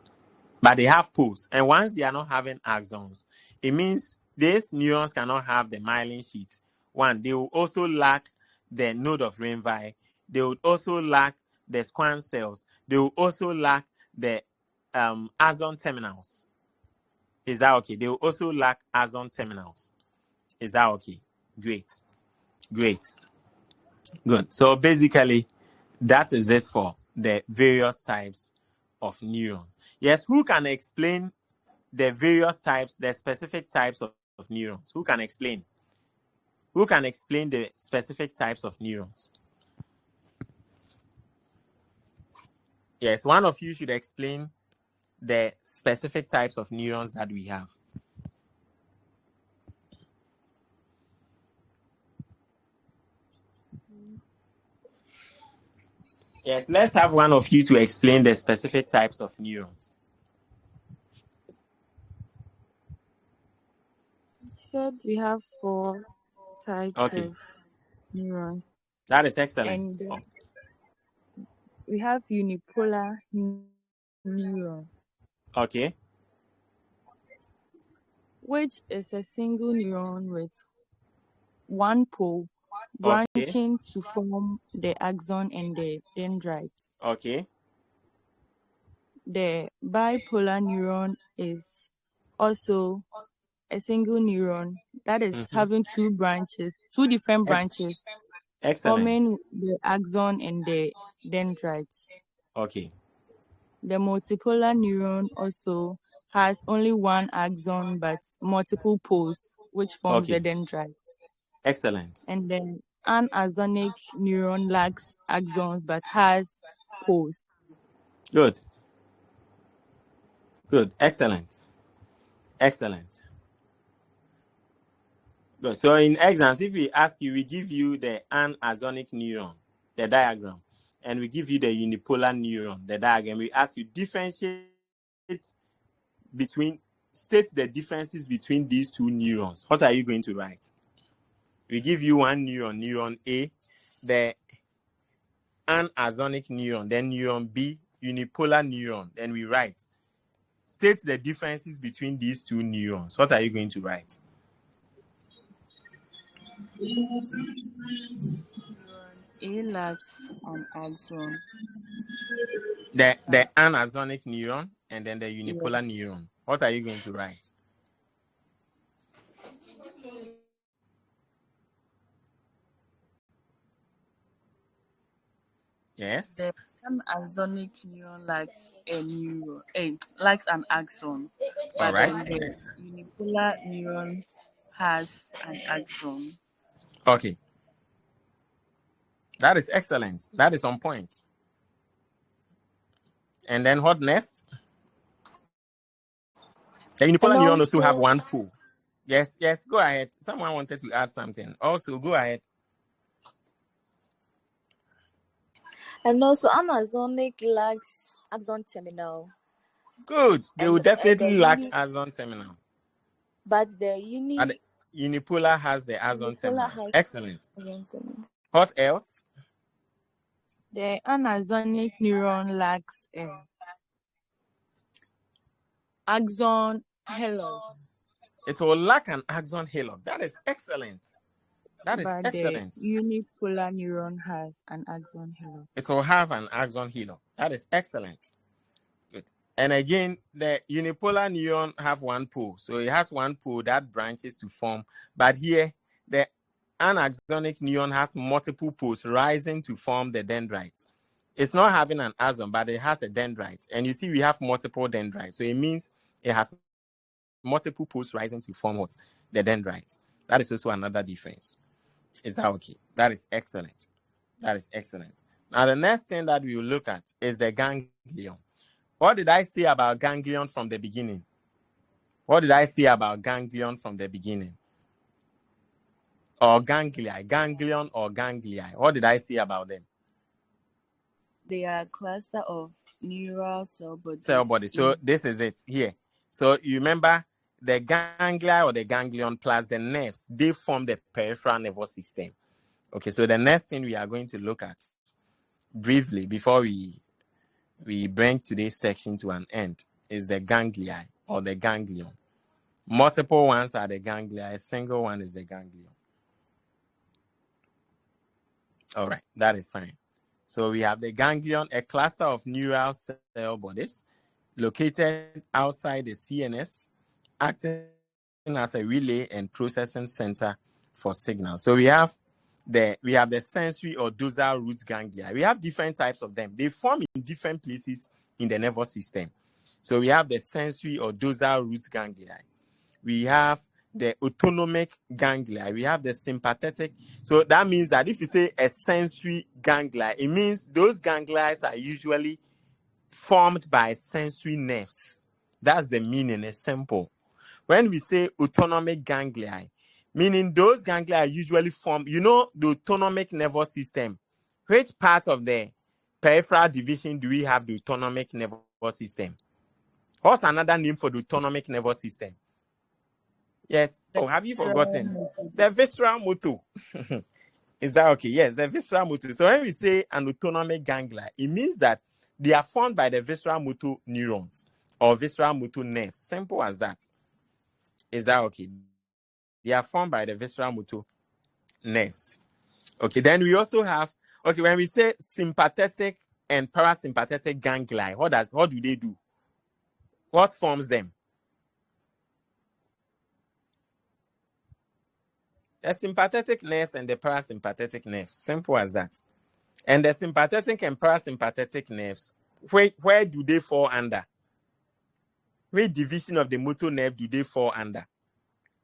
but they have poles. And once they are not having axons, it means these neurons cannot have the myelin sheath. One, they will also lack the node of Renvai. They would also lack the Schwann cells. They will also lack the axon terminals. Is that okay? They will also lack axon terminals. Is that okay? Great. Good. So basically, that is it for the various types of neurons. Yes, who can explain the various types, the specific types of neurons? Who can explain? Who can explain the specific types of neurons? Yes, one of you should explain the specific types of neurons that we have. Yes, let's have one of you to explain the specific types of neurons. Said we have 4 types Okay, of neurons, that is excellent. and we have unipolar neuron, Okay, which is a single neuron with 1 pole okay, branching to form the axon and the dendrites. okay, The bipolar neuron is also a single neuron that is having 2 branches, 2 different branches, excellent. forming the axon and the dendrites. Okay, The multipolar neuron also has only 1 axon but multiple poles, which forms the okay, dendrites. excellent. And then anaxonic neuron lacks axons but has poles. Good, excellent. Good. So in exams, if we ask you, we give you the anaxonic neuron, the diagram, and we give you the unipolar neuron, the diagram. We ask you differentiate between, state the differences between these 2 neurons. What are you going to write? We give you one neuron, neuron A, the anaxonic neuron, then neuron B, unipolar neuron. Then we write, state the differences between these 2 neurons. What are you going to write? A lacks an axon. The anaxonic neuron and then the unipolar neuron. What are you going to write? Yes. The anaxonic neuron lacks a neuron, lacks an axon, All but right. then the Yes. unipolar neuron has an axon. Okay. That is excellent. That is on point. And then what next? The unipolar neuron also have 1 pole. Yes, go ahead. Someone wanted to add something. Also, go ahead. And also, anaxonic lacks axon terminal. Good. They will definitely lack uni, axon terminals. but the uni unipolar has the axon Unipolar terminus. has Excellent. axon terminus. What else? The anaxonic neuron lacks axon halo, It will lack an axon halo. That is excellent. That is but the excellent. unipolar neuron has an axon halo. It will have an axon halo. That is excellent. Good. And again, the unipolar neuron have one pole. So it has one pole that branches to form. But here, the anaxonic neuron has multiple poles rising to form the dendrites. It's not having an axon, but it has a dendrite. And you see, we have multiple dendrites. So it means it has multiple poles rising to form what? The dendrites. That is also another difference. Is that okay? That is excellent. That is excellent. Now, the next thing that we will look at is the ganglion. What did I say about ganglion from the beginning? What did I say about ganglion from the beginning? Or ganglia, ganglion or ganglia. What did I say about them? They are a cluster of neural cell bodies. Cell body. So this is it here. So you remember the ganglia or the ganglion plus the nerves, they form the peripheral nervous system. Okay, so the next thing we are going to look at briefly before we bring today's section to an end is the ganglia or the ganglion. Multiple ones are the ganglia. A single one is the ganglion. All right, that is fine. So we have the ganglion, a cluster of neural cell bodies located outside the CNS, acting as a relay and processing center for signals. So we have the sensory or dorsal root ganglia. We have different types of them. They form in different places in the nervous system. So we have the sensory or dorsal root ganglia. We have the autonomic ganglia. We have the sympathetic. So that means that if you say a sensory ganglia, it means those ganglia are usually formed by sensory nerves. That's the meaning. It's simple. When we say autonomic ganglia, meaning those ganglia are usually formed, you know, the autonomic nervous system. Which part of the peripheral division do we have the autonomic nervous system? What's another name for the autonomic nervous system? Yes. Oh, have you forgotten? The visceral motor. Is that okay? Yes, the visceral motor. So when we say an autonomic ganglia, it means that they are formed by the visceral motor neurons or visceral motor nerves. Simple as that. Is that okay? They are formed by the visceral motor nerves. Okay, then we also have, okay, when we say sympathetic and parasympathetic ganglia, what do they do? What forms them? The sympathetic nerves and the parasympathetic nerves. Simple as that. And the sympathetic and parasympathetic nerves, where do they fall under? Which division of the motor nerve do they fall under?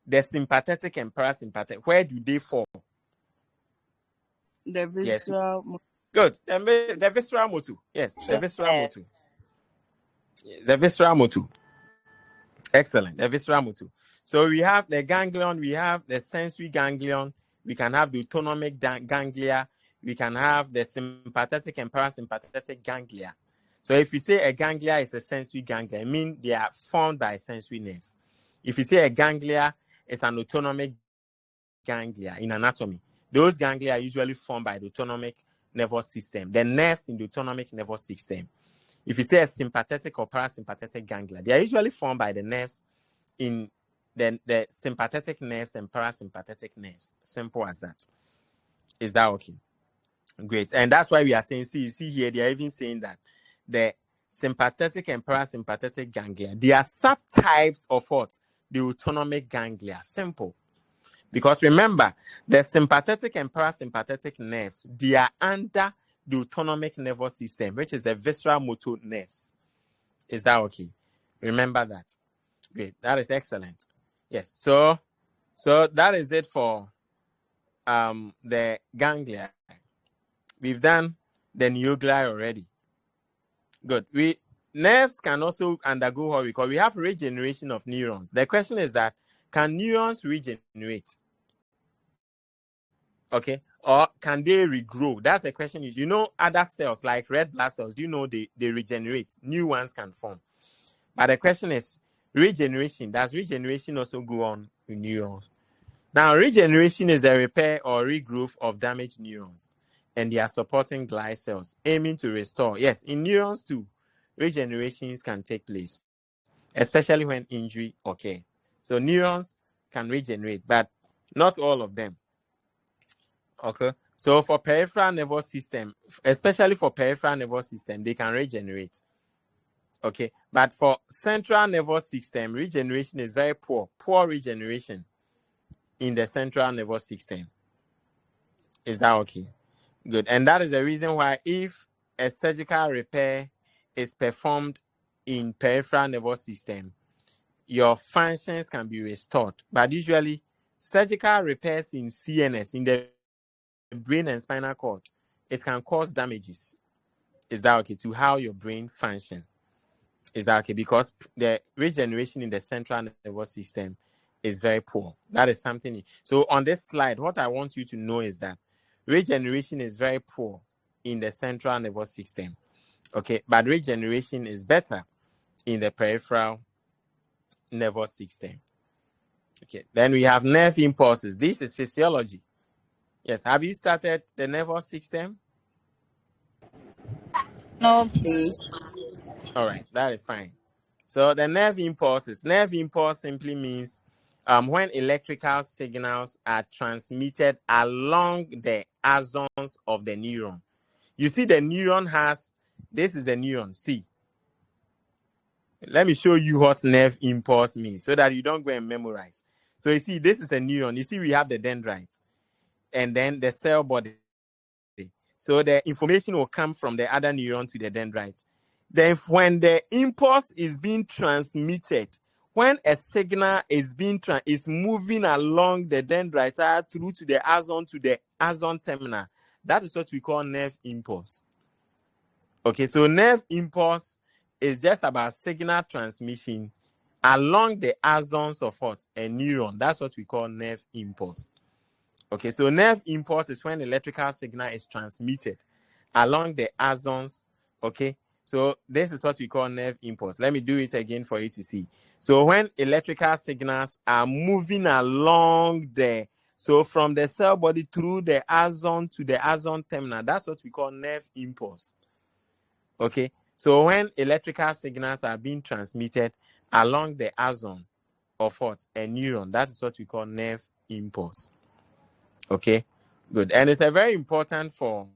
The sympathetic and parasympathetic, where do they fall? The visceral. Yes. Good. The visceral motor. Yes, the visceral motor. Yes, the visceral motor. Excellent. The visceral motor. So we have the ganglion, we have the sensory ganglion, we can have the autonomic ganglia, we can have the sympathetic and parasympathetic ganglia. So if you say a ganglia is a sensory ganglia, I mean they are formed by sensory nerves. If you say a ganglia is an autonomic ganglia in anatomy, those ganglia are usually formed by the autonomic nervous system, the nerves in the autonomic nervous system. If you say a sympathetic or parasympathetic ganglia, they are usually formed by the nerves in the sympathetic nerves and parasympathetic nerves. Simple as that. Is that okay? Great. And that's why we are saying, see, you see here, they are even saying that the sympathetic and parasympathetic ganglia, they are subtypes of what? The autonomic ganglia. Simple. Because remember, the sympathetic and parasympathetic nerves, they are under the autonomic nervous system, which is the visceral motor nerves. Is that okay? Remember that. Great. That is excellent. Yes. So that is it for the ganglia. We've done the nuclei already. Good. Nerves can also undergo what we call, we have regeneration of neurons. The question is that, can neurons regenerate? Okay. Or can they regrow? That's the question. You know, other cells like red blood cells, you know, they regenerate. New ones can form. But the question is, regeneration, does regeneration also go on in neurons? Now, regeneration is the repair or regrowth of damaged neurons and their supporting glial cells, aiming to restore. Yes, in neurons too, regenerations can take place, especially when injury occurs. So neurons can regenerate, but not all of them. Okay. So for peripheral nervous system, especially for peripheral nervous system, they can regenerate. Okay. But for central nervous system, regeneration is very poor. Poor regeneration in the central nervous system. Is that okay? Good. And that is the reason why if a surgical repair is performed in peripheral nervous system, your functions can be restored. But usually, surgical repairs in CNS, in the brain and spinal cord, it can cause damages. Is that okay? To how your brain function. Is that okay? Because the regeneration in the central nervous system is very poor. That is something. So on this slide, what I want you to know is that regeneration is very poor in the central nervous system. Okay, but regeneration is better in the peripheral nervous system. Okay, then we have nerve impulses. This is physiology. Yes, have you started the nervous system? No, please. All right, that is fine. So the nerve impulses. Nerve impulse simply means when electrical signals are transmitted along the axons of the neuron. You see, the neuron has, this is the neuron. See, let me show you what nerve impulse means so that you don't go and memorize. So you see, this is a neuron. You see, we have the dendrites and then the cell body. So the information will come from the other neuron to the dendrites. Then when the impulse is being transmitted, when a signal is is moving along the dendrites through to the axon terminal, that is what we call nerve impulse. Okay, so nerve impulse is just about signal transmission along the axons of what? A neuron. That's what we call nerve impulse. Okay, so nerve impulse is when electrical signal is transmitted along the axons. Okay, so this is what we call nerve impulse. Let me do it again for you to see. So when electrical signals are moving along so from the cell body through the axon to the axon terminal, that's what we call nerve impulse. Okay, so when electrical signals are being transmitted along the axon of what? A neuron, that is what we call nerve impulse. Okay, good. And it's a very important for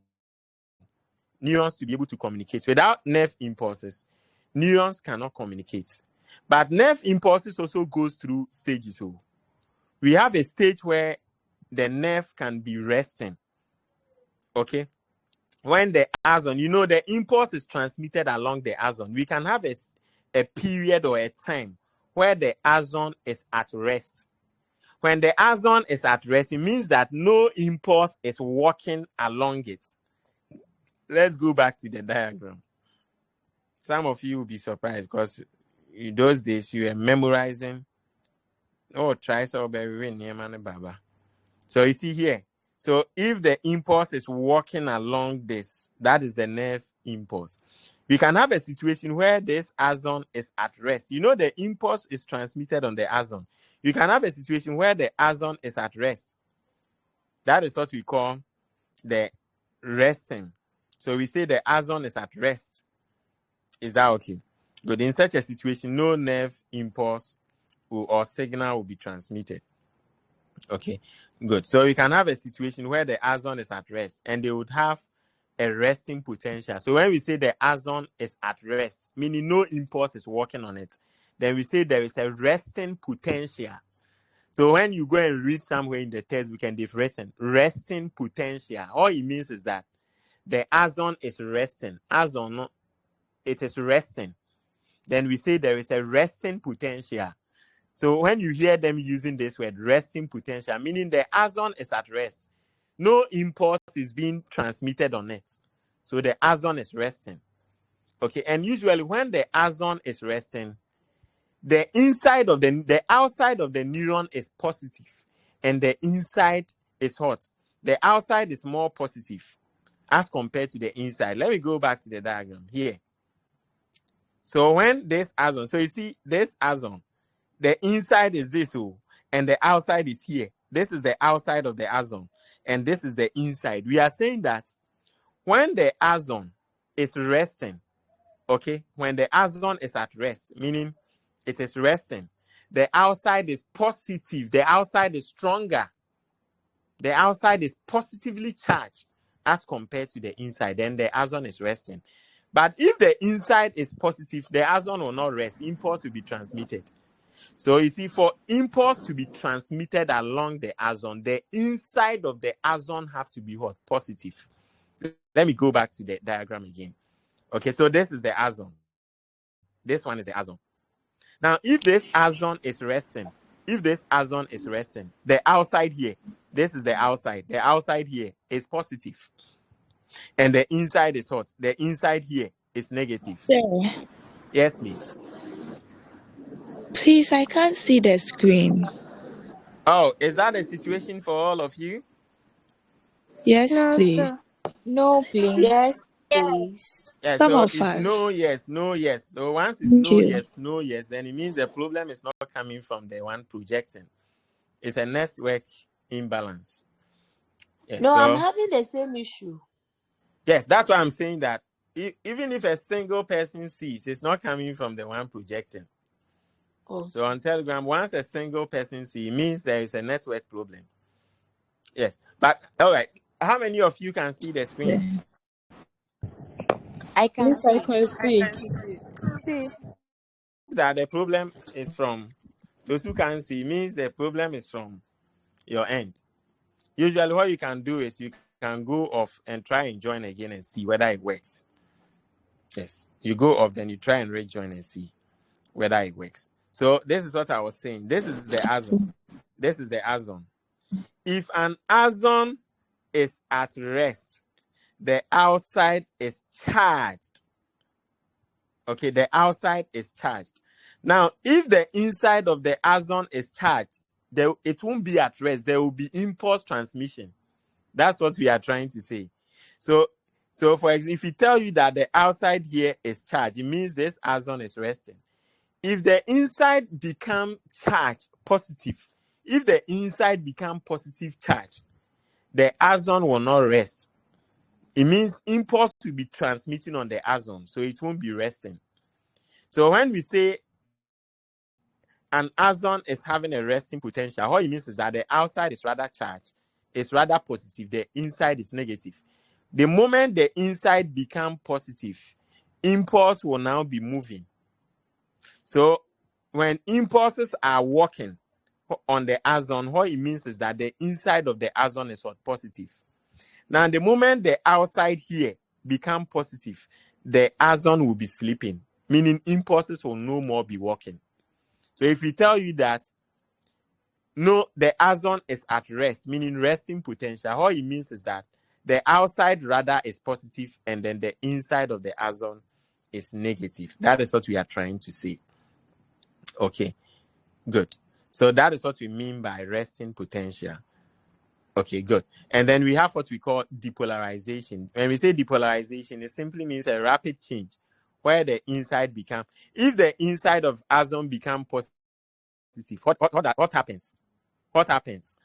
neurons to be able to communicate. Without nerve impulses, neurons cannot communicate. But nerve impulses also goes through stages. So we have a stage where the nerve can be resting. Okay, when the axon, the impulse is transmitted along the axon, we can have a period or a time where the axon is at rest. When the axon is at rest, it means that no impulse is walking along it. Let's go back to the diagram. Some of you will be surprised because in those days you were memorizing. Oh, try so Baba. So you see here. So if the impulse is walking along this, that is the nerve impulse. We can have a situation where this axon is at rest. The impulse is transmitted on the axon. You can have a situation where the axon is at rest. That is what we call the resting. So we say the axon is at rest. Is that okay? Good. In such a situation, no nerve impulse or signal will be transmitted. Okay, good. So we can have a situation where the axon is at rest and they would have a resting potential. So when we say the axon is at rest, meaning no impulse is working on it, then we say there is a resting potential. So when you go and read somewhere in the textbook and they've written resting potential, all it means is that the axon is resting. Axon, it is resting. Then we say there is a resting potential. So when you hear them using this word, resting potential, meaning the axon is at rest. No impulse is being transmitted on it. So the axon is resting. Okay, and usually when the axon is resting, the outside of the neuron is positive, and the inside is hot. The outside is more positive as compared to the inside. Let me go back to the diagram here. So when this axon, so you see this axon, the inside is this, and the outside is here. This is the outside of the axon, and this is the inside. We are saying that when the axon is resting, okay, when the axon is at rest, meaning it is resting, the outside is positive, the outside is stronger, the outside is positively charged as compared to the inside, then the axon is resting. But if the inside is positive, the axon will not rest, impulse will be transmitted. So you see, for impulse to be transmitted along the axon, the inside of the axon has to be what? Positive. Let me go back to the diagram again. Okay, so this is the axon. This one is the axon. Now, if this axon is resting, the outside here, this is the outside. The outside here is positive. And the inside is what? The inside here is negative. Sir, Yes, please. please, I can't see the screen. Oh, is that a situation for all of you? Yes, No, please. sir. No, please. Yes, please. Yeah, Some so of it's us. no, yes, no, yes. So once it's Thank no, you. yes, no, yes, then it means the problem is not coming from the one projecting. It's a network imbalance. Yes, No, I'm so having the same issue. yes, that's why I'm saying that even if a single person sees, it's not coming from the one projecting. Oh, So on Telegram, once a single person sees, it means there is a network problem. Yes, but all right. How many of you can see the screen? I can Yes, I see. can see. See. That the problem is from those who can see, means the problem is from your end. Usually what you can do is you can go off and try and join again and see whether it works. Yes, you go off, then you try and rejoin and see whether it works. So this is what I was saying. This is the axon. This is the axon. If an axon is at rest, the outside is charged. Okay, the outside is charged. Now, if the inside of the axon is charged, it won't be at rest. There will be impulse transmission. That's what we are trying to say. So for example, if we tell you that the outside here is charged, it means this axon is resting. If the inside become charged positive, if the inside become positive charge, the axon will not rest. It means impulse will be transmitting on the axon, so it won't be resting. So when we say an axon is having a resting potential, what it means is that the outside is rather charged, it's rather positive, the inside is negative. The moment the inside become positive, impulse will now be moving. So when impulses are working on the axon, what it means is that the inside of the axon is what? Positive. Now, the moment the outside here become positive, the axon will be sleeping, meaning impulses will no more be working. So if we tell you that no, the axon is at rest, meaning resting potential, what it means is that the outside radar is positive and then the inside of the axon is negative. That is what we are trying to say. Okay, good. So that is what we mean by resting potential. Okay, good. And then we have what we call depolarization. When we say depolarization, it simply means a rapid change where the inside become, if the inside of axon become positive, what happens? What happens?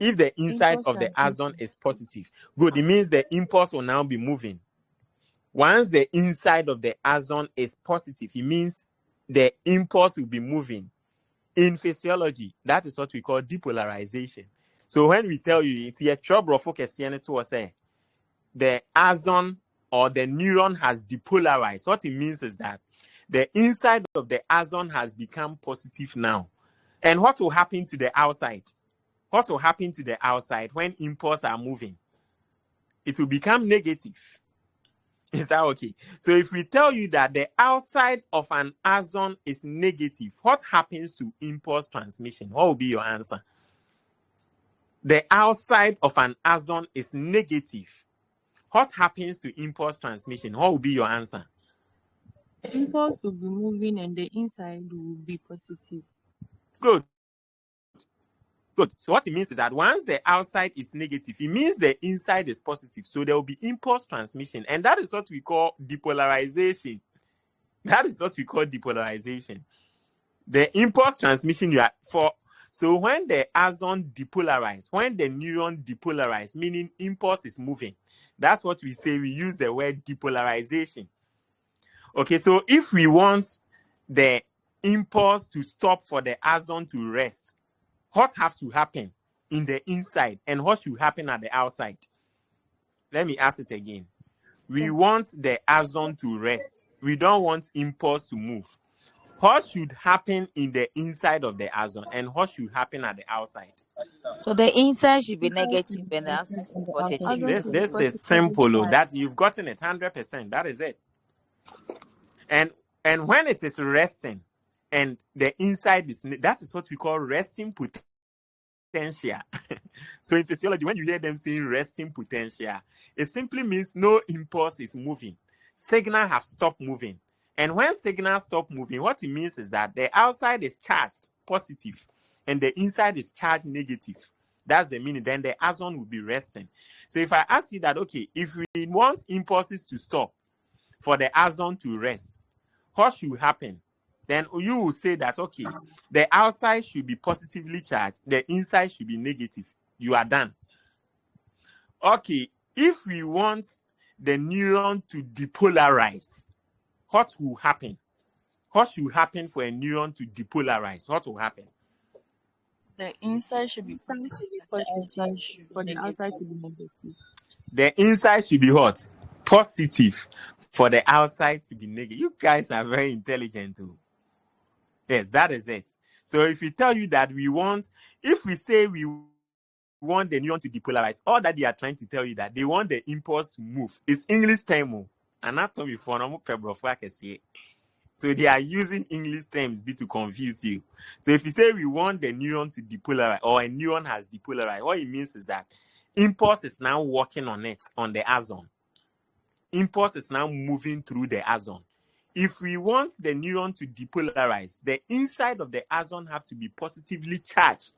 If the inside impulse of the axon transmission. is positive, good, it means the impulse will now be moving. Once the inside of the axon is positive, it means the impulse will be moving. In physiology, that is what we call depolarization. So when we tell you it's a trouble focus to say the axon or the neuron has depolarized, what it means is that the inside of the axon has become positive now. And what will happen to the outside? What will happen to the outside when impulses are moving? It will become negative. Is that okay? So if we tell you that the outside of an axon is negative, what happens to impulse transmission? What will be your answer? The outside of an axon is negative. What happens to impulse transmission? What will be your answer? Impulse will be moving and the inside will be positive. Good. Good. So what it means is that once the outside is negative, it means the inside is positive. So there will be impulse transmission. And that is what we call depolarization. That is what we call depolarization. The impulse transmission you are for. So when the axon depolarizes, when the neuron depolarizes, meaning impulse is moving, that's what we say. We use the word depolarization. Okay, so if we want the impulse to stop for the axon to rest, what have to happen in the inside and what should happen at the outside? Let me ask it again. We want the axon to rest. We don't want impulse to move. What should happen in the inside of the axon and what should happen at the outside? So the inside should be negative and the outside should be positive. Axon should be This is positively simple. charged. That you've gotten it 100%. That is it. And when it is resting and the inside is, that is what we call resting potential. So in physiology, when you hear them saying resting potential, it simply means no impulse is moving. Signal have stopped moving. And when signals stop moving, what it means is that the outside is charged positive and the inside is charged negative. That's the meaning. Then the axon will be resting. So if I ask you that, okay, if we want impulses to stop for the axon to rest, what should happen? Then you will say that, okay, the outside should be positively charged, the inside should be negative. You are done. Okay, if we want the neuron to depolarize, what will happen? What should happen for a neuron to depolarize? What will happen? The inside should be Inside positive should be and the outside positive should for be the outside negative. to be negative. The inside should be what? Positive for the outside to be negative. You guys are very intelligent too. Yes, that is it. So if we tell you that if we say we want the neuron to depolarize, all that they are trying to tell you that they want the impulse to move. It's English term. Anatomy for normal pebble. So they are using English terms to confuse you. So if you say we want the neuron to depolarize or a neuron has depolarized, what it means is that impulse is now working on it, on the axon. Impulse is now moving through the axon. If we want the neuron to depolarize, the inside of the axon have to be positively charged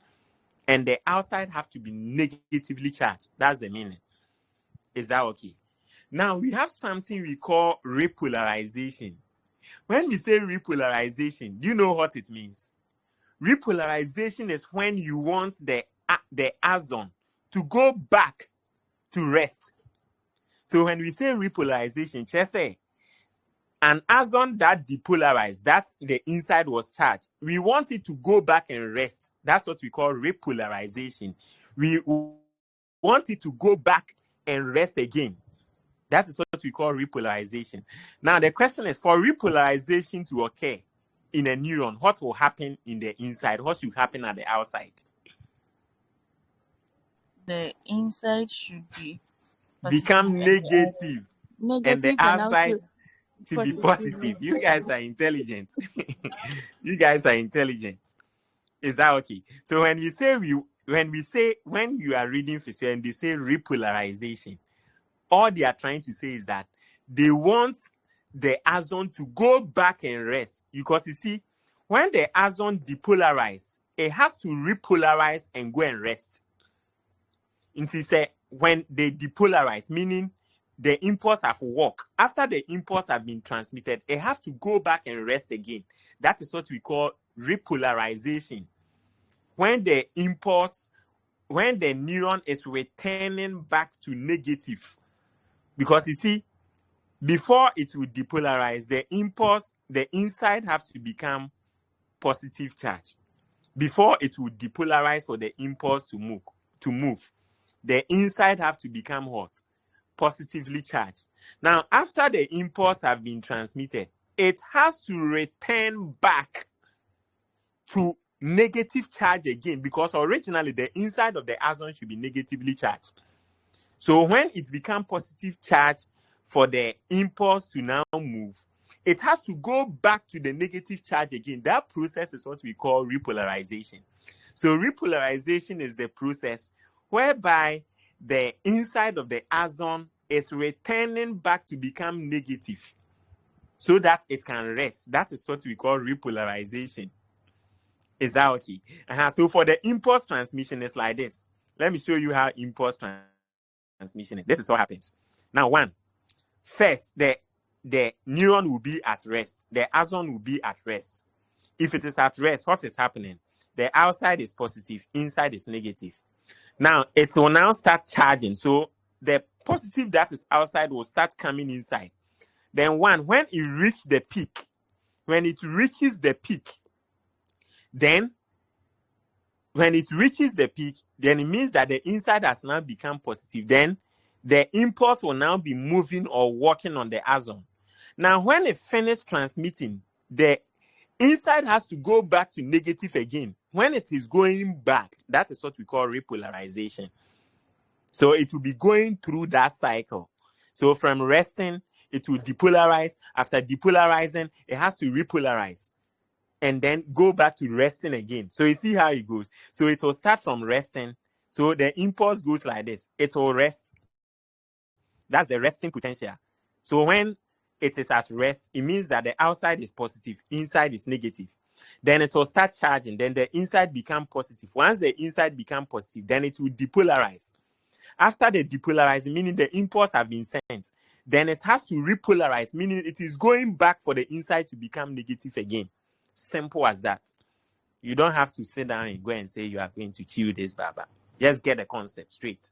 and the outside have to be negatively charged. That's the meaning. Is that okay? Now we have something we call repolarization. When we say repolarization, do you know what it means? Repolarization is when you want the axon to go back to rest. So when we say repolarization, just say an axon that depolarized, that the inside was charged, we want it to go back and rest. That's what we call repolarization. We want it to go back and rest again. That is what we call repolarization. Now, the question is, for repolarization to occur in a neuron, what will happen in the inside? What should happen at the outside? The inside should be Become positive and negative, and the Negative and outside also to be positive. positive. You guys are intelligent. You guys are intelligent. Is that okay? So when you are reading physics and they say repolarization, all they are trying to say is that they want the axon to go back and rest. Because you see, when the axon depolarizes, it has to repolarize and go and rest. If you say when they depolarize, meaning the impulse have worked. After the impulse have been transmitted, it has to go back and rest again. That is what we call repolarization. When the neuron is returning back to negative. Because you see, before it will depolarize, the inside have to become positive charge. Before it will depolarize for the impulse to move, the inside have to become what? Positively charged. Now, after the impulse have been transmitted, it has to return back to negative charge again, because originally the inside of the axon should be negatively charged. So when it becomes positive charge for the impulse to now move, it has to go back to the negative charge again. That process is what we call repolarization. So repolarization is the process whereby the inside of the axon is returning back to become negative so that it can rest. That is what we call repolarization. Is that okay? So for the impulse transmission, it's like this. Let me show you how impulse transmission is. This is what happens. Now, first, the neuron will be at rest. The axon will be at rest. If it is at rest, what is happening? The outside is positive, inside is negative. Now it will now start charging. So the positive that is outside will start coming inside. Then when it reaches the peak, then when it reaches the peak, then it means that the inside has now become positive. Then the impulse will now be moving or working on the axon. Now, when it finishes transmitting, the inside has to go back to negative again. When it is going back, that is what we call repolarization. So it will be going through that cycle. So from resting, it will depolarize. After depolarizing, it has to repolarize and then go back to resting again. So you see how it goes. So it will start from resting. So the impulse goes like this. It will rest. That's the resting potential. So when it is at rest, it means that the outside is positive, inside is negative. Then it will start charging. Then the inside become positive. Once the inside become positive, then it will depolarize. After the depolarizing, meaning the impulse have been sent, then it has to repolarize, meaning it is going back for the inside to become negative again. Simple as that. You don't have to sit down and go and say you are going to chew this baba. Just get the concept straight.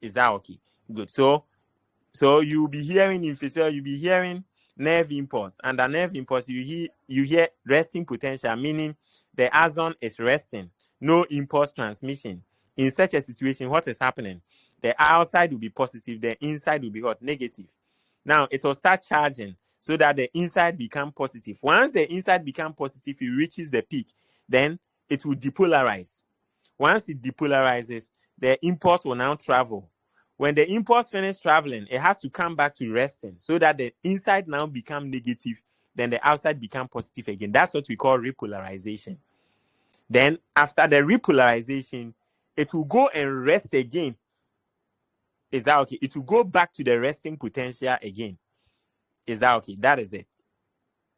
Is that okay? Good. So you'll be hearing in physiology, you'll be hearing nerve impulse. And the nerve impulse, you hear resting potential, meaning the axon is resting, no impulse transmission. In such a situation, what is happening? The outside will be positive, the inside will be what? Negative. Now it will start charging so that the inside become positive. Once the inside become positive, it reaches the peak, then it will depolarize. Once it depolarizes, the impulse will now travel. When the impulse finishes traveling, it has to come back to resting so that the inside now become negative, then the outside become positive again. That's what we call repolarization. Then after the repolarization, it will go and rest again. Is that okay? It will go back to the resting potential again. Is that okay? That is it.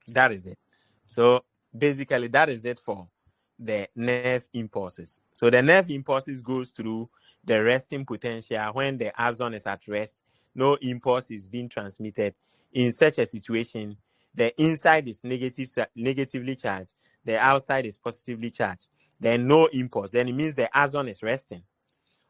That is it. So basically, that is it for the nerve impulses. So the nerve impulses goes through the resting potential when the axon is at rest. No impulse is being transmitted. In such a situation, the inside is negatively charged. The outside is positively charged. Then no impulse. Then it means the axon is resting.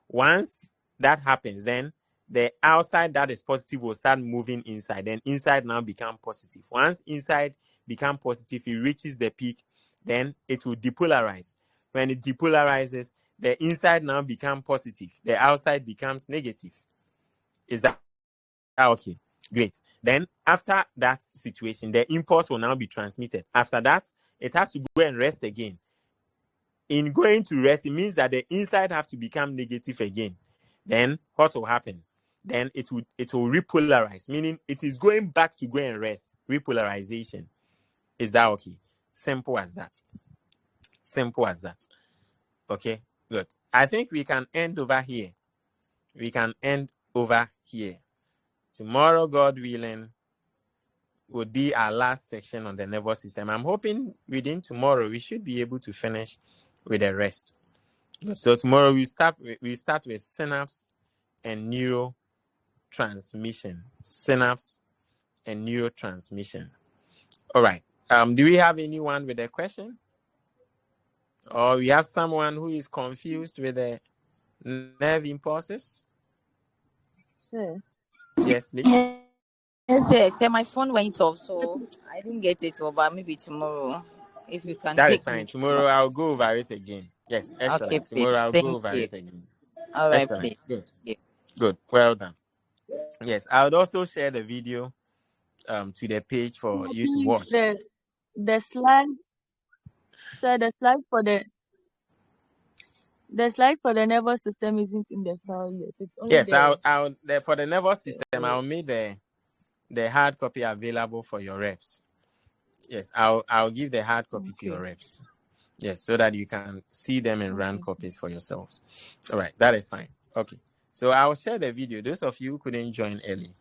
Once that happens, then the outside that is positive will start moving inside. Then inside now become positive. Once inside become positive, it reaches the peak, then it will depolarize. When it depolarizes, the inside now become positive. The outside becomes negative. Is that okay? Great. Then after that situation, the impulse will now be transmitted. After that, it has to go and rest again. In going to rest, it means that the inside have to become negative again. Then what will happen? Then it will repolarize, meaning it is going back to go and rest. Repolarization. Is that okay? Simple as that. Simple as that. Okay, good. I think we can end over here. We can end over here. Tomorrow, God willing, would be our last section on the nervous system. I'm hoping within tomorrow we should be able to finish with the rest. So tomorrow we start with synapse and neurotransmission. Synapse and neurotransmission. All right. Do we have anyone with a question? Or we have someone who is confused with the nerve impulses? Sir. Yes, please. Yes, sir. Sir, my phone went off, so I didn't get it. But maybe tomorrow, if you can That is take fine. me. Tomorrow I'll go over it again. Yes, Okay, excellent. please. Tomorrow I'll go Thank over you. it again. All right, Excellent. please. Good. Yeah. Good. Well done. Yes, I would also share the video to the page for you to Please, watch. the slide, sir, the slide for the nervous system isn't in the file yet. It's only Yes, the for the nervous system, I'll make the hard copy available for your reps. Yes, I'll give the hard copy to your reps. Yes, so that you can see them and run copies for yourselves. All right, that is fine. Okay, so I'll share the video. Those of you who couldn't join early,